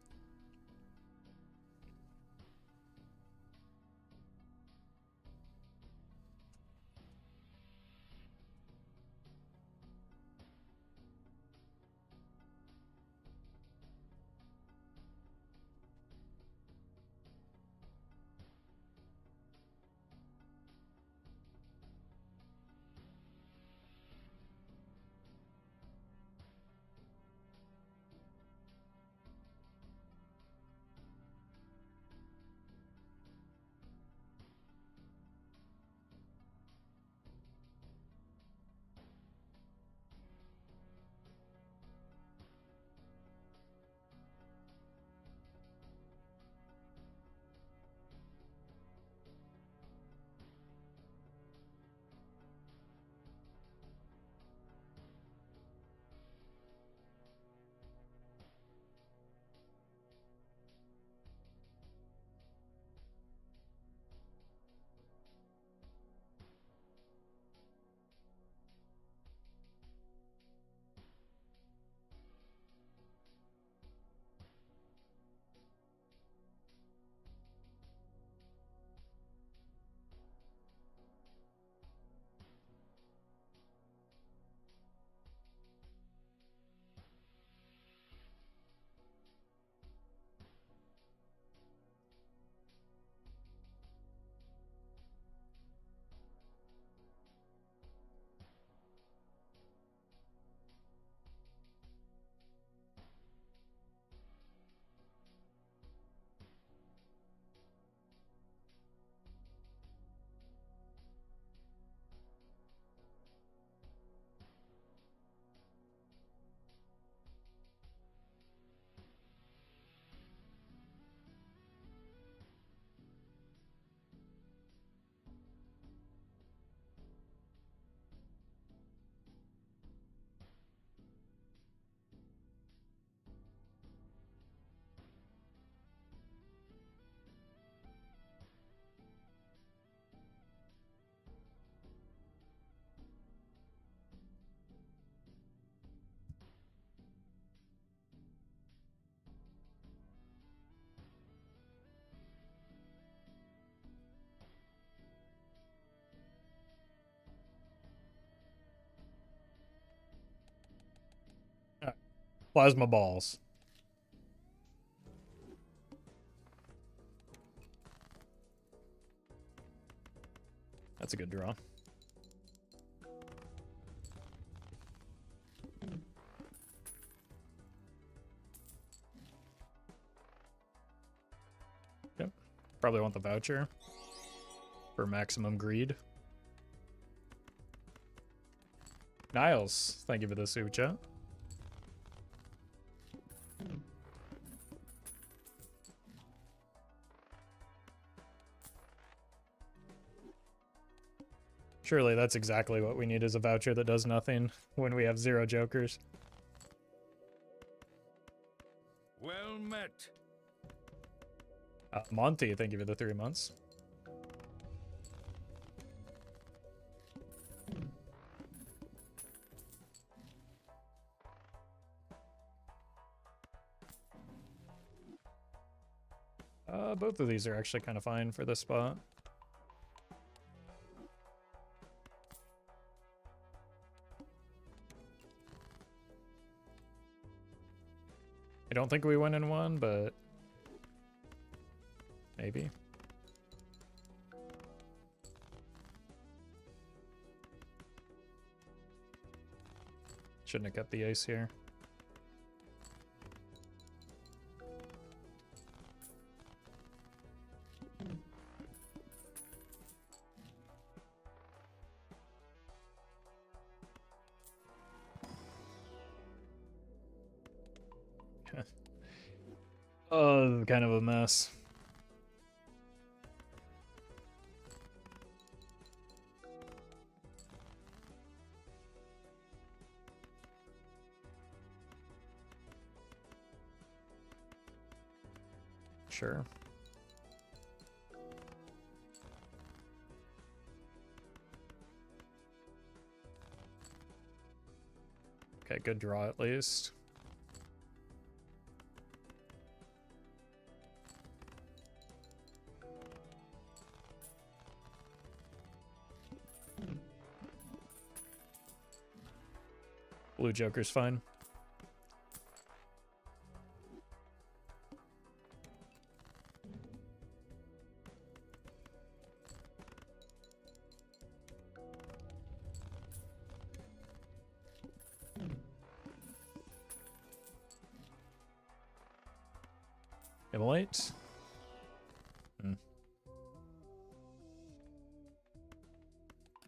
Plasma balls. That's a good draw. Yep. Probably want the voucher for maximum greed. Niles, thank you for the super chat. Surely that's exactly what we need, is a voucher that does nothing when we have 0 jokers. Well met. Monty, thank you for the 3 months. Both of these are actually kind of fine for this spot. I don't think we win in one, but maybe. Shouldn't have kept the ace here. Oh, kind of a mess. Sure. Okay, good draw at least. Blue Joker's fine. Immolate.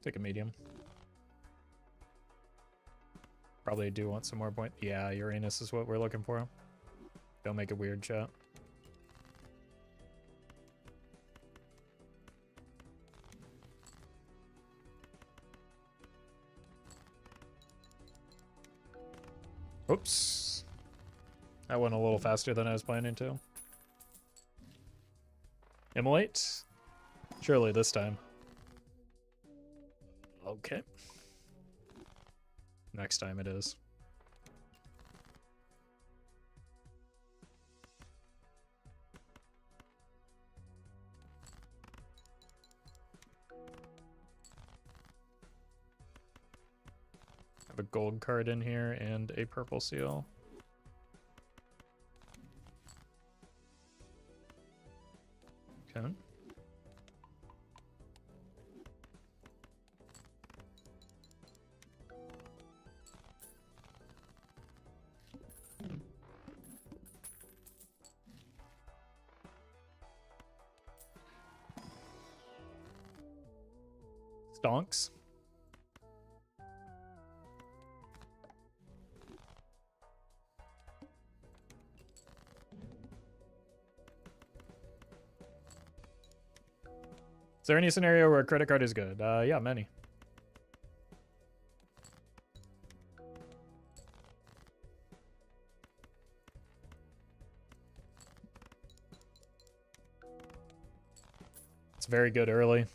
Take a medium. Probably do want some more point. Yeah, Uranus is what we're looking for. Don't make it weird, chat. Oops. That went a little faster than I was planning to. Immolate? Surely this time. Okay. Next time it is. Have a gold card in here and a purple seal. Okay. Stonks. Is there any scenario where a credit card is good? Yeah, many. It's very good early.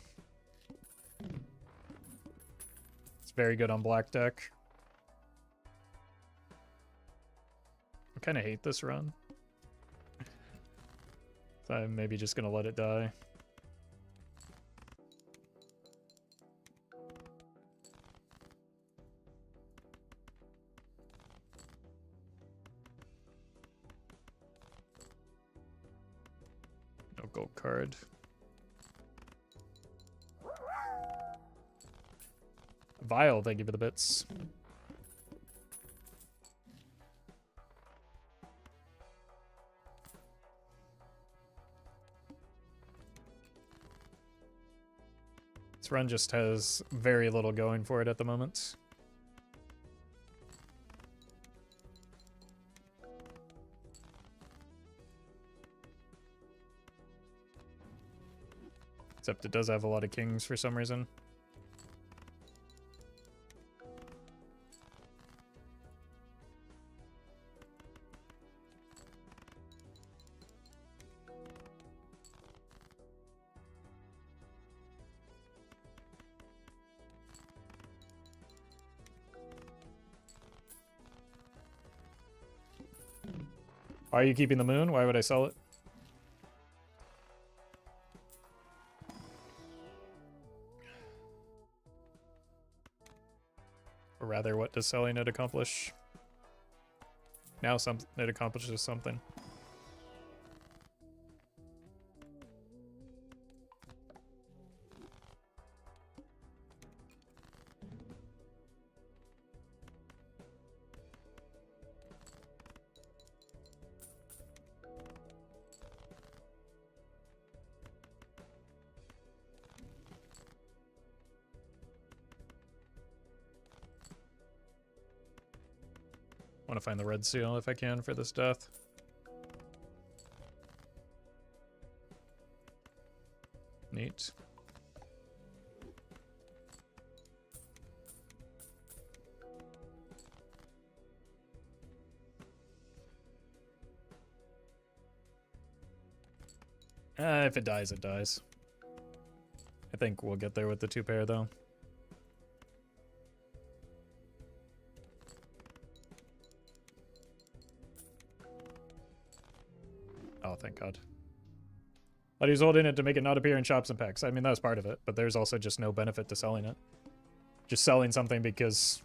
It's very good on black deck. I kind of hate this run. So I'm maybe just gonna let it die. gold card. Vile, thank you for the bits. This run just has very little going for it at the moment. Except it does have a lot of kings for some reason. Why are you keeping the moon? Why would I sell it? Or rather, what does selling it accomplish? Now it accomplishes something. I want to find the red seal if I can for this death. Neat. If it dies, it dies. I think we'll get there with the 2 pair, though. Oh, thank God. But he's holding it to make it not appear in shops and packs. I mean, that's part of it, but there's also just no benefit to selling it. Just selling something because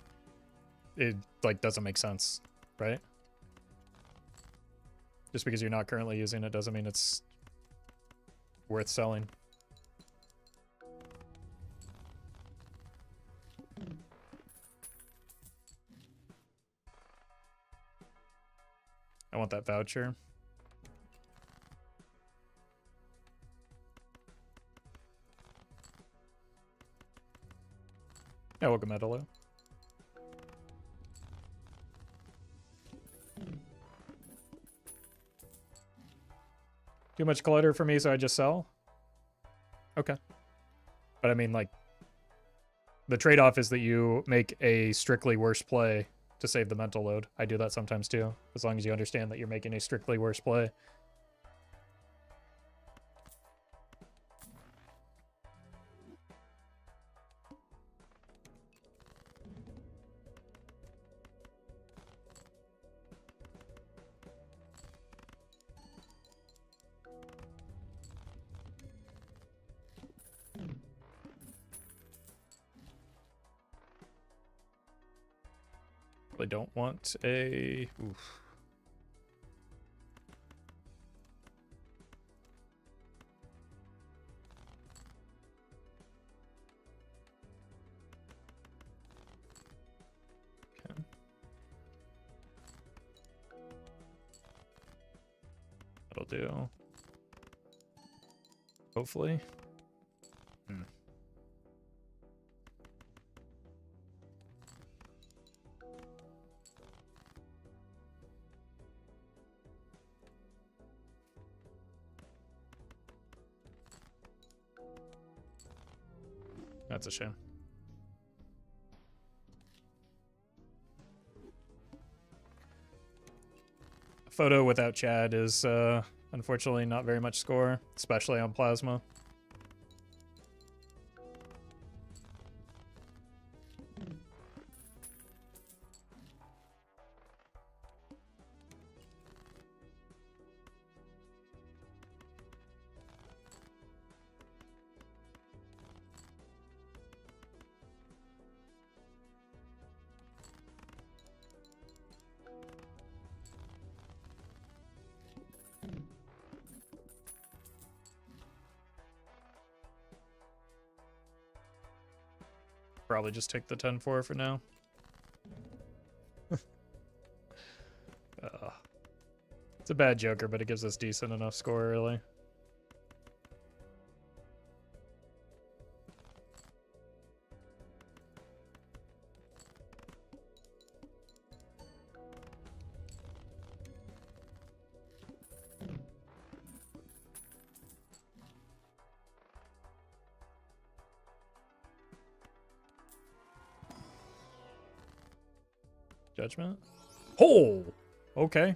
it, like, doesn't make sense, right? Just because you're not currently using it doesn't mean it's worth selling. I want that voucher. Yeah, welcome, Edelo. Too much clutter for me, so I just sell? Okay. But I mean, like, the trade-off is that you make a strictly worse play to save the mental load. I do that sometimes too, as long as you understand that you're making a strictly worse play. Really don't want a... Oof. Okay. That'll do. Hopefully. That's a shame. A photo without Chad is unfortunately not very much score, especially on Plasma. Probably just take the 10-4 for now. It's a bad joker, but it gives us decent enough score early. Judgment? Oh! Okay.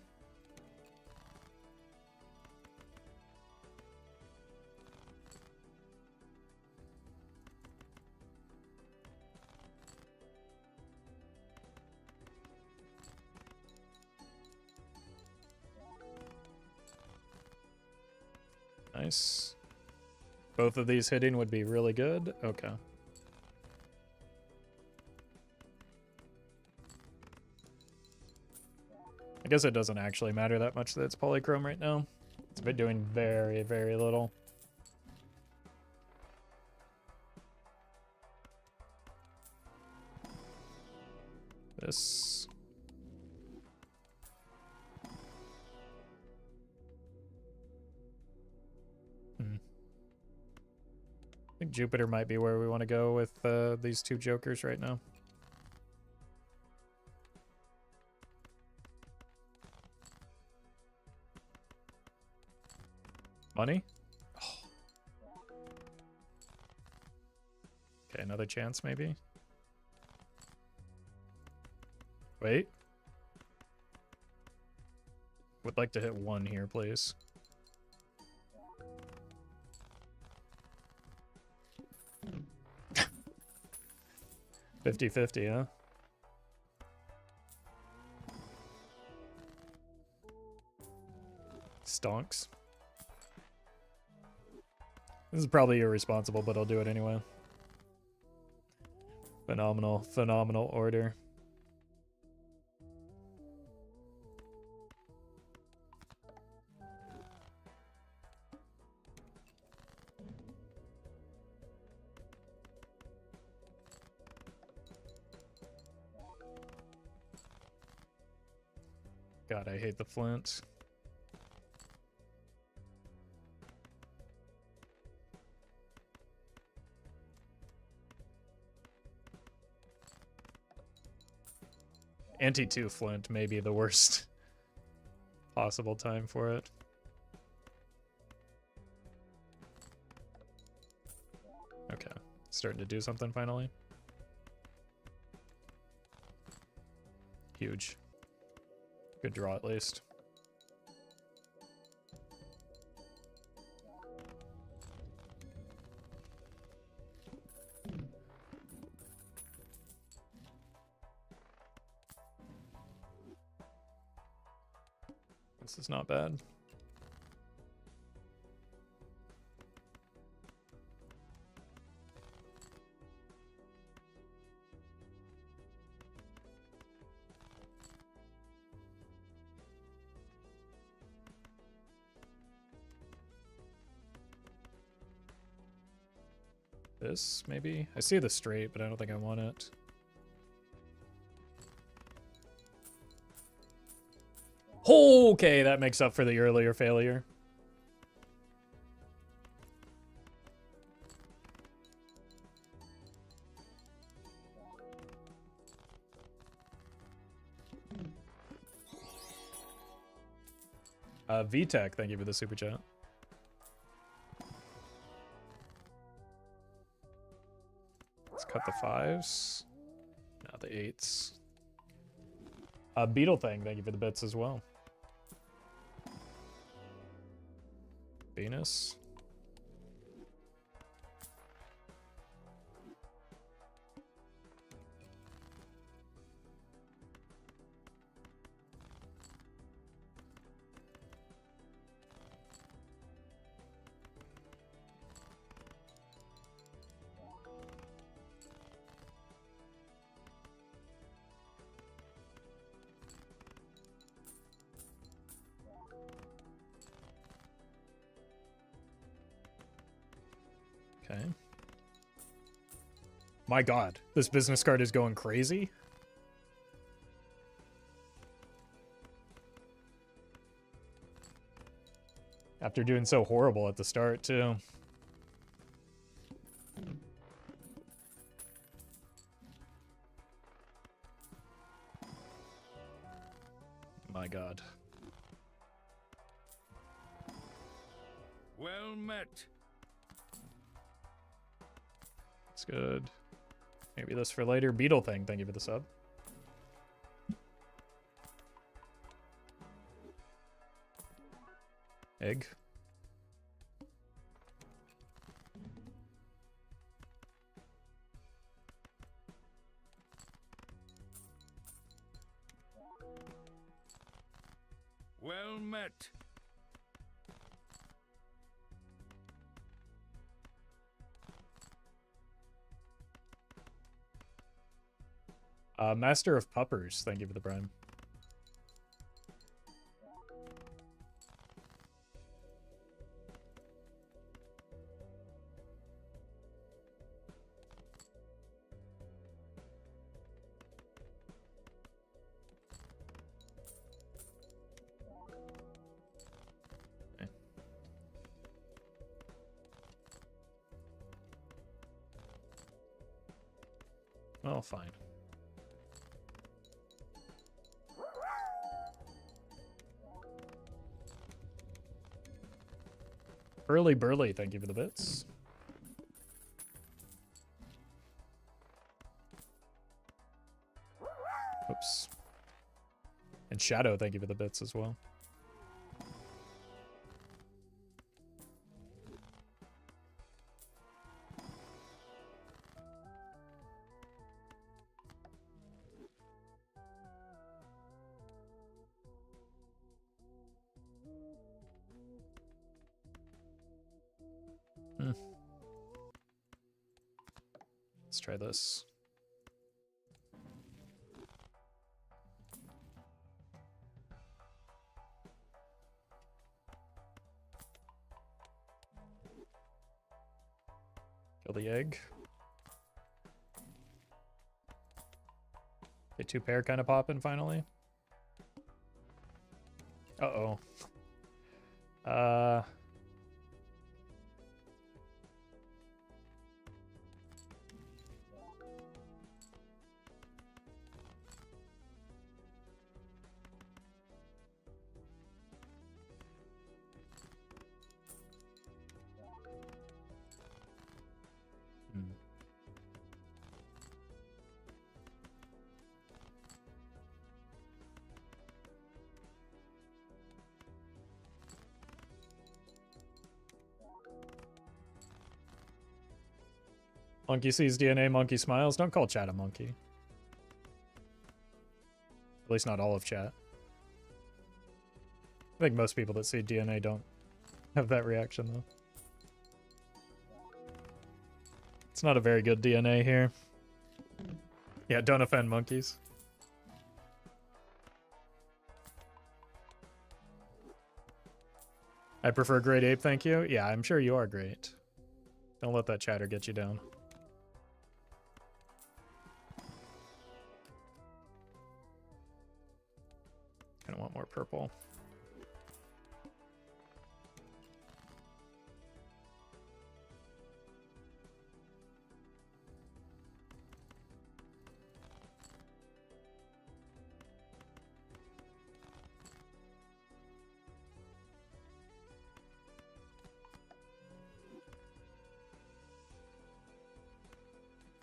Nice. Both of these hitting would be really good. Okay. I guess it doesn't actually matter that much that it's polychrome right now. It's been doing very, very little. This. I think Jupiter might be where we want to go with these two jokers right now. Money? Oh. Okay, another chance maybe. Wait. Would like to hit 1 here, please. $50-50, huh? Stonks. This is probably irresponsible, but I'll do it anyway. Phenomenal, phenomenal order. God, I hate the flint. Ante 2 flint may be the worst possible time for it. Okay, starting to do something finally. Huge. Good draw at least. This is not bad. This, maybe? I see the straight, but I don't think I want it. Okay, that makes up for the earlier failure. VTech, thank you for the super chat. Let's cut the 5s. Now the 8s. Beetle thing, thank you for the bits as well. Venus. Okay. My god, this business card is going crazy. After doing so horrible at the start, too. My god. Well met. That's good. Maybe this for later. Beetle thing, thank you for the sub. Egg. Well met. Master of Puppers, thank you for the prime. Well, fine. Early Burly, thank you for the bits. Oops. And Shadow, thank you for the bits as well. Let's try this. Kill the egg. Get 2 pair kind of popping finally. Uh-oh. Monkey sees DNA, monkey smiles. Don't call chat a monkey. At least not all of chat. I think most people that see DNA don't have that reaction, though. It's not a very good DNA here. Yeah, don't offend monkeys. I prefer Great Ape, thank you. Yeah, I'm sure you are great. Don't let that chatter get you down. Kind of want more purple.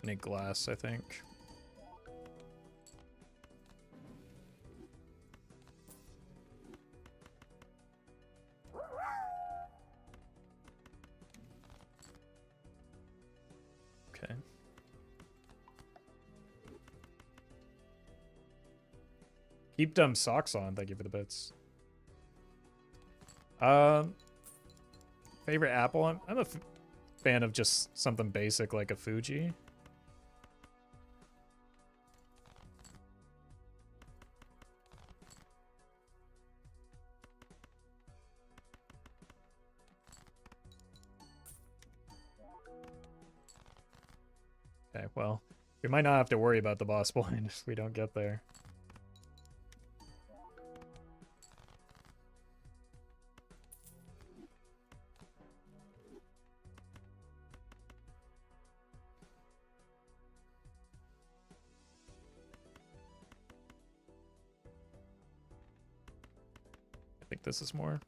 I need glass, I think. Okay. Keep dumb socks on, thank you for the bits. Favorite apple? I'm a fan of just something basic like a Fuji. Okay, well, we might not have to worry about the boss blind if we don't get there. I think this is more.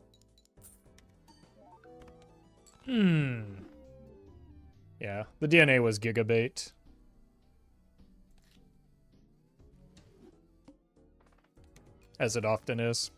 Yeah, the DNA was gigabait. As it often is.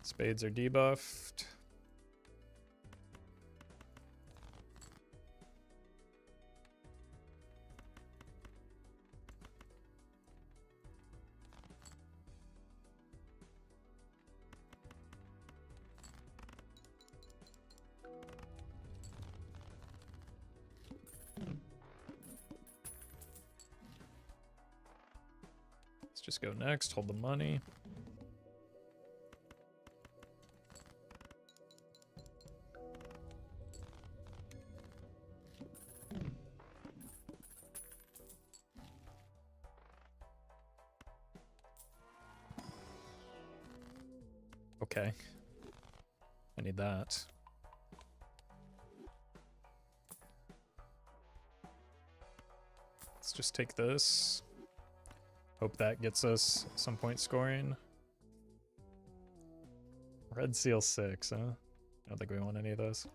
Spades are debuffed. Let's just go next, hold the money. Okay. I need that. Let's just take this. Hope that gets us some point scoring. Red seal 6, huh? I don't think we want any of those.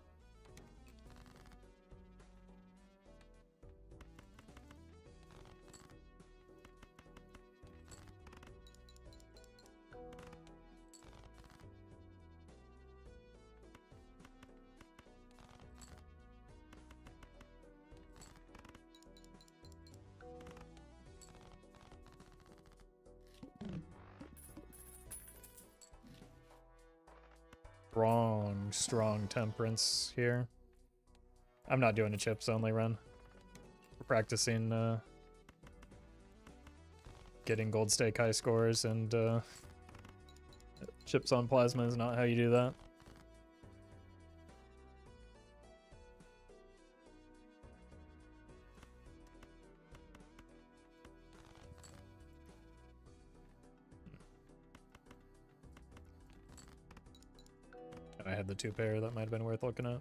Strong temperance here. I'm not doing a chips only run. We're practicing getting gold stake high scores, and chips on plasma is not how you do that. I had the 2 pair, that might have been worth looking at.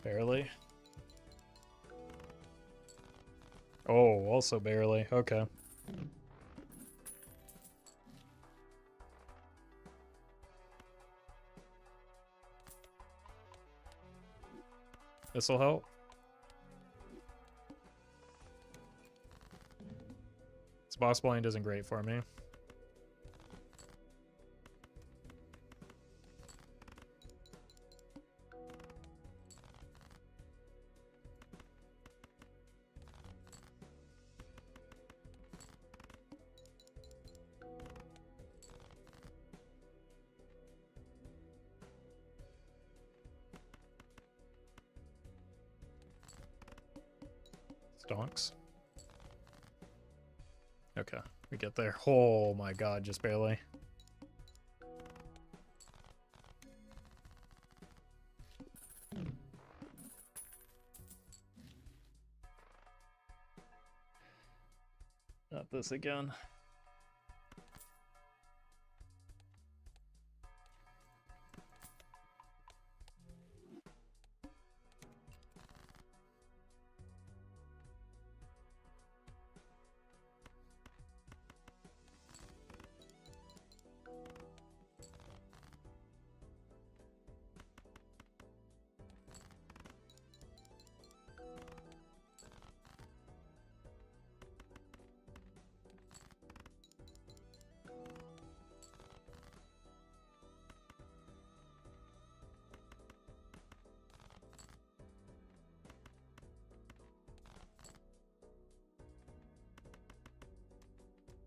Barely. Oh, also barely. Okay. This'll help. This boss blind isn't great for me. Stonks. Okay, we get there. Oh my god, just barely. Not this again.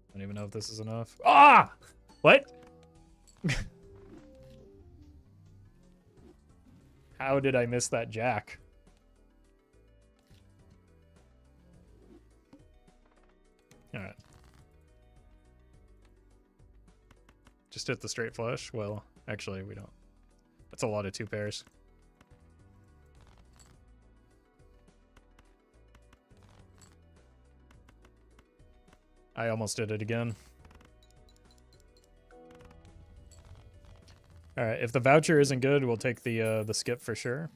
I don't even know if this is enough. Ah! What? How did I miss that jack? Alright. Just hit the straight flush? Well, actually, we don't. That's a lot of 2 pairs. I almost did it again. Alright, if the voucher isn't good, we'll take the skip for sure.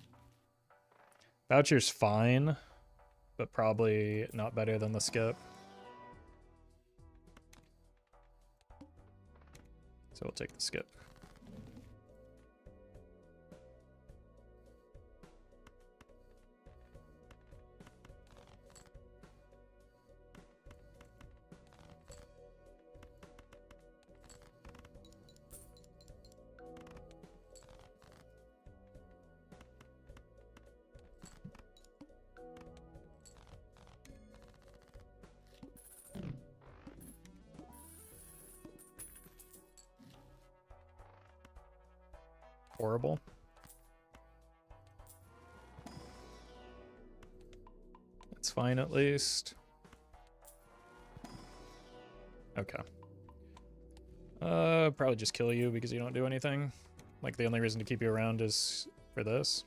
Voucher's fine, but probably not better than the skip. So we'll take the skip. Horrible. That's fine at least. Okay. Probably just kill you because you don't do anything. Like the only reason to keep you around is for this.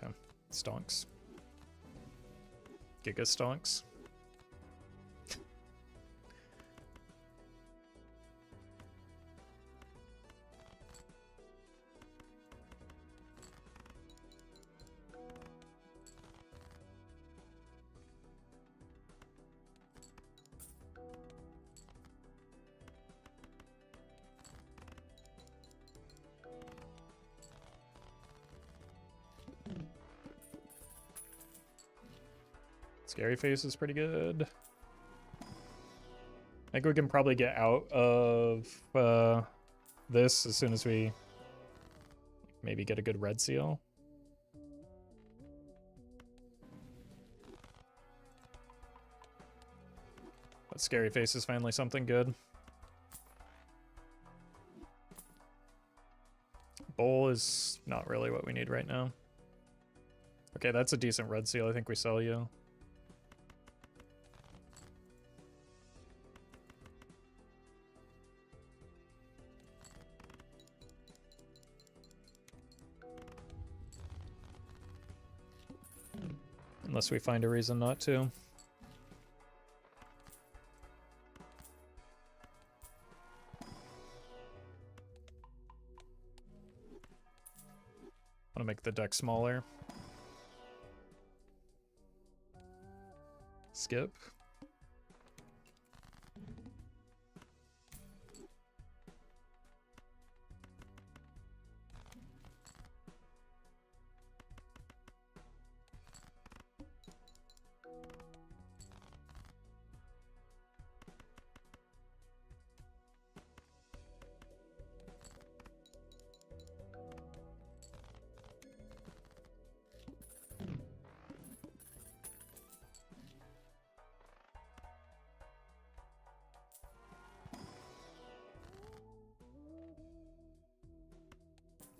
Okay. Stonks. Giga stonks. Scary face is pretty good. I think we can probably get out of this as soon as we maybe get a good red seal. But scary face is finally something good. Bowl is not really what we need right now. Okay, that's a decent red seal. I think we sell you. Unless we find a reason not to. Want to make the deck smaller. Skip.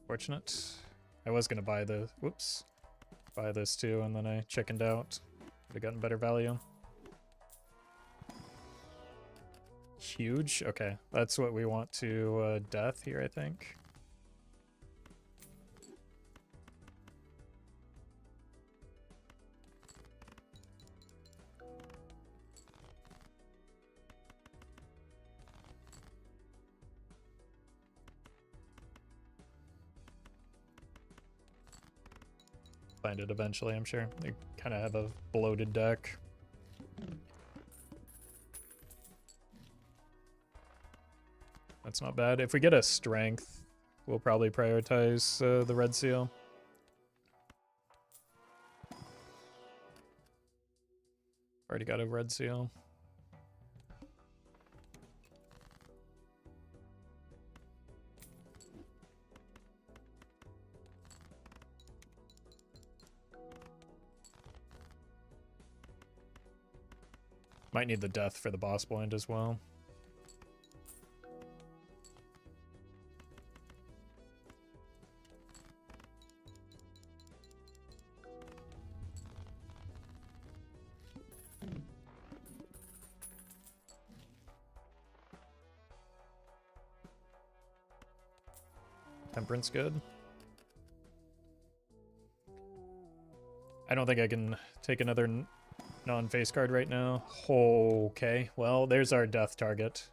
Fortunate. I was gonna buy the buy this too, and then I chickened out. Would have gotten better value. Huge. Okay, that's what we want to death here, I think. Find it eventually, I'm sure. They kind of have a bloated deck. That's not bad. If we get a strength, we'll probably prioritize the red seal. Already got a red seal. Might need the death for the boss point as well. Temperance good. I don't think I can take another non-face card right now. Okay, well, there's our death target.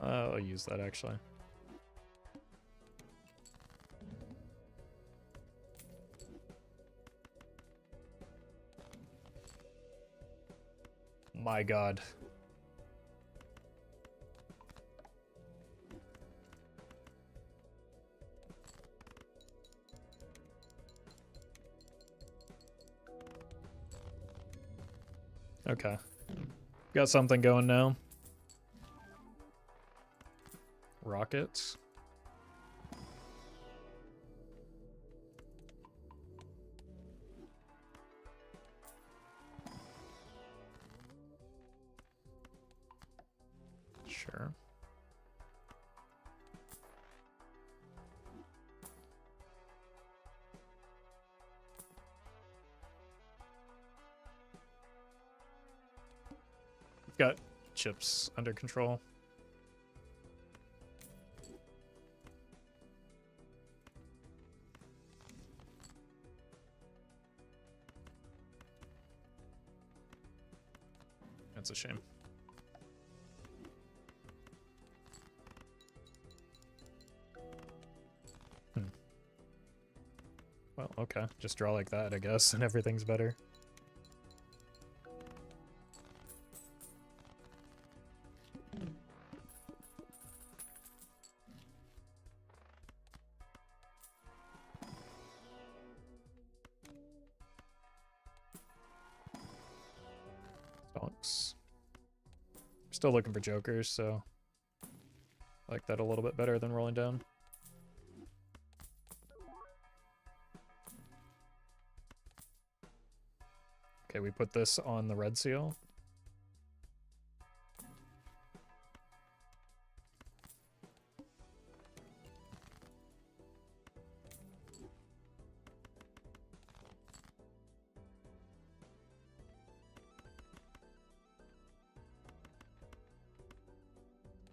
I'll use that actually. My God. Okay. Got something going now. Rockets. Sure. We've got chips under control. That's a shame. Well, okay. Just draw like that, I guess, and everything's better. Stonks. Still looking for jokers, so I like that a little bit better than rolling down. Okay, we put this on the red seal.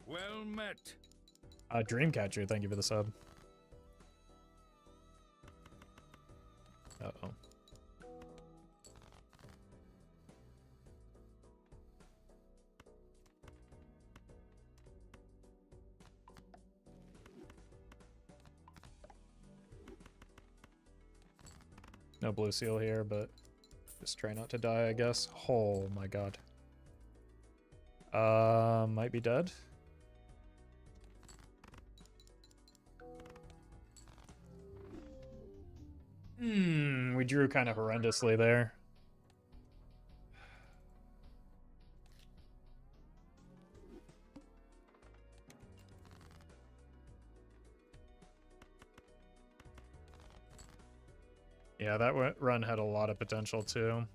Well met. Dreamcatcher, thank you for the sub. Uh-oh. No blue seal here, but just try not to die, I guess. Oh my god. Might be dead. We drew kind of horrendously there. Yeah, that run had a lot of potential too.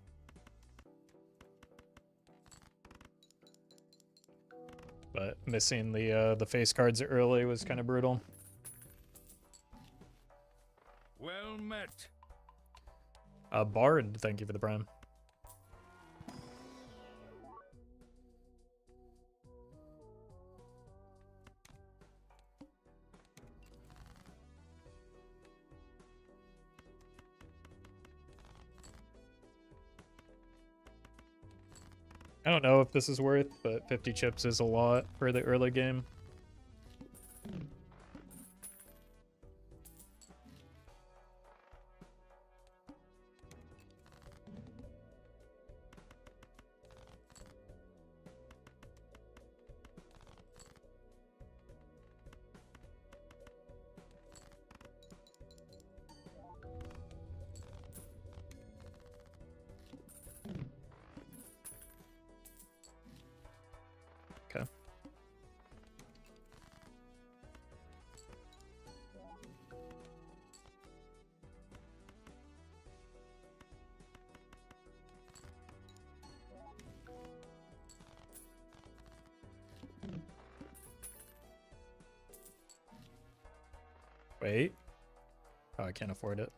But missing the face cards early was kind of brutal. Well met. Bard, thank you for the prime. I don't know if this is worth, but 50 chips is a lot for the early game. Wait. Oh, I can't afford it.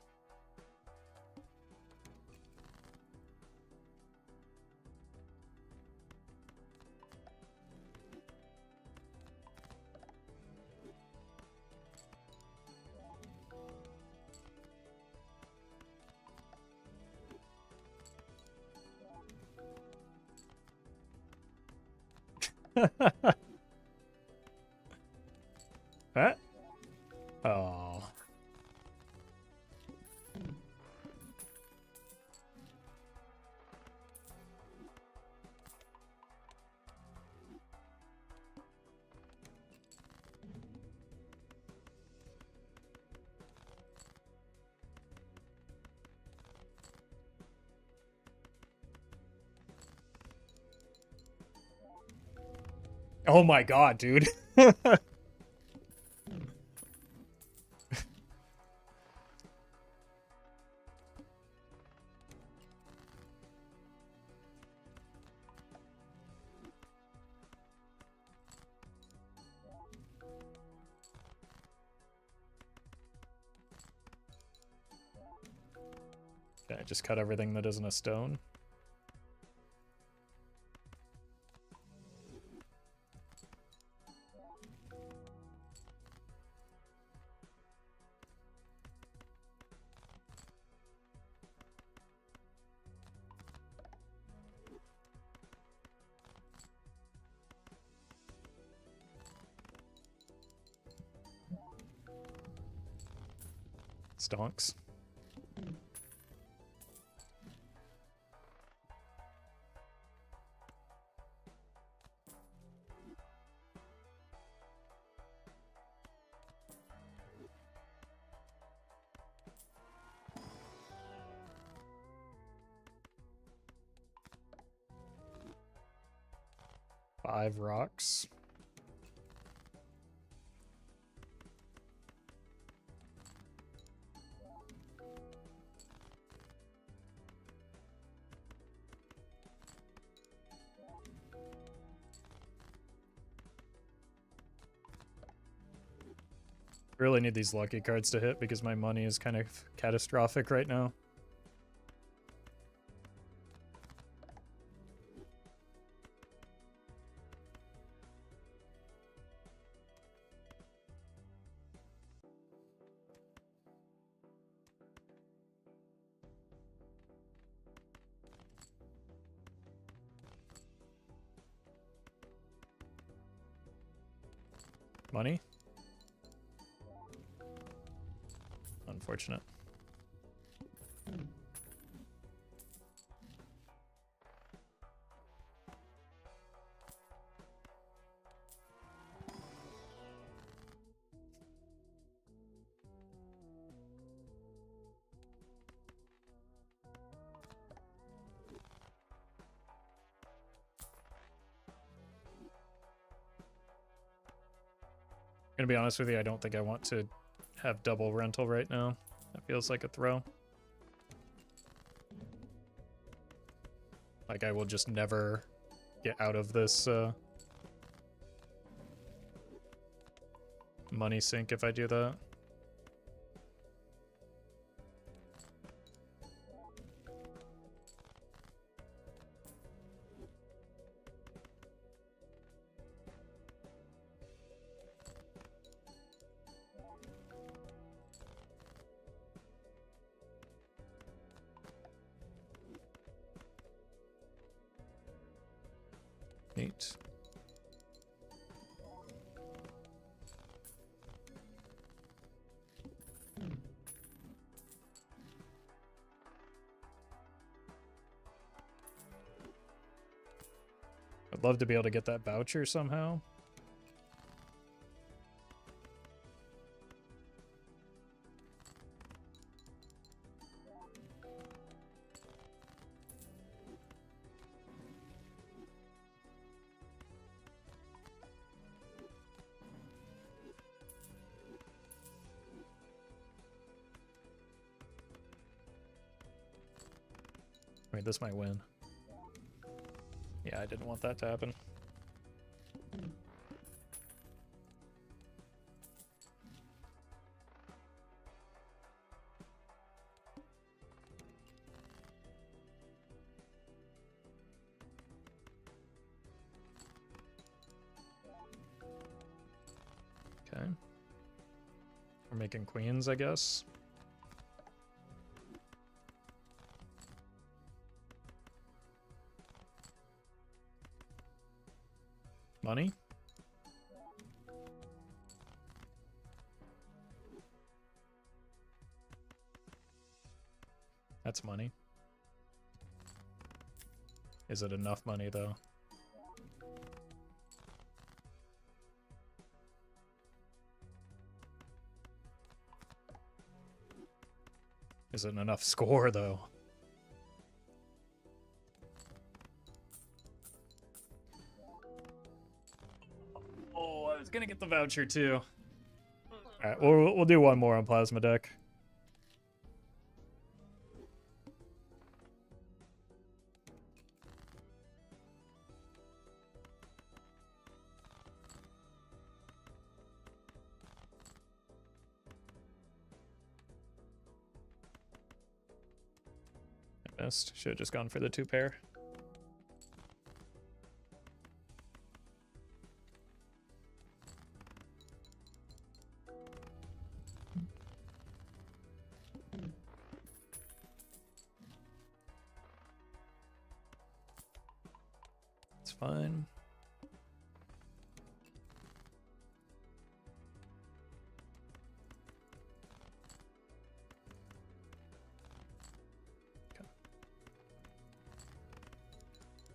Huh? Oh. Oh my god, dude. Okay, just cut everything that isn't a stone. Stonks. Five rocks. Really need these lucky cards to hit because my money is kind of catastrophic right now. Money? Unfortunate. Gonna be honest with you, I don't think I want to have double rental right now. That feels like a throw. Like I will just never get out of this money sink if I do that. Neat. I'd love to be able to get that voucher somehow. Wait, this might win. Yeah, I didn't want that to happen. We're making queens, I guess. Money? That's money. Is it enough money, though? Is it enough score, though? Oh, I was gonna get the voucher, too. Alright, we'll do one more on Plasma Deck. I missed. Should have just gone for the 2-pair. It's fine.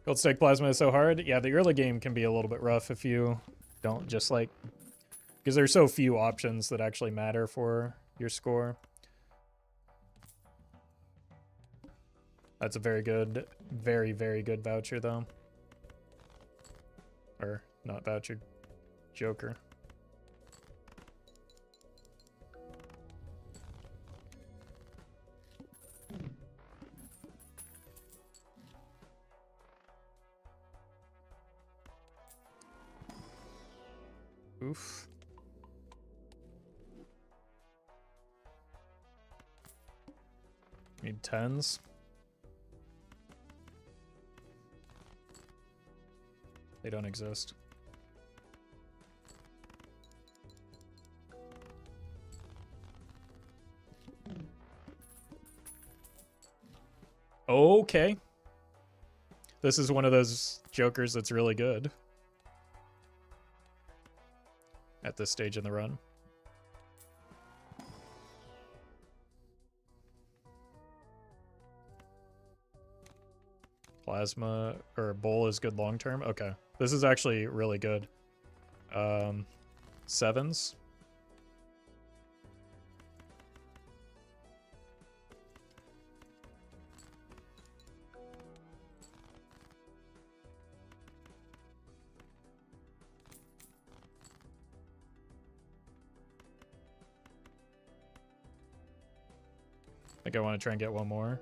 Gold Stake Plasma is so hard. Yeah, the early game can be a little bit rough if you don't just like... Because there's so few options that actually matter for your score. That's a very good, very, very good voucher, though. Or, not voucher, Joker. Oof. Need 10s. They don't exist. Okay. This is one of those jokers that's really good at this stage in the run. Plasma or bowl is good long term. Okay, this is actually really good. 7s. I think I want to try and get one more.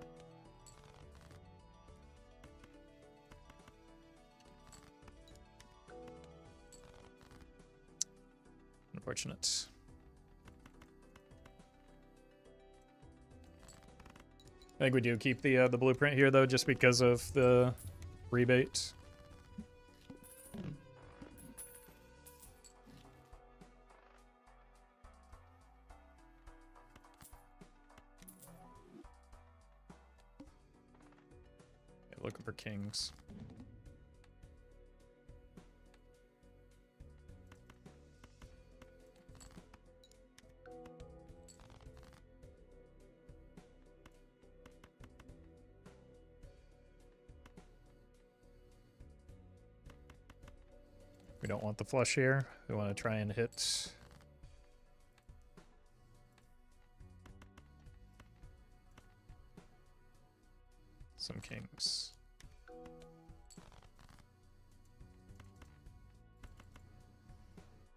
Unfortunate. I think we do keep the blueprint here though, just because of the rebate. Okay, looking for kings. We don't want the flush here. We want to try and hit some kings.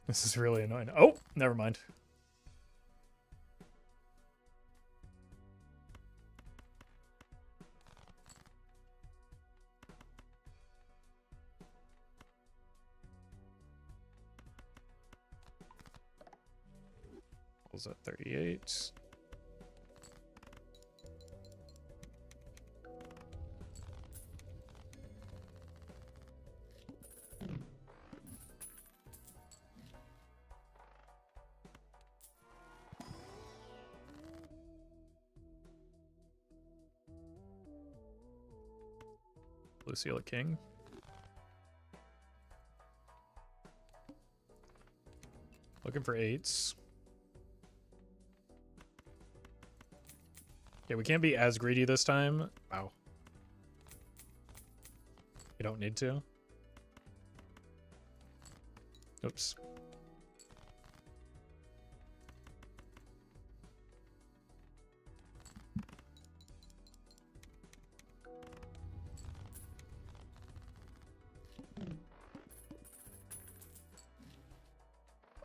This is really annoying. Oh, never mind. At 38. Blue seal at king. Looking for 8s. Okay, we can't be as greedy this time. Wow. We don't need to. Oops.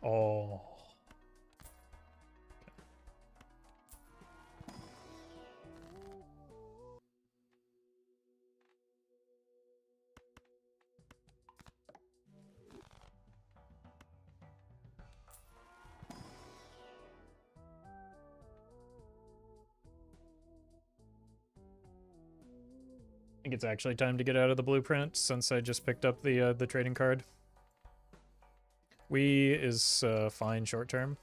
Oh. I think it's actually time to get out of the blueprint since I just picked up the trading card. We is fine short term.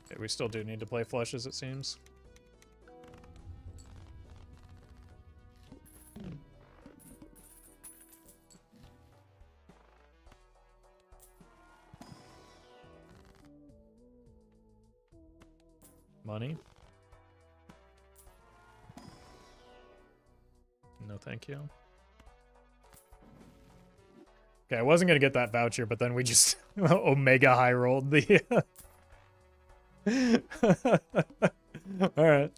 Okay, we still do need to play flushes, it seems. Money. No, thank you. Okay, I wasn't gonna get that voucher, but then we just omega high rolled the. All right.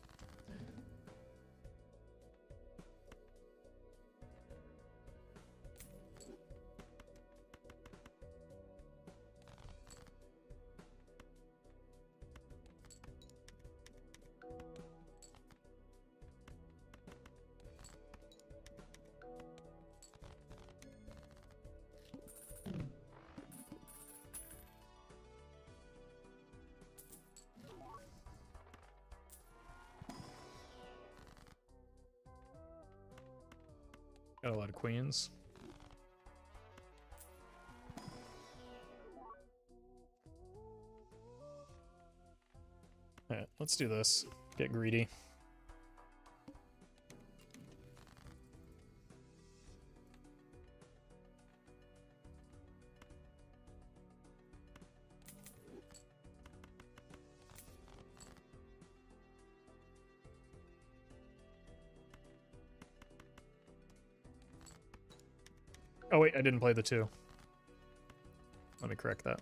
Got a lot of queens. Alright, let's do this. Get greedy. Oh wait, I didn't play the 2. Let me correct that.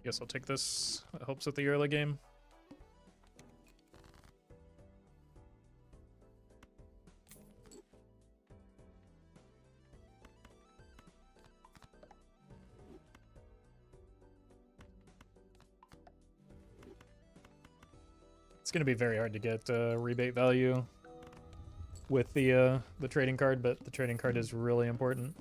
Guess I'll take this. It helps with the early game. It's going to be very hard to get rebate value with the trading card, but the trading card is really important.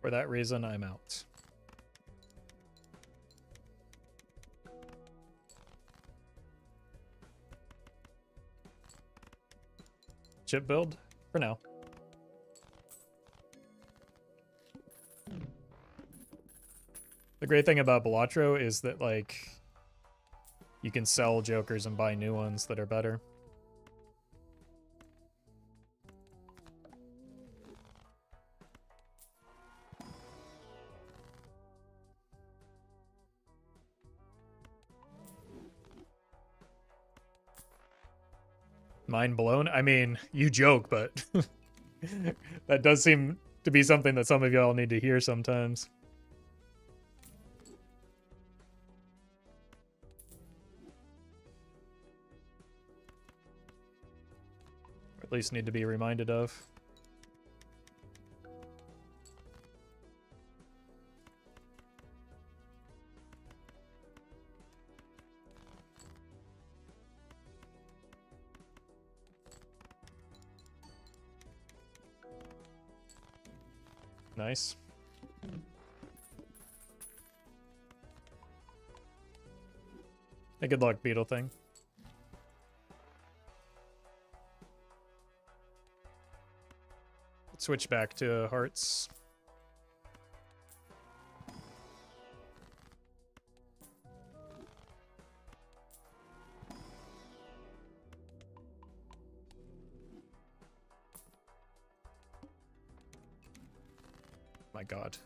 For that reason, I'm out. Chip build for now. The great thing about Balatro is that, like, you can sell jokers and buy new ones that are better. Mind blown? I mean, you joke, but that does seem to be something that some of y'all need to hear sometimes. Or at least need to be reminded of. Nice. A good luck, beetle thing. Let's switch back to hearts. My God.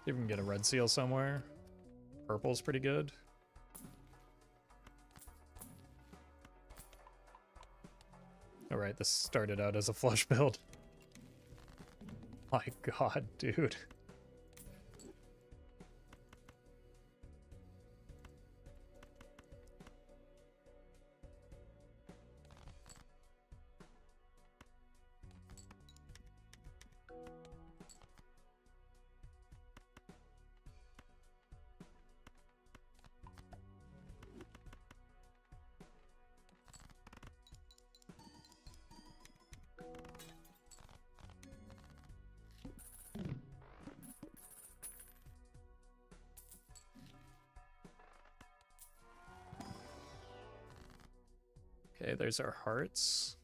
See if we can get a red seal somewhere. Purple's pretty good. Alright, this started out as a flush build. My God, dude. Okay, there's our hearts.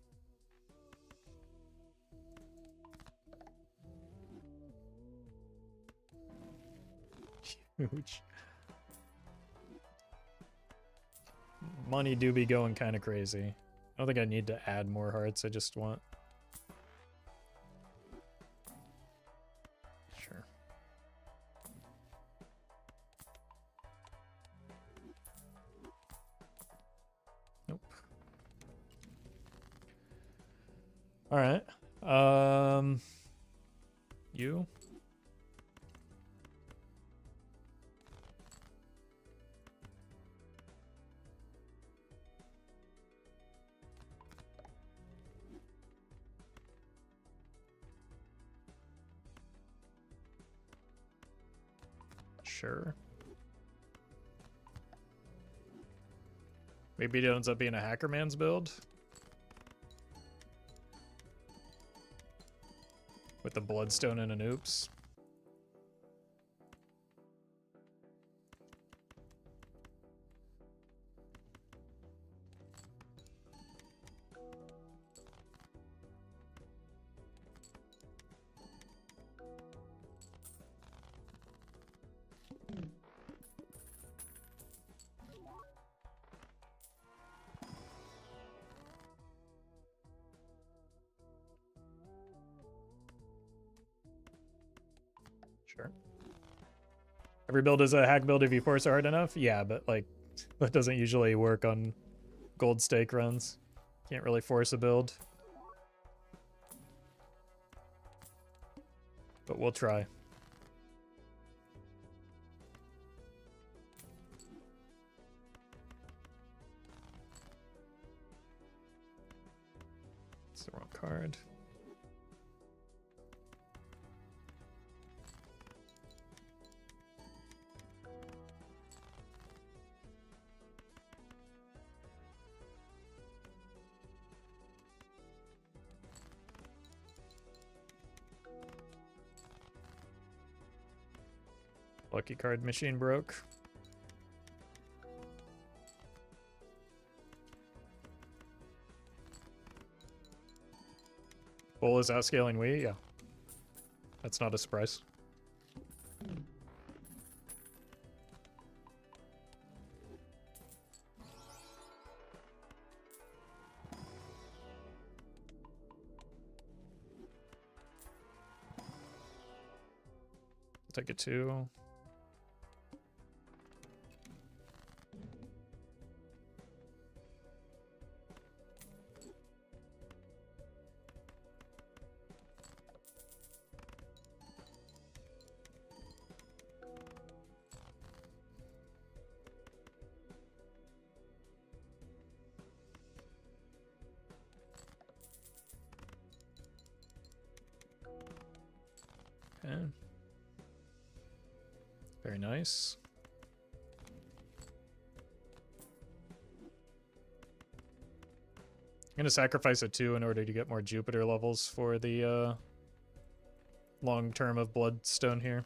Huge. Money do be going kind of crazy. I don't think I need to add more hearts, I just want... Sure. Nope. Alright. You? Sure. Maybe it ends up being a Hackerman's build. With the Bloodstone and an oops. Sure. Every build is a hack build if you force it hard enough? Yeah, but like that doesn't usually work on gold stake runs. Can't really force a build. But we'll try. It's the wrong card. Lucky card machine broke. Bull is outscaling Wii, yeah. That's not a surprise. Take it 2. Okay. Very nice. I'm gonna sacrifice a 2 in order to get more Jupiter levels for the long term of Bloodstone here.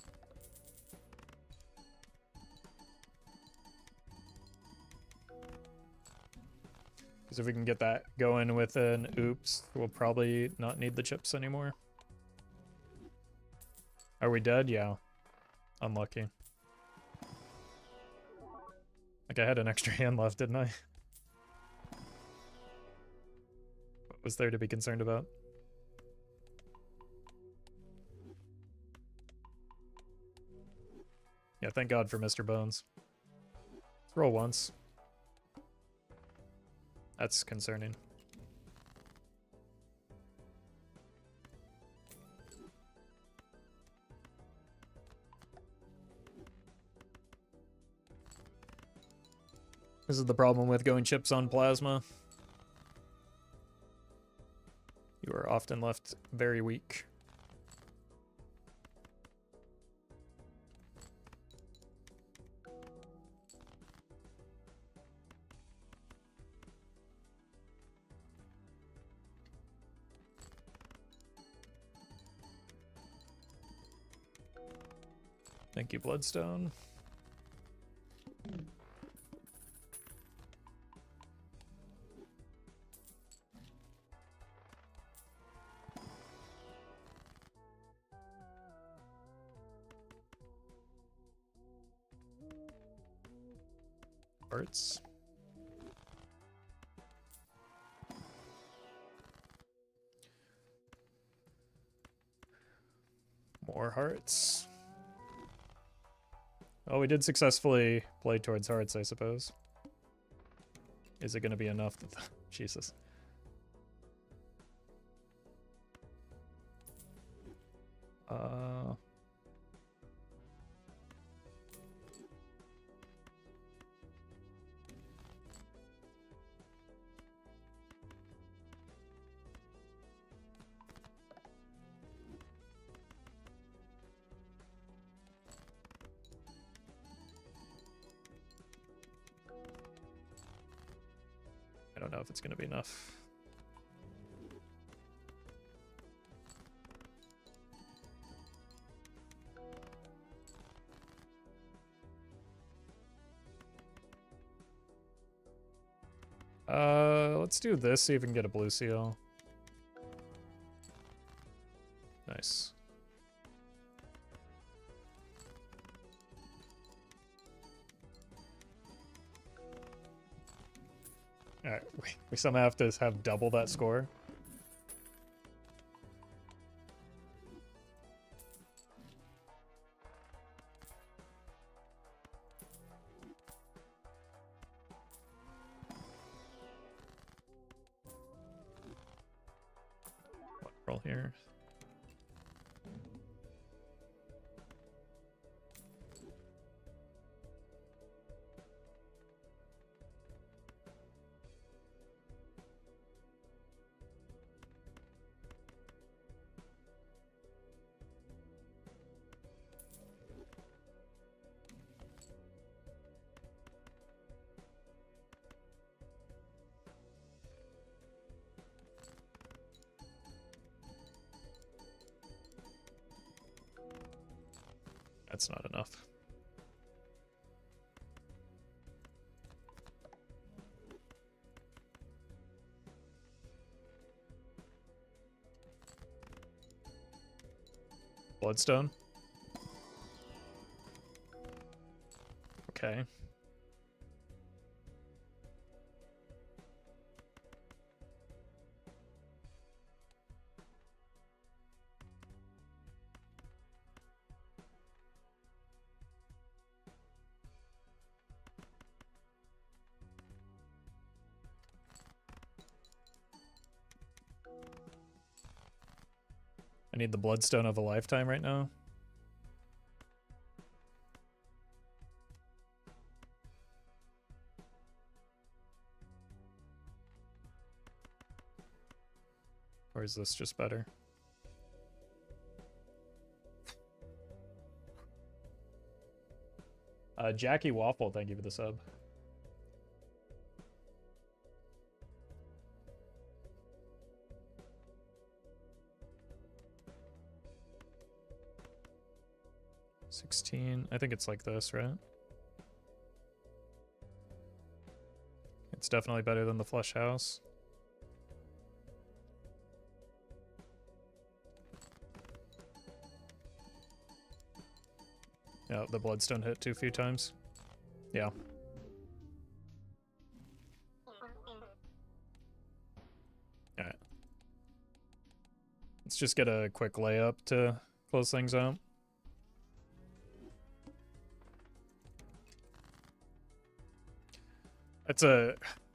Because if we can get that going with an oops, we'll probably not need the chips anymore. Are we dead? Yeah. Unlucky. Like I had an extra hand left, didn't I? What was there to be concerned about? Yeah, thank God for Mr. Bones. Let's roll once. That's concerning. This is the problem with going chips on plasma. You are often left very weak. Thank you, Bloodstone. Hearts. More hearts. Oh, we did successfully play towards hearts, I suppose. Is it going to be enough? Jesus. I don't know if it's going to be enough. Let's do this, see if we can get a blue seal. Nice. Alright, we somehow have to have double that score. Roll here. That's not enough. Bloodstone. Okay. I need the Bloodstone of a lifetime right now. Or is this just better? Jackie Waffle, thank you for the sub. $16. I think it's like this, right? It's definitely better than the Flush House. Yeah, the Bloodstone hit too few times. Yeah. Alright. Let's just get a quick layup to close things out. It's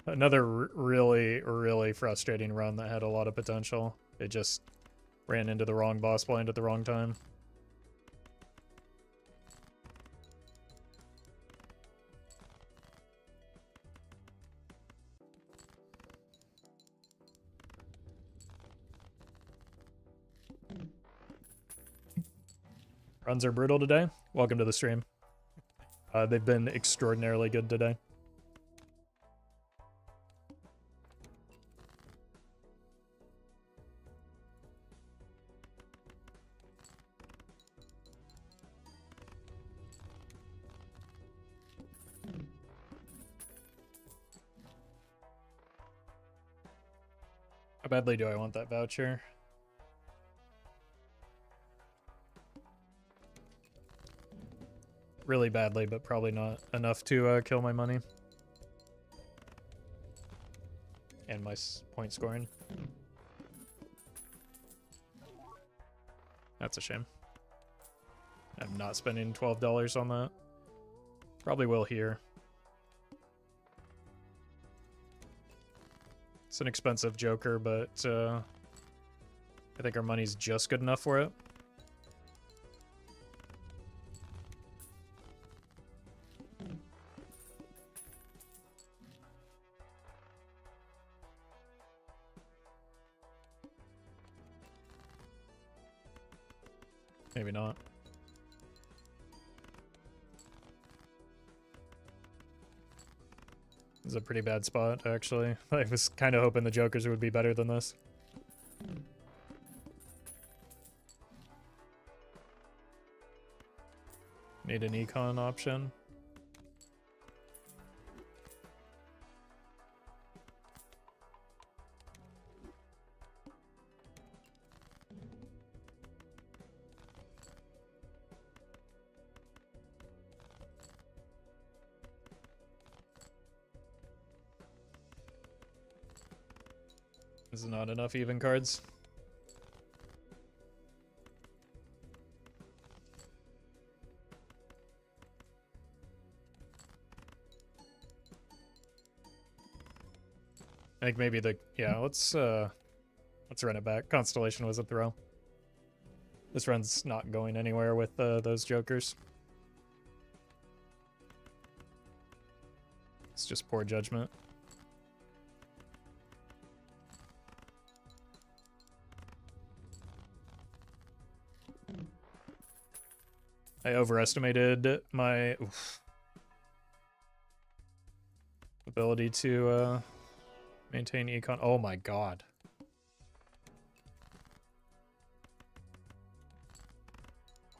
another really frustrating run that had a lot of potential. It just ran into the wrong boss blind at the wrong time. Runs are brutal today. Welcome to the stream. They've been extraordinarily good today. How badly do I want that voucher? Really badly, but probably not enough to kill my money. And my point scoring. That's a shame. I'm not spending $12 on that. Probably will here. It's an expensive Joker, but I think our money's just good enough for it. Maybe not. This is a pretty bad spot, actually. I was kind of hoping the Jokers would be better than this. Need an econ option. This is not enough even cards. I think maybe let's run it back. Constellation was a throw. This run's not going anywhere with those Jokers. It's just poor judgment. I overestimated my ability to maintain econ. Oh my god.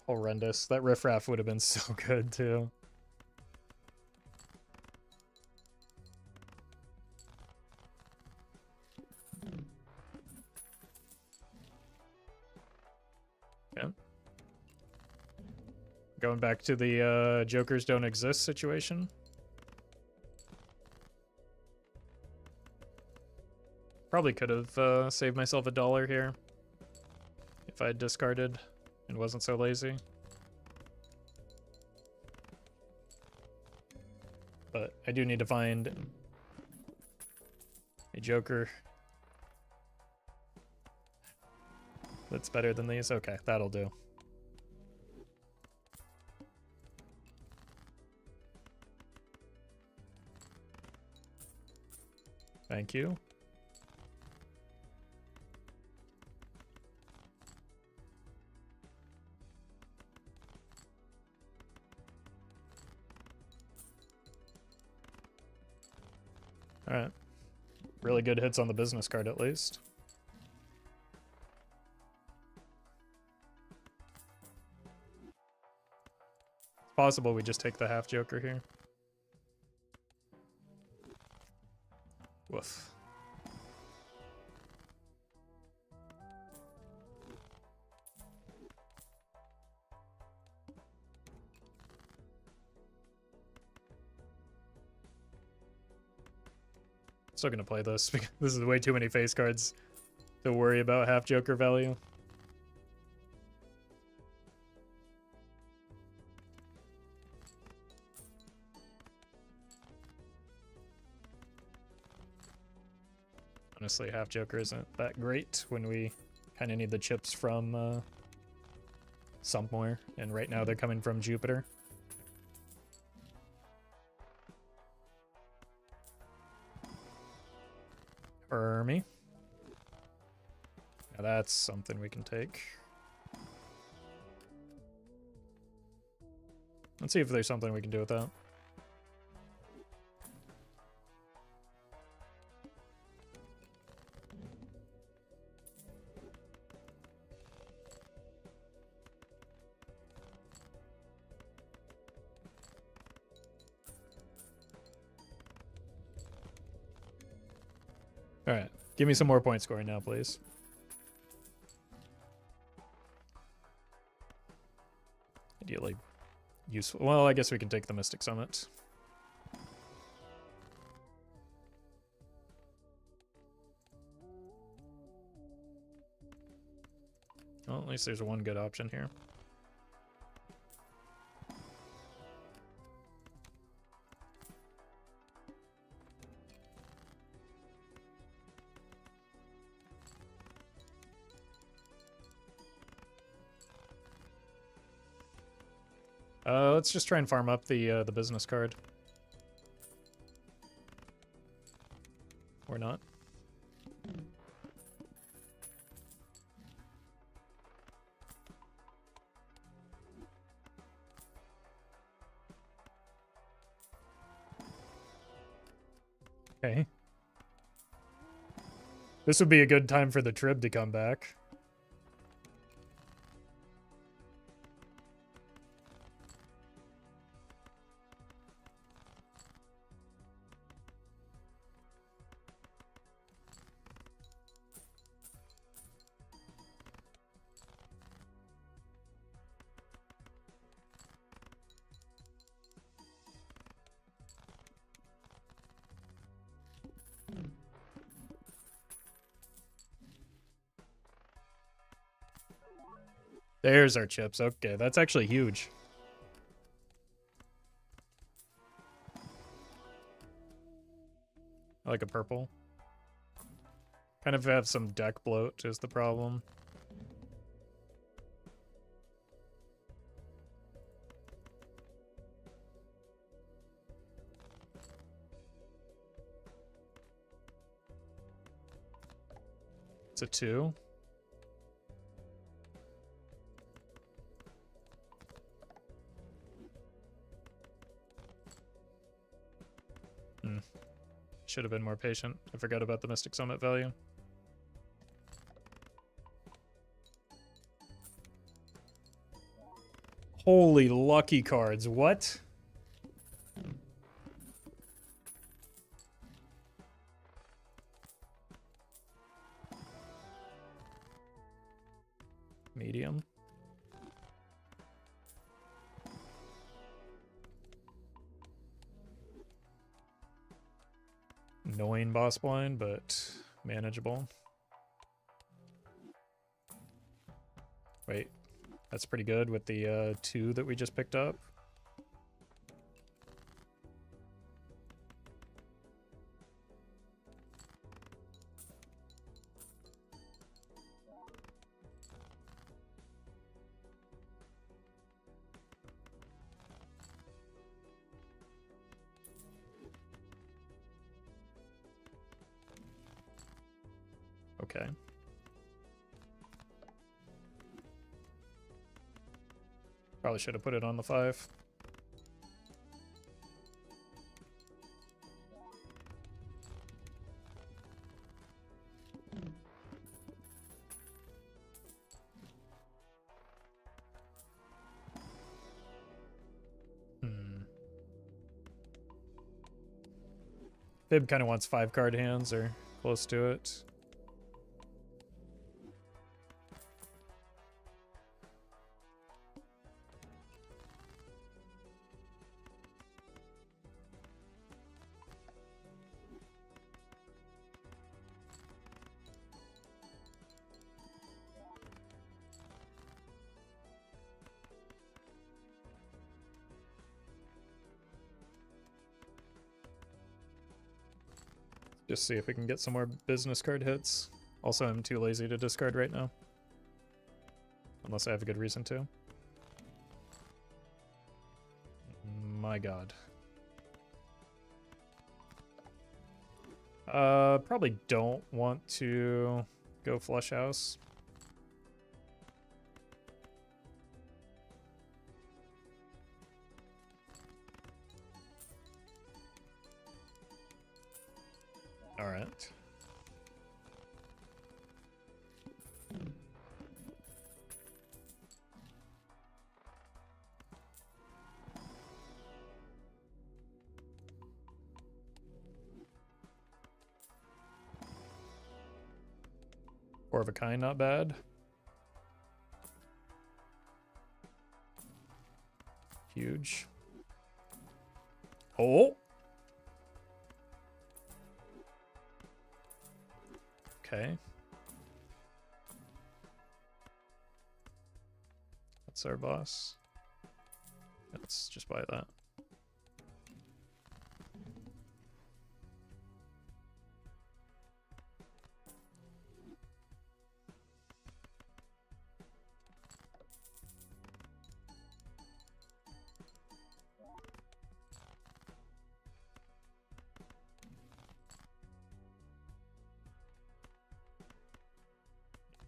Horrendous. That riffraff would have been so good too. Yeah. Going back to the jokers don't exist situation. Probably could have saved myself $1 here if I had discarded and wasn't so lazy. But I do need to find a joker that's better than these. Okay, that'll do. Thank you. Alright. Really good hits on the business card, at least. It's possible we just take the half joker here. Woof. Still gonna play this because this is way too many face cards to worry about half joker value. Honestly, half joker isn't that great when we kind of need the chips from somewhere, and right now they're coming from Jupiter. Hermy. Now that's something we can take. Let's see if there's something we can do with that. All right, give me some more point scoring now, please. Ideally useful. Well, I guess we can take the Mystic Summit. Well, at least there's one good option here. Let's just try and farm up the business card. Or not. Okay. This would be a good time for the Trib to come back. There's our chips. Okay, that's actually huge. I like a purple. Kind of have some deck bloat is the problem. It's a 2. Should have been more patient. I forgot about the Mystic Summit value. Holy lucky cards. What? Medium. Annoying boss blind, but manageable. Wait, that's pretty good with the 2 that we just picked up. Okay. Probably should have put it on the 5. Fib kind of wants 5-card hands or close to it. Just see if we can get some more business card hits. Also, I'm too lazy to discard right now. Unless I have a good reason to. My god. Probably don't want to go flush house. All right. Four of a kind, not bad. Huge. Oh! Okay. That's our boss. Let's just buy that.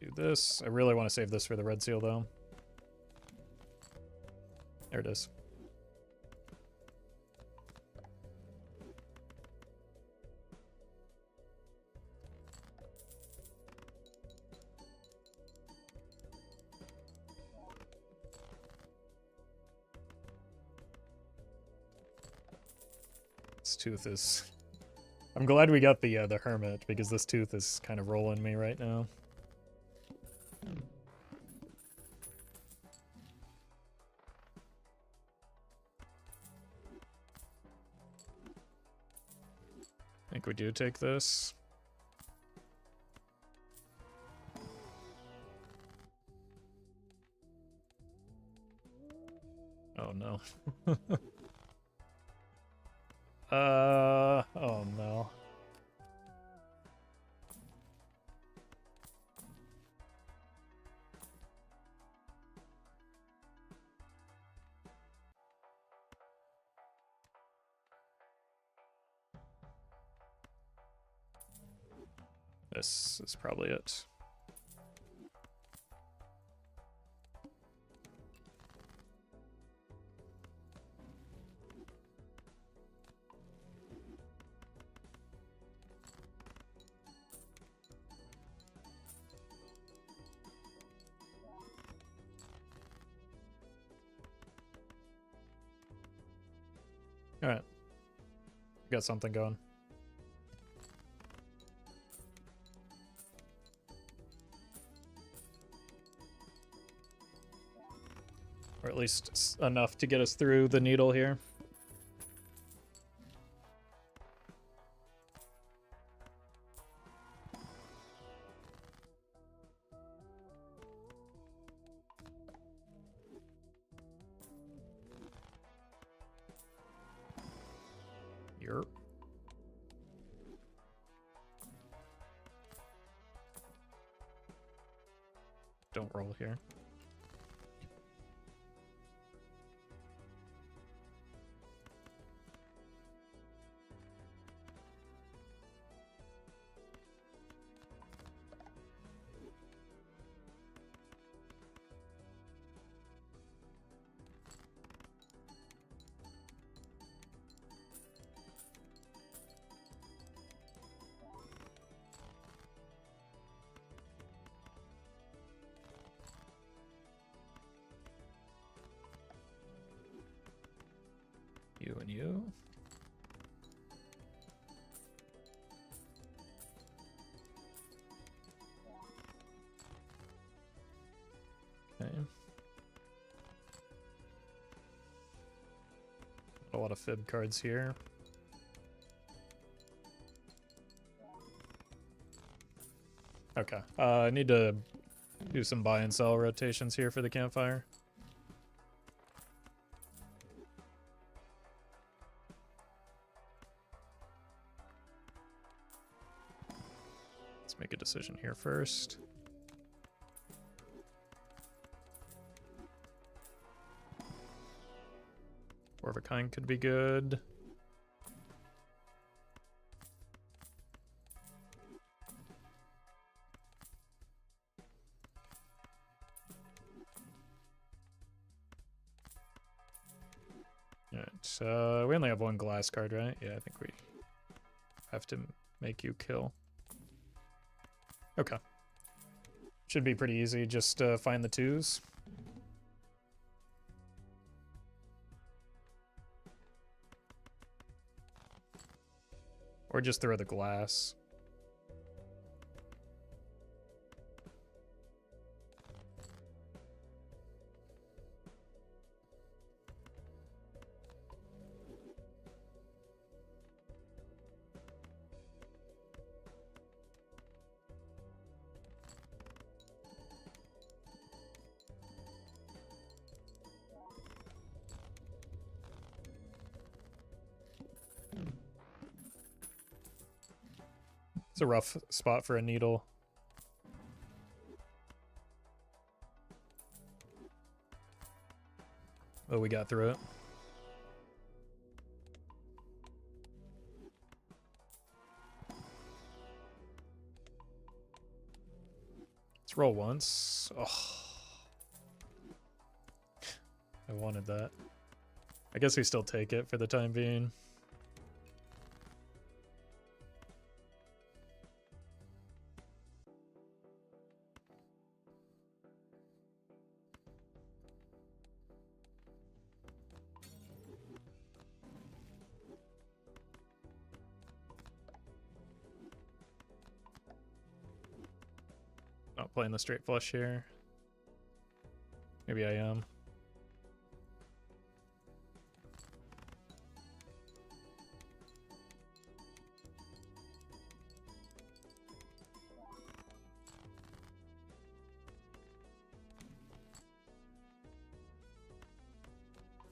Do this. I really want to save this for the red seal, though. There it is. This tooth is... I'm glad we got the hermit, because this tooth is kind of rolling me right now. I think we do take this. Oh no. Oh no. This is probably it. All right. Got something going. Or at least enough to get us through the needle here. don't roll here. You and you. Okay. A lot of fib cards here. Okay. I need to do some buy and sell rotations here for the campfire. Let's make a decision here first. Four of a kind could be good. Alright, we only have one glass card, right? Yeah, I think we have to make you kill. Okay. Should be pretty easy, just find the twos. Or just throw the glass. It's a rough spot for a needle. Oh, we got through it. Let's roll once. Oh. I wanted that. I guess we still take it for the time being. Not playing the straight flush here. Maybe I am.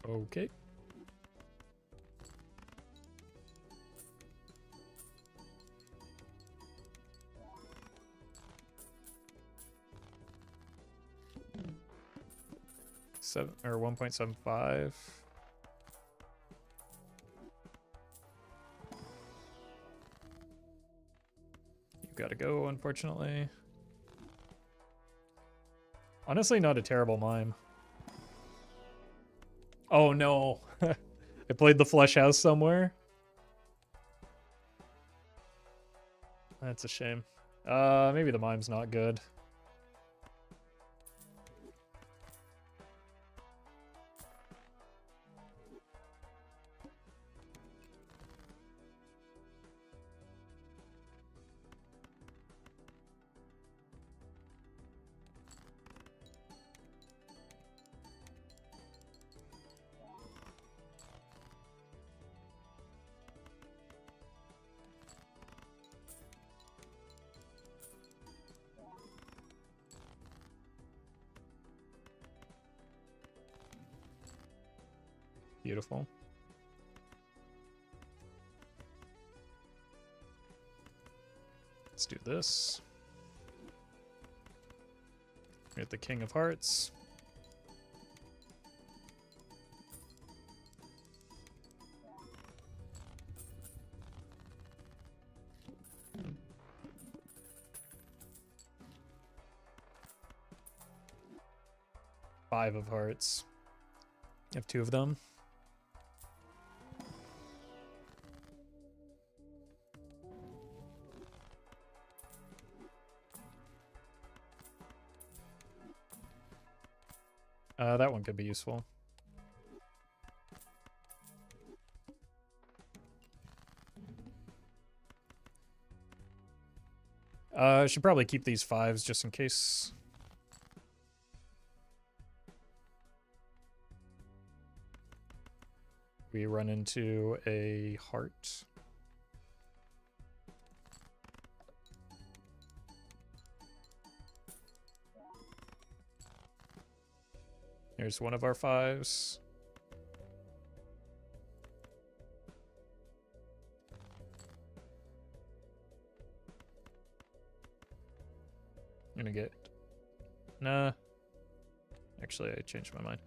Okay. Seven or 1.75. You gotta go, unfortunately. Honestly, not a terrible mime. Oh no. I played the flush house somewhere. That's a shame. Maybe the mime's not good. Beautiful. Let's do this. Hit the King of Hearts. Five of Hearts. You have two of them. That one could be useful. I should probably keep these fives just in case. We run into a heart. Here's one of our fives. I'm gonna get... Nah. Actually, I changed my mind.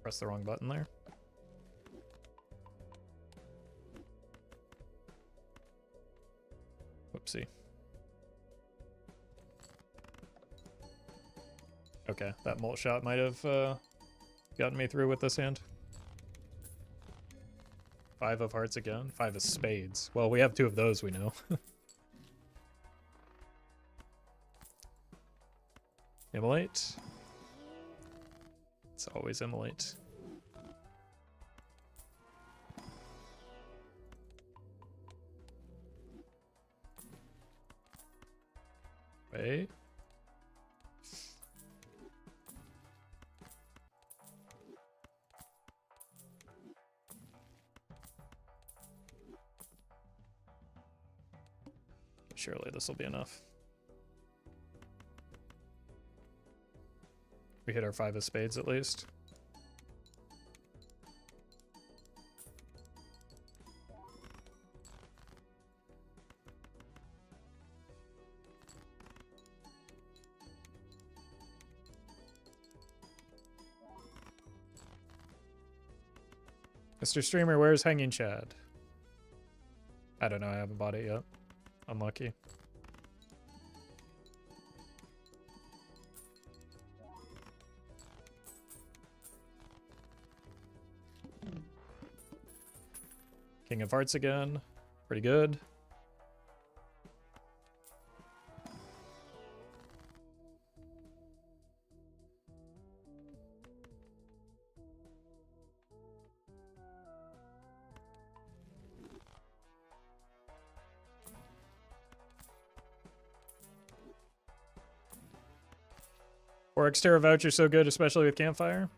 Press the wrong button there. Whoopsie. Okay, that mult shot might have gotten me through with this hand. Five of hearts again. Five of spades. Well, we have two of those, we know. Immolate. It's always immolate. Wait. Surely this will be enough. We hit our five of spades at least. Mr. Streamer, where's Hanging Chad? I don't know, I haven't bought it yet. Unlucky. King of Hearts again. Pretty good. Or Xterra voucher so good, especially with campfire.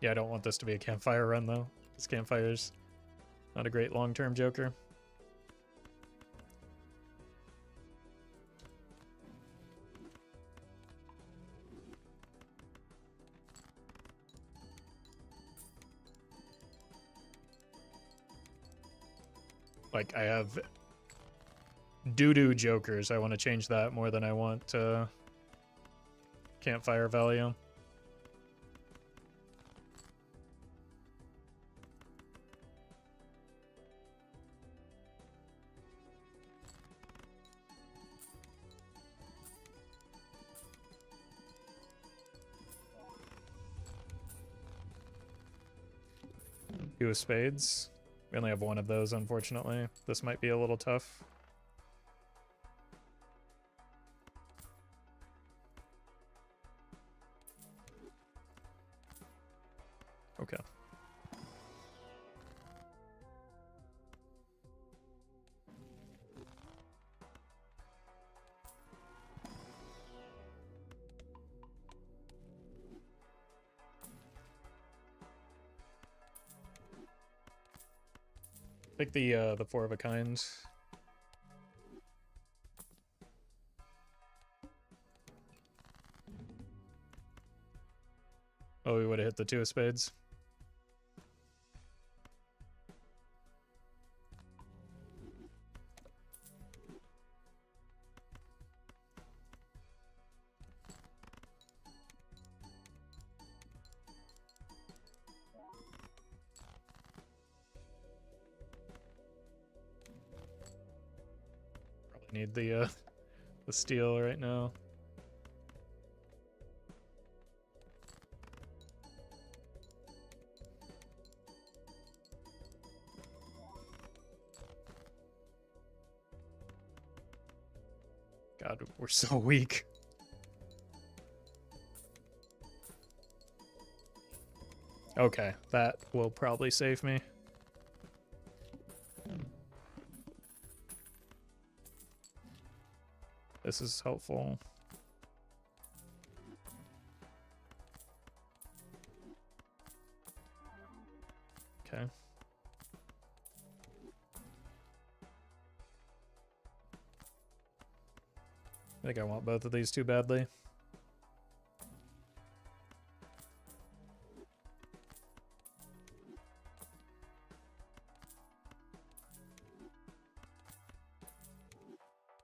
Yeah, I don't want this to be a campfire run though. This campfire's not a great long-term joker. Like, I have doo-doo jokers. I want to change that more than I want campfire value. Two of spades. We only have one of those, unfortunately. This might be a little tough. Okay. Pick the four of a kind. Oh, we would have hit the two of spades. need the steel right now. God, we're so weak. Okay, that will probably save me. This is helpful. Okay. I think I want both of these too badly.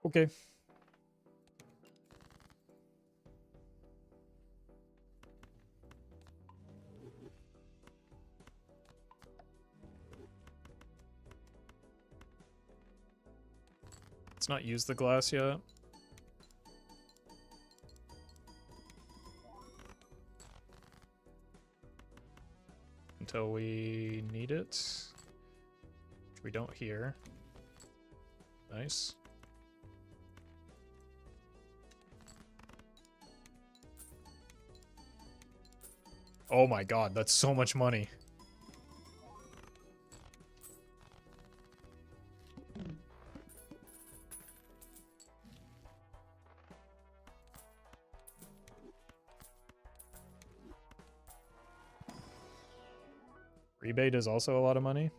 Okay. Let's not use the glass yet. Until we need it. Which we don't here. Nice. Oh my god, that's so much money. Rebate is also a lot of money.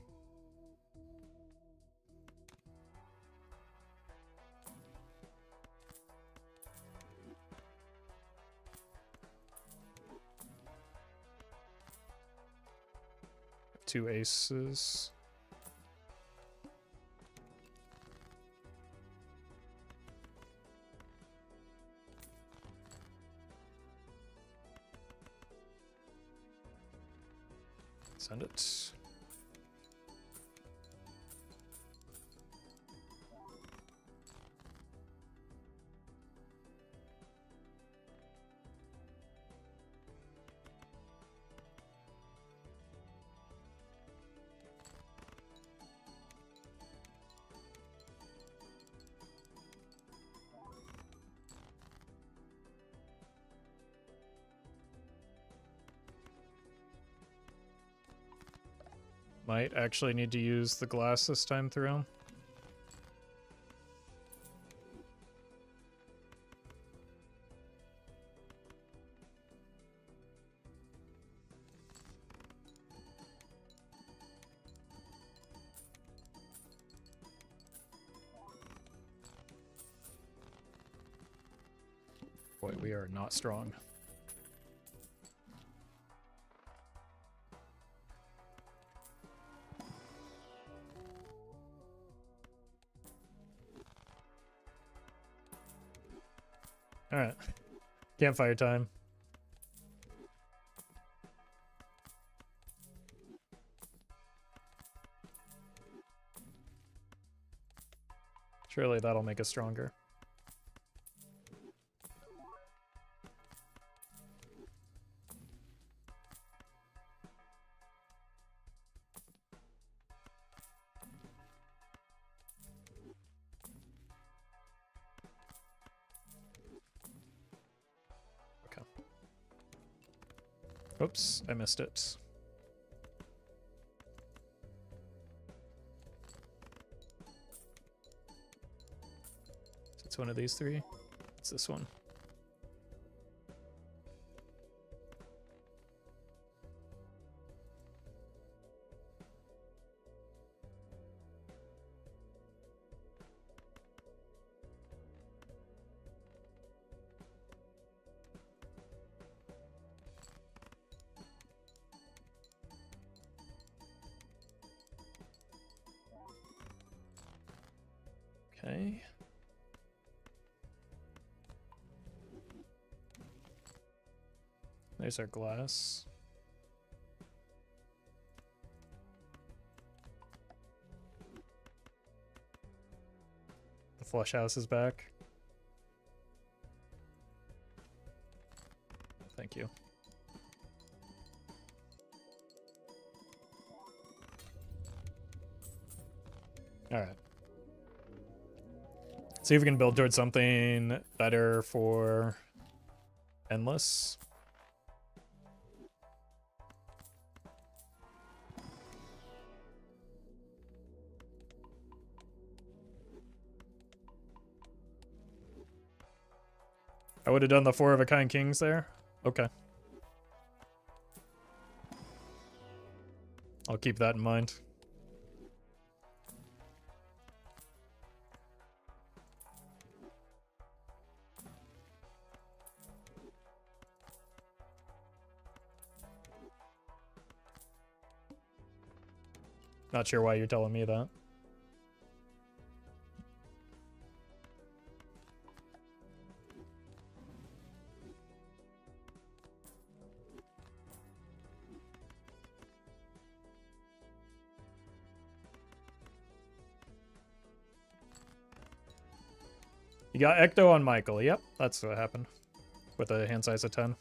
Two aces. Send it. Might actually need to use the glass this time through. Boy, we are not strong. Alright. Campfire time. Surely that'll make us stronger. Oops, I missed it. So it's one of these three. It's this one. Okay. There's our glass. The flush houses back. Thank you. Alright. See if we can build towards something better for Endless. I would have done the 4 of a kind kings there. Okay. I'll keep that in mind. Not sure why you're telling me that. You got Ecto on Michael. Yep, that's what happened. With a hand size of 10.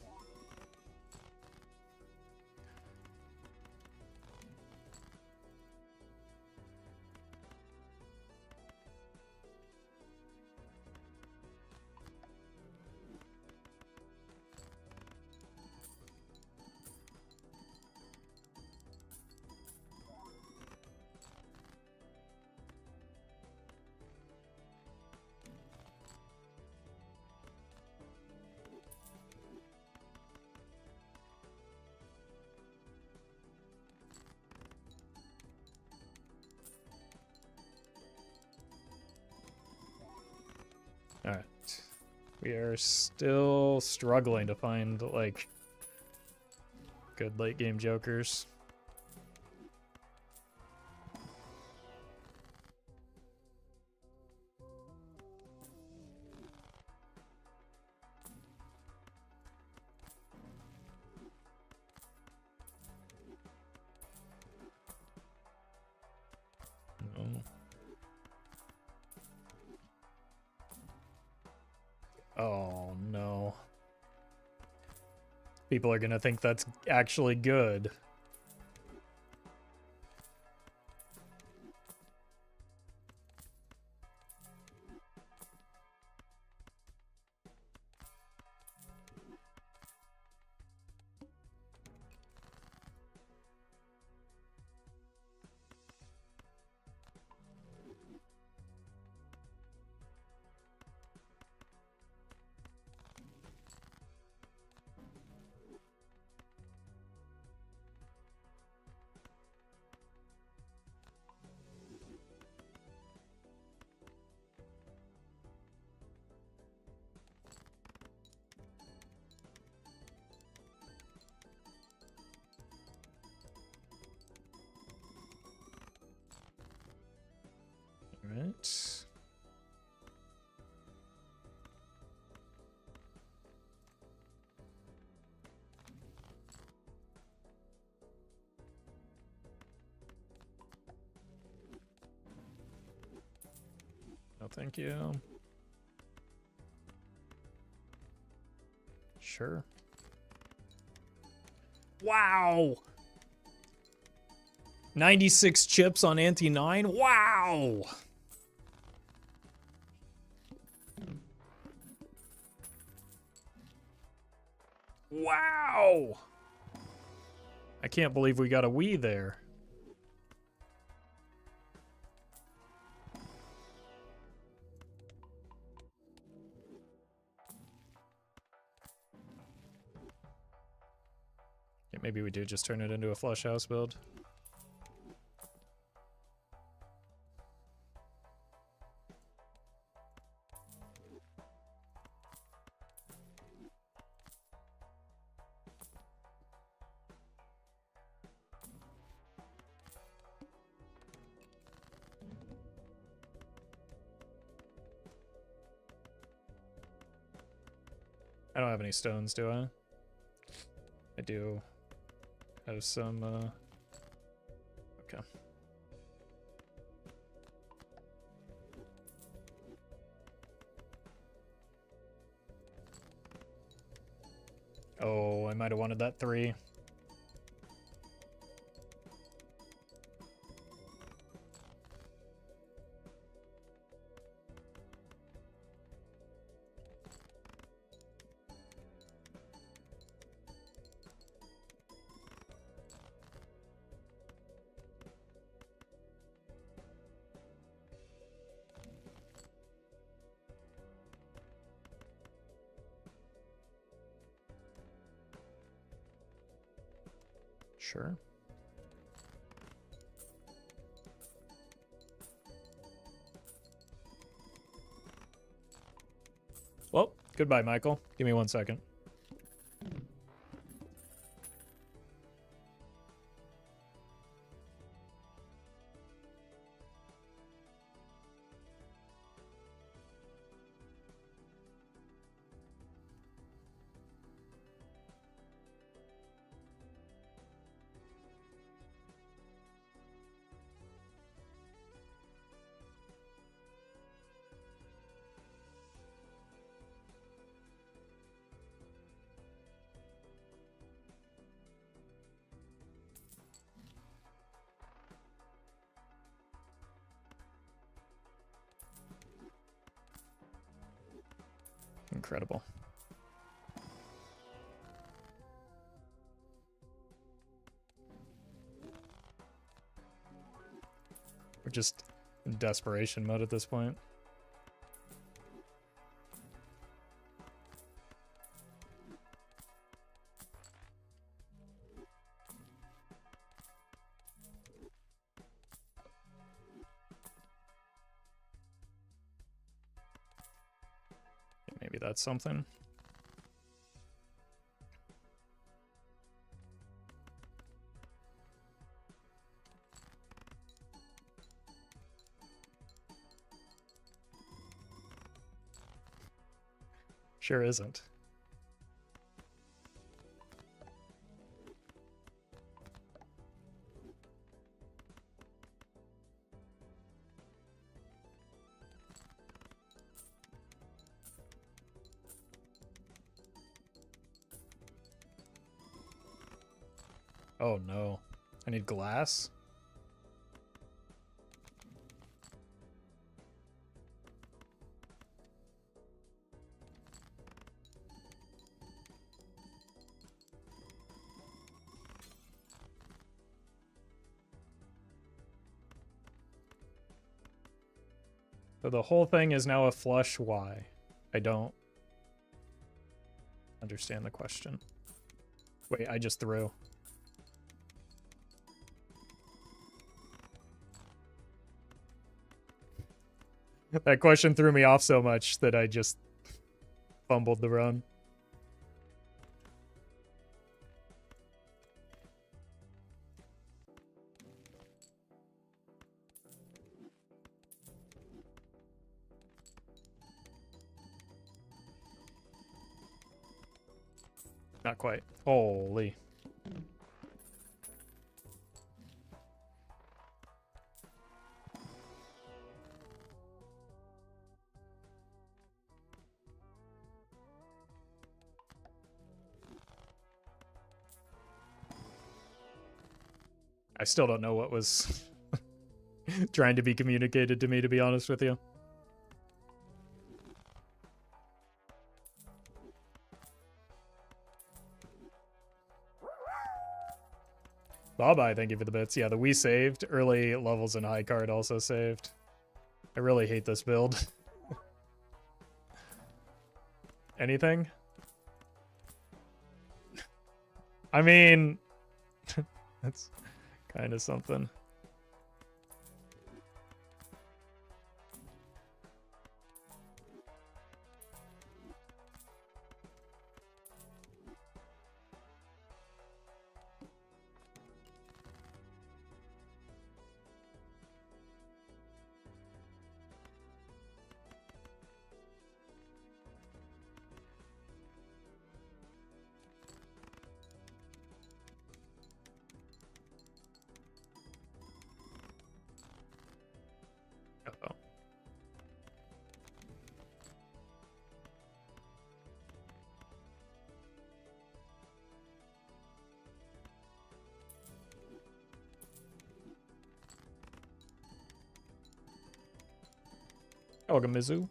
Alright. We are still struggling to find, like, good late game jokers. No. Oh, no. People are gonna think that's actually good. Alright. No, thank you. Sure. Wow! 96 chips on ante 9? Wow! Wow! I can't believe we got a Wii there. Yeah, maybe we do just turn it into a flush house build. I don't have any stones, do I? I do have some, okay. Oh, I might have wanted that 3. Sure. Well, goodbye, Michael. Give me 1 second. Incredible. We're just in desperation mode at this point. Maybe that's something. Sure isn't. Oh no. I need glass? So the whole thing is now a flush. Why? I don't understand the question. Wait, I just threw. That question threw me off so much that I just fumbled the run. Not quite. Holy. I still don't know what was trying to be communicated to me, to be honest with you. Bye-bye, thank you for the bits. Yeah, the Wii saved. Early levels and high card also saved. I really hate this build. Anything? I mean, that's kind of something. Welcome, Mizu.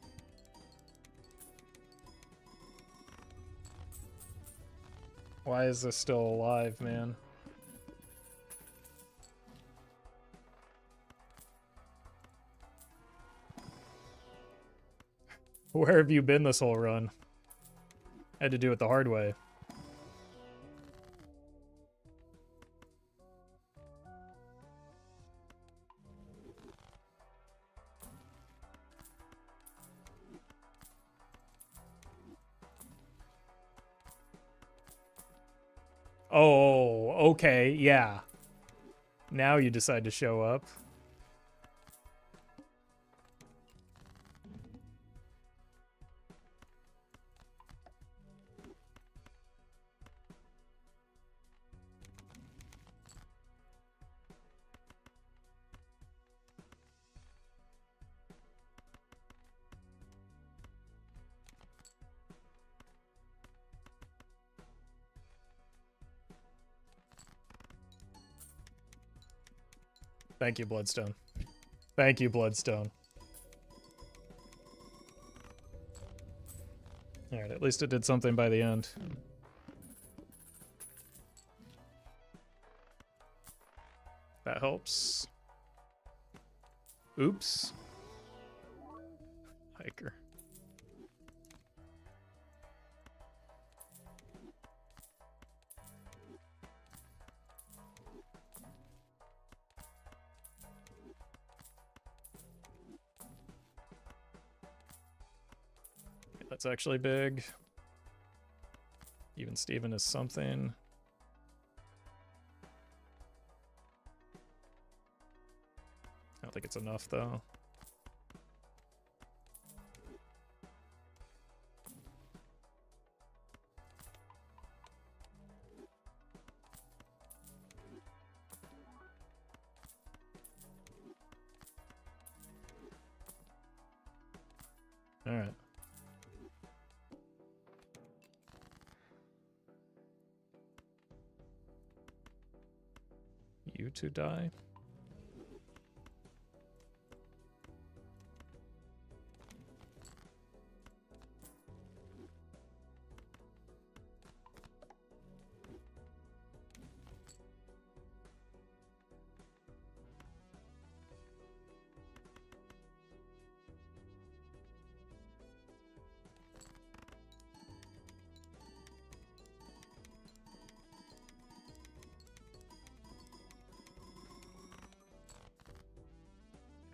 Why is this still alive, man? Where have you been this whole run? Had to do it the hard way. Oh, okay, yeah. Now you decide to show up. Thank you, Bloodstone. Thank you, Bloodstone. Alright, at least it did something by the end. That helps. Oops. Hiker. That's actually big. Even Steven is something. I don't think it's enough, though. All right. You two die.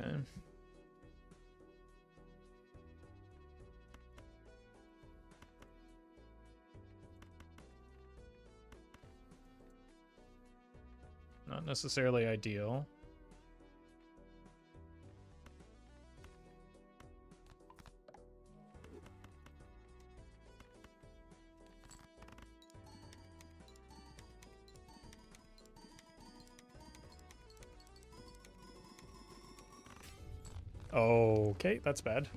Okay. Not necessarily ideal. Okay, that's bad.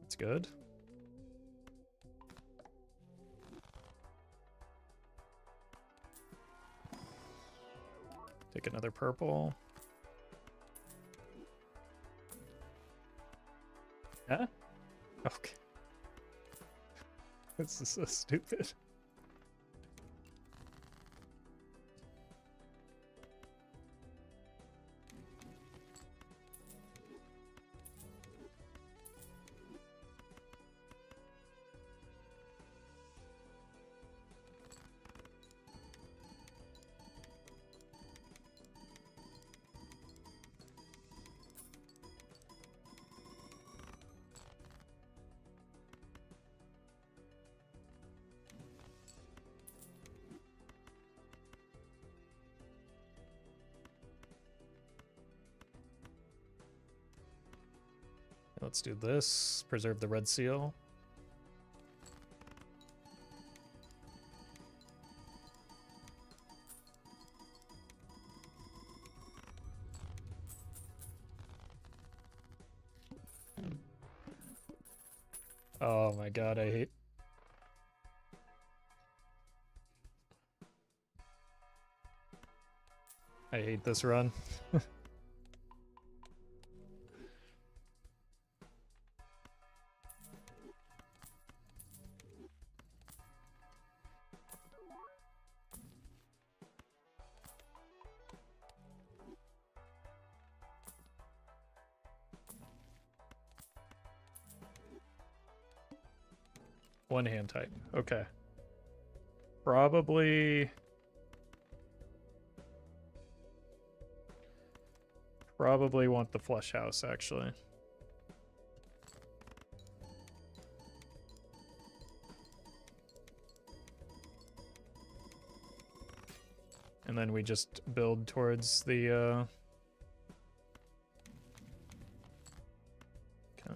That's good. Take another purple. Huh? Okay. This is so stupid. Let's do this. Preserve the red seal. Oh my god, I hate this run. One hand type. Okay. Probably want the flush house, actually. And then we just build towards the, Okay.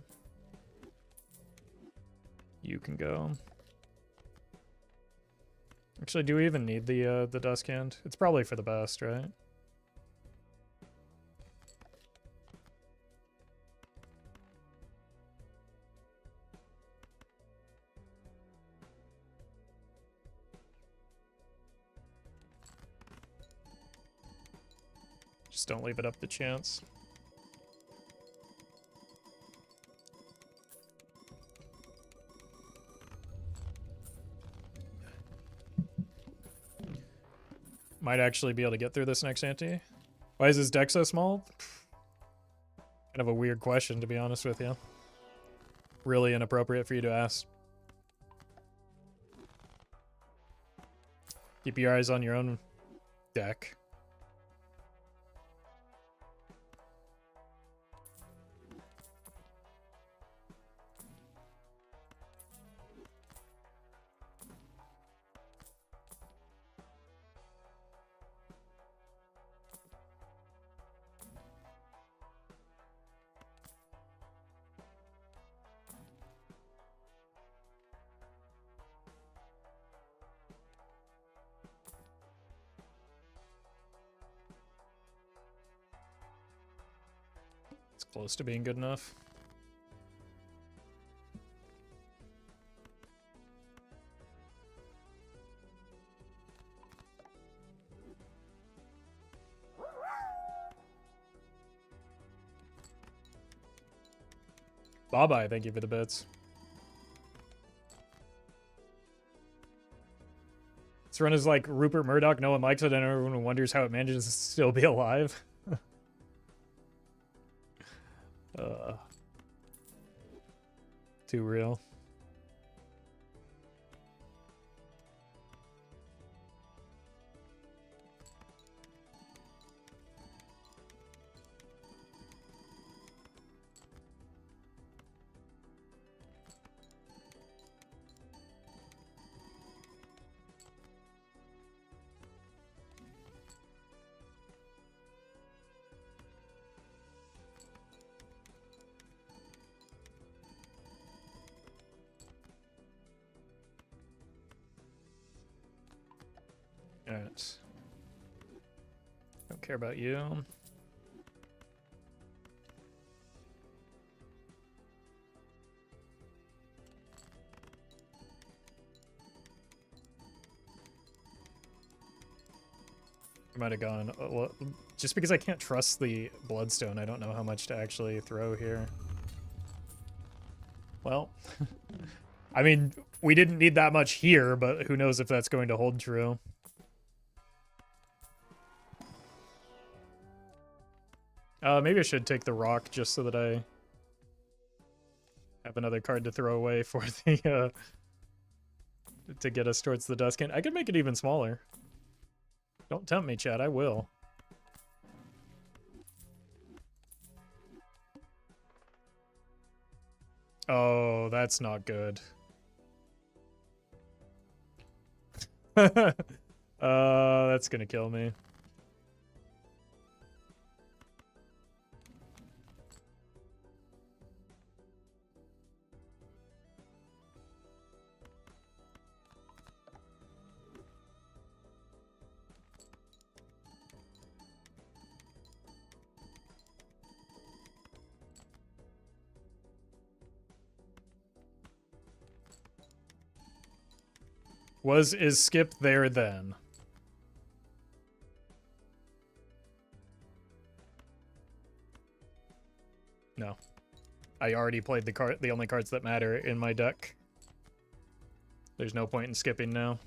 You can go. Actually, do we even need the dusk hand? It's probably for the best, right? Just don't leave it up to chance. Might actually be able to get through this next ante. Why is his deck so small? Kind of a weird question, to be honest with you. Really inappropriate for you to ask. Keep your eyes on your own deck. It's close to being good enough. Bye-bye, thank you for the bits. This run is like Rupert Murdoch, no one likes it, and everyone wonders how it manages to still be alive. Too real. Alright. Don't care about you. I might have gone... well, just because I can't trust the Bloodstone, I don't know how much to actually throw here. Well, I mean, we didn't need that much here, but who knows if that's going to hold true. Maybe I should take the rock just so that I have another card to throw away for the, to get us towards the Dusk Hand. I could make it even smaller. Don't tempt me, Chad, I will. Oh, that's not good. That's gonna kill me. Is Skip there then? No. I already played the only cards that matter in my deck. There's no point in skipping now.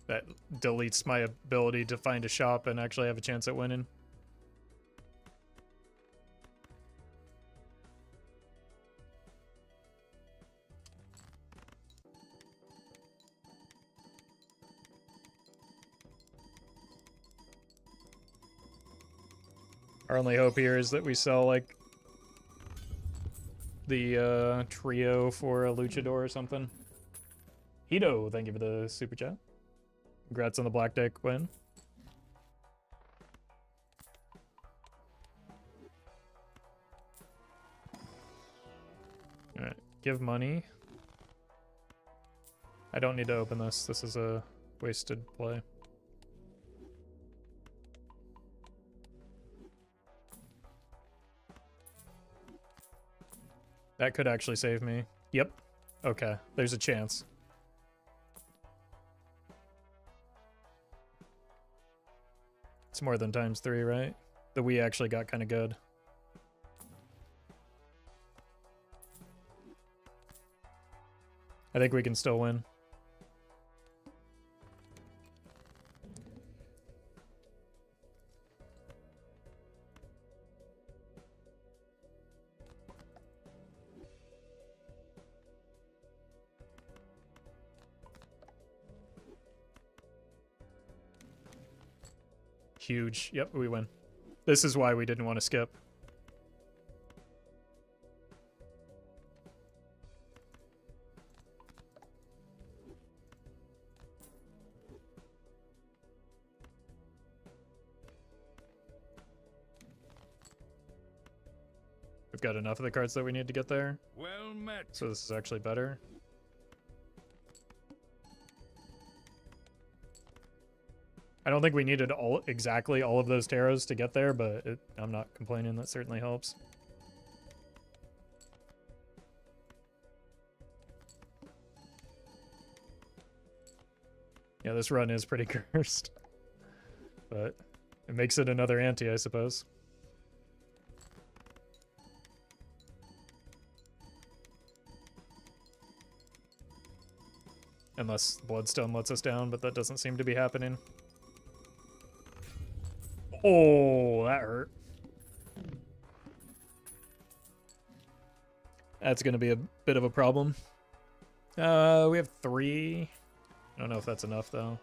That deletes my ability to find a shop and actually have a chance at winning. Our only hope here is that we sell, like, the trio for a luchador or something. Hito, thank you for the super chat. Congrats on the black deck win. Alright, give money. I don't need to open this. This is a wasted play. That could actually save me. Yep. Okay, there's a chance. It's more than ×3, right? The Wii actually got kind of good. I think we can still win. Huge. Yep, we win. This is why we didn't want to skip. We've got enough of the cards that we need to get there. Well met. So this is actually better. I don't think we needed exactly all of those tarots to get there, but I'm not complaining. That certainly helps. Yeah, this run is pretty cursed. But it makes it another ante, I suppose. Unless Bloodstone lets us down, but that doesn't seem to be happening. Oh, that hurt. That's going to be a bit of a problem. We have 3. I don't know if that's enough, though.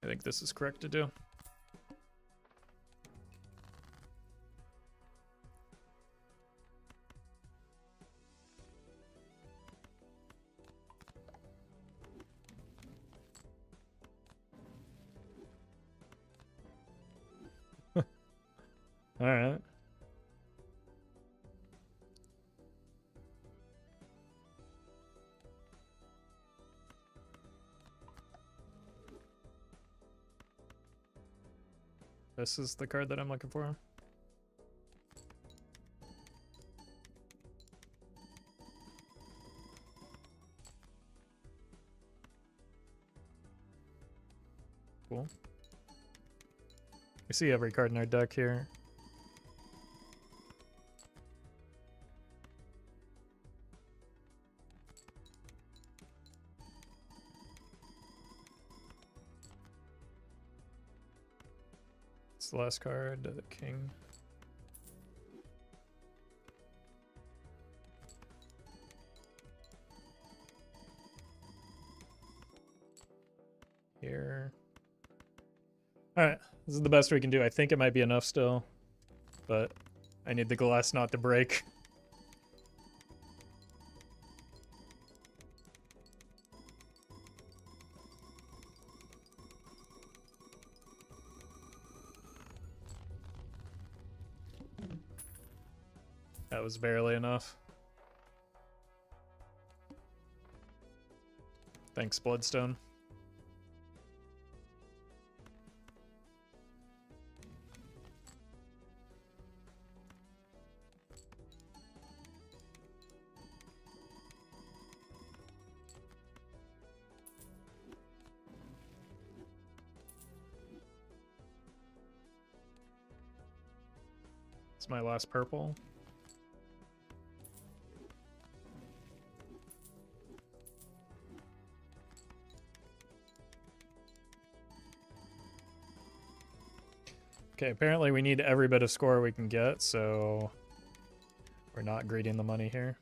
I think this is correct to do. All right. This is the card that I'm looking for. Cool. We see every card in our deck here. The last card, the king. Here. Alright, this is the best we can do. I think it might be enough still, but I need the glass not to break. That was barely enough. Thanks, Bloodstone. It's my last purple. Okay, apparently we need every bit of score we can get, so we're not greeding the money here.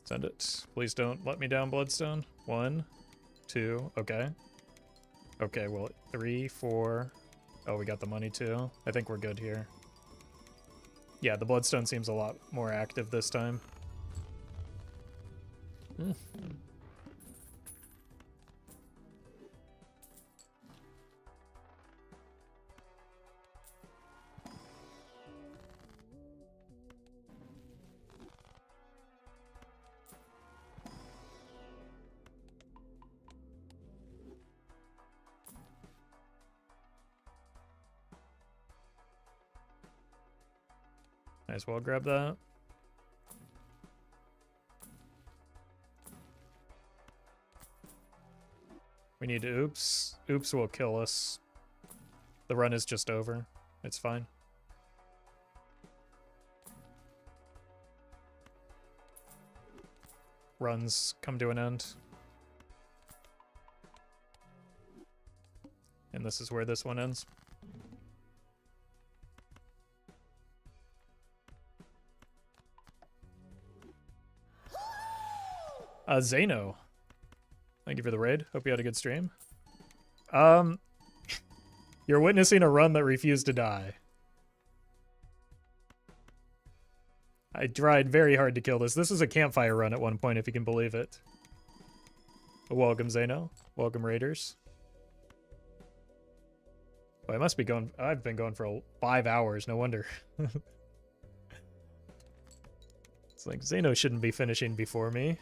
Send it. Please don't let me down, Bloodstone. 1, 2, okay. Okay, well, 3, 4. Oh, we got the money too. I think we're good here. Yeah, the Bloodstone seems a lot more active this time. Might as well grab that. We need oops. Oops will kill us. The run is just over. It's fine. Runs come to an end. And this is where this one ends. Zeno. Thank you for the raid. Hope you had a good stream. You're witnessing a run that refused to die. I tried very hard to kill this. This is a campfire run at one point, if you can believe it. Welcome, Zeno. Welcome, Raiders. Oh, I must be going... I've been going for 5 hours. No wonder. It's like, Zeno shouldn't be finishing before me.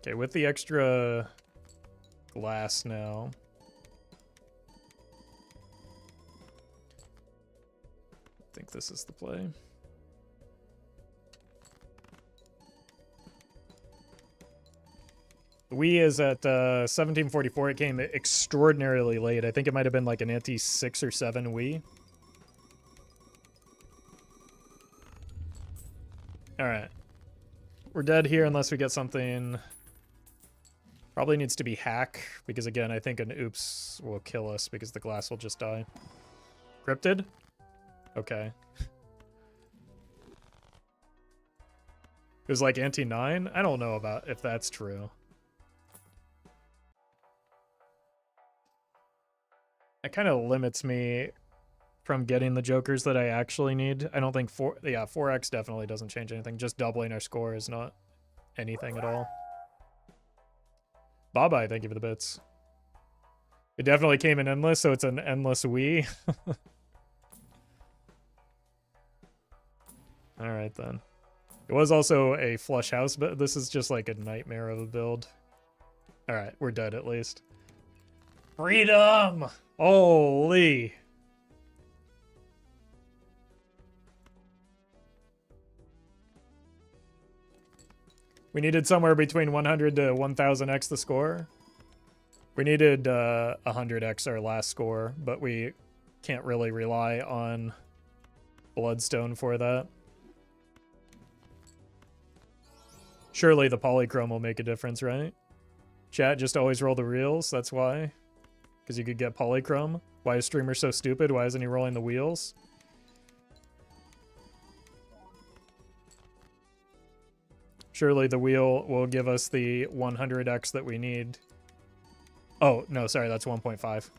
Okay, with the extra glass now. I think this is the play. The Wii is at 1744. It came extraordinarily late. I think it might have been like an ante 6 or 7 Wii. Alright. We're dead here unless we get something... Probably needs to be hack, because again, I think an oops will kill us because the glass will just die. Cryptid? Okay. It was like ante 9? I don't know about if that's true. It kind of limits me from getting the jokers that I actually need. I don't think 4x definitely doesn't change anything. Just doubling our score is not anything at all. Bye-bye, thank you for the bits. It definitely came in endless, so it's an endless Wii. Alright then. It was also a flush house, but this is just like a nightmare of a build. Alright, we're dead at least. Freedom! Holy! We needed somewhere between 100 to 1000x the score. We needed 100x our last score, but we can't really rely on Bloodstone for that. Surely the polychrome will make a difference, right? Chat, just always roll the reels, that's why. Because you could get polychrome. Why is streamer so stupid? Why isn't he rolling the wheels? Surely the wheel will give us the 100x that we need. Oh, no, sorry, that's 1.5.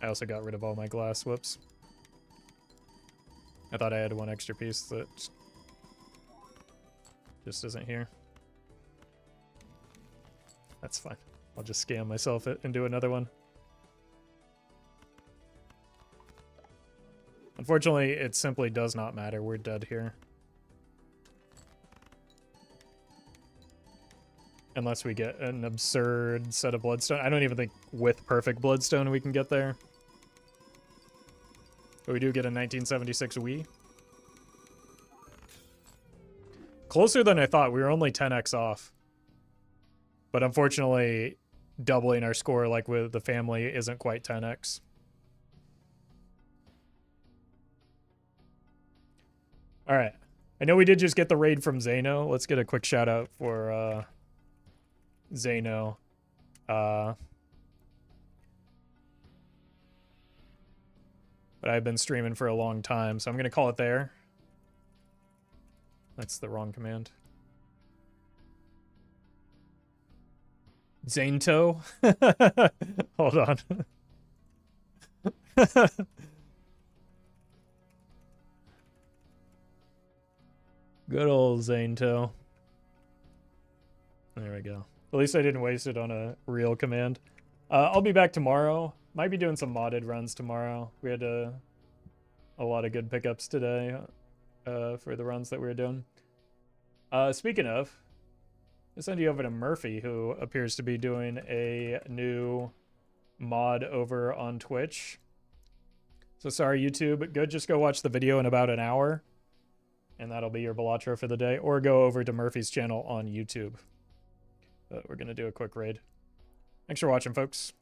I also got rid of all my glass. Whoops. I thought I had one extra piece that just isn't here. That's fine. I'll just scam myself and do another one. Unfortunately, it simply does not matter. We're dead here. Unless we get an absurd set of bloodstone. I don't even think with perfect bloodstone we can get there. But we do get a 1976 Wii. Closer than I thought. We were only 10x off. But unfortunately, doubling our score like with the family isn't quite 10x. All right. I know we did just get the raid from Zano. Let's get a quick shout out for Zano. But I've been streaming for a long time, so I'm going to call it there. That's the wrong command. Zanto? Hold on. Good old Zanto. There we go. At least I didn't waste it on a real command. I'll be back tomorrow. Might be doing some modded runs tomorrow. We had a lot of good pickups today for the runs that we were doing. Speaking of, I'll send you over to Murphy, who appears to be doing a new mod over on Twitch. So sorry, YouTube. Just go watch the video in about an hour, and that'll be your Balatro for the day. Or go over to Murphy's channel on YouTube. But we're going to do a quick raid. Thanks for watching, folks.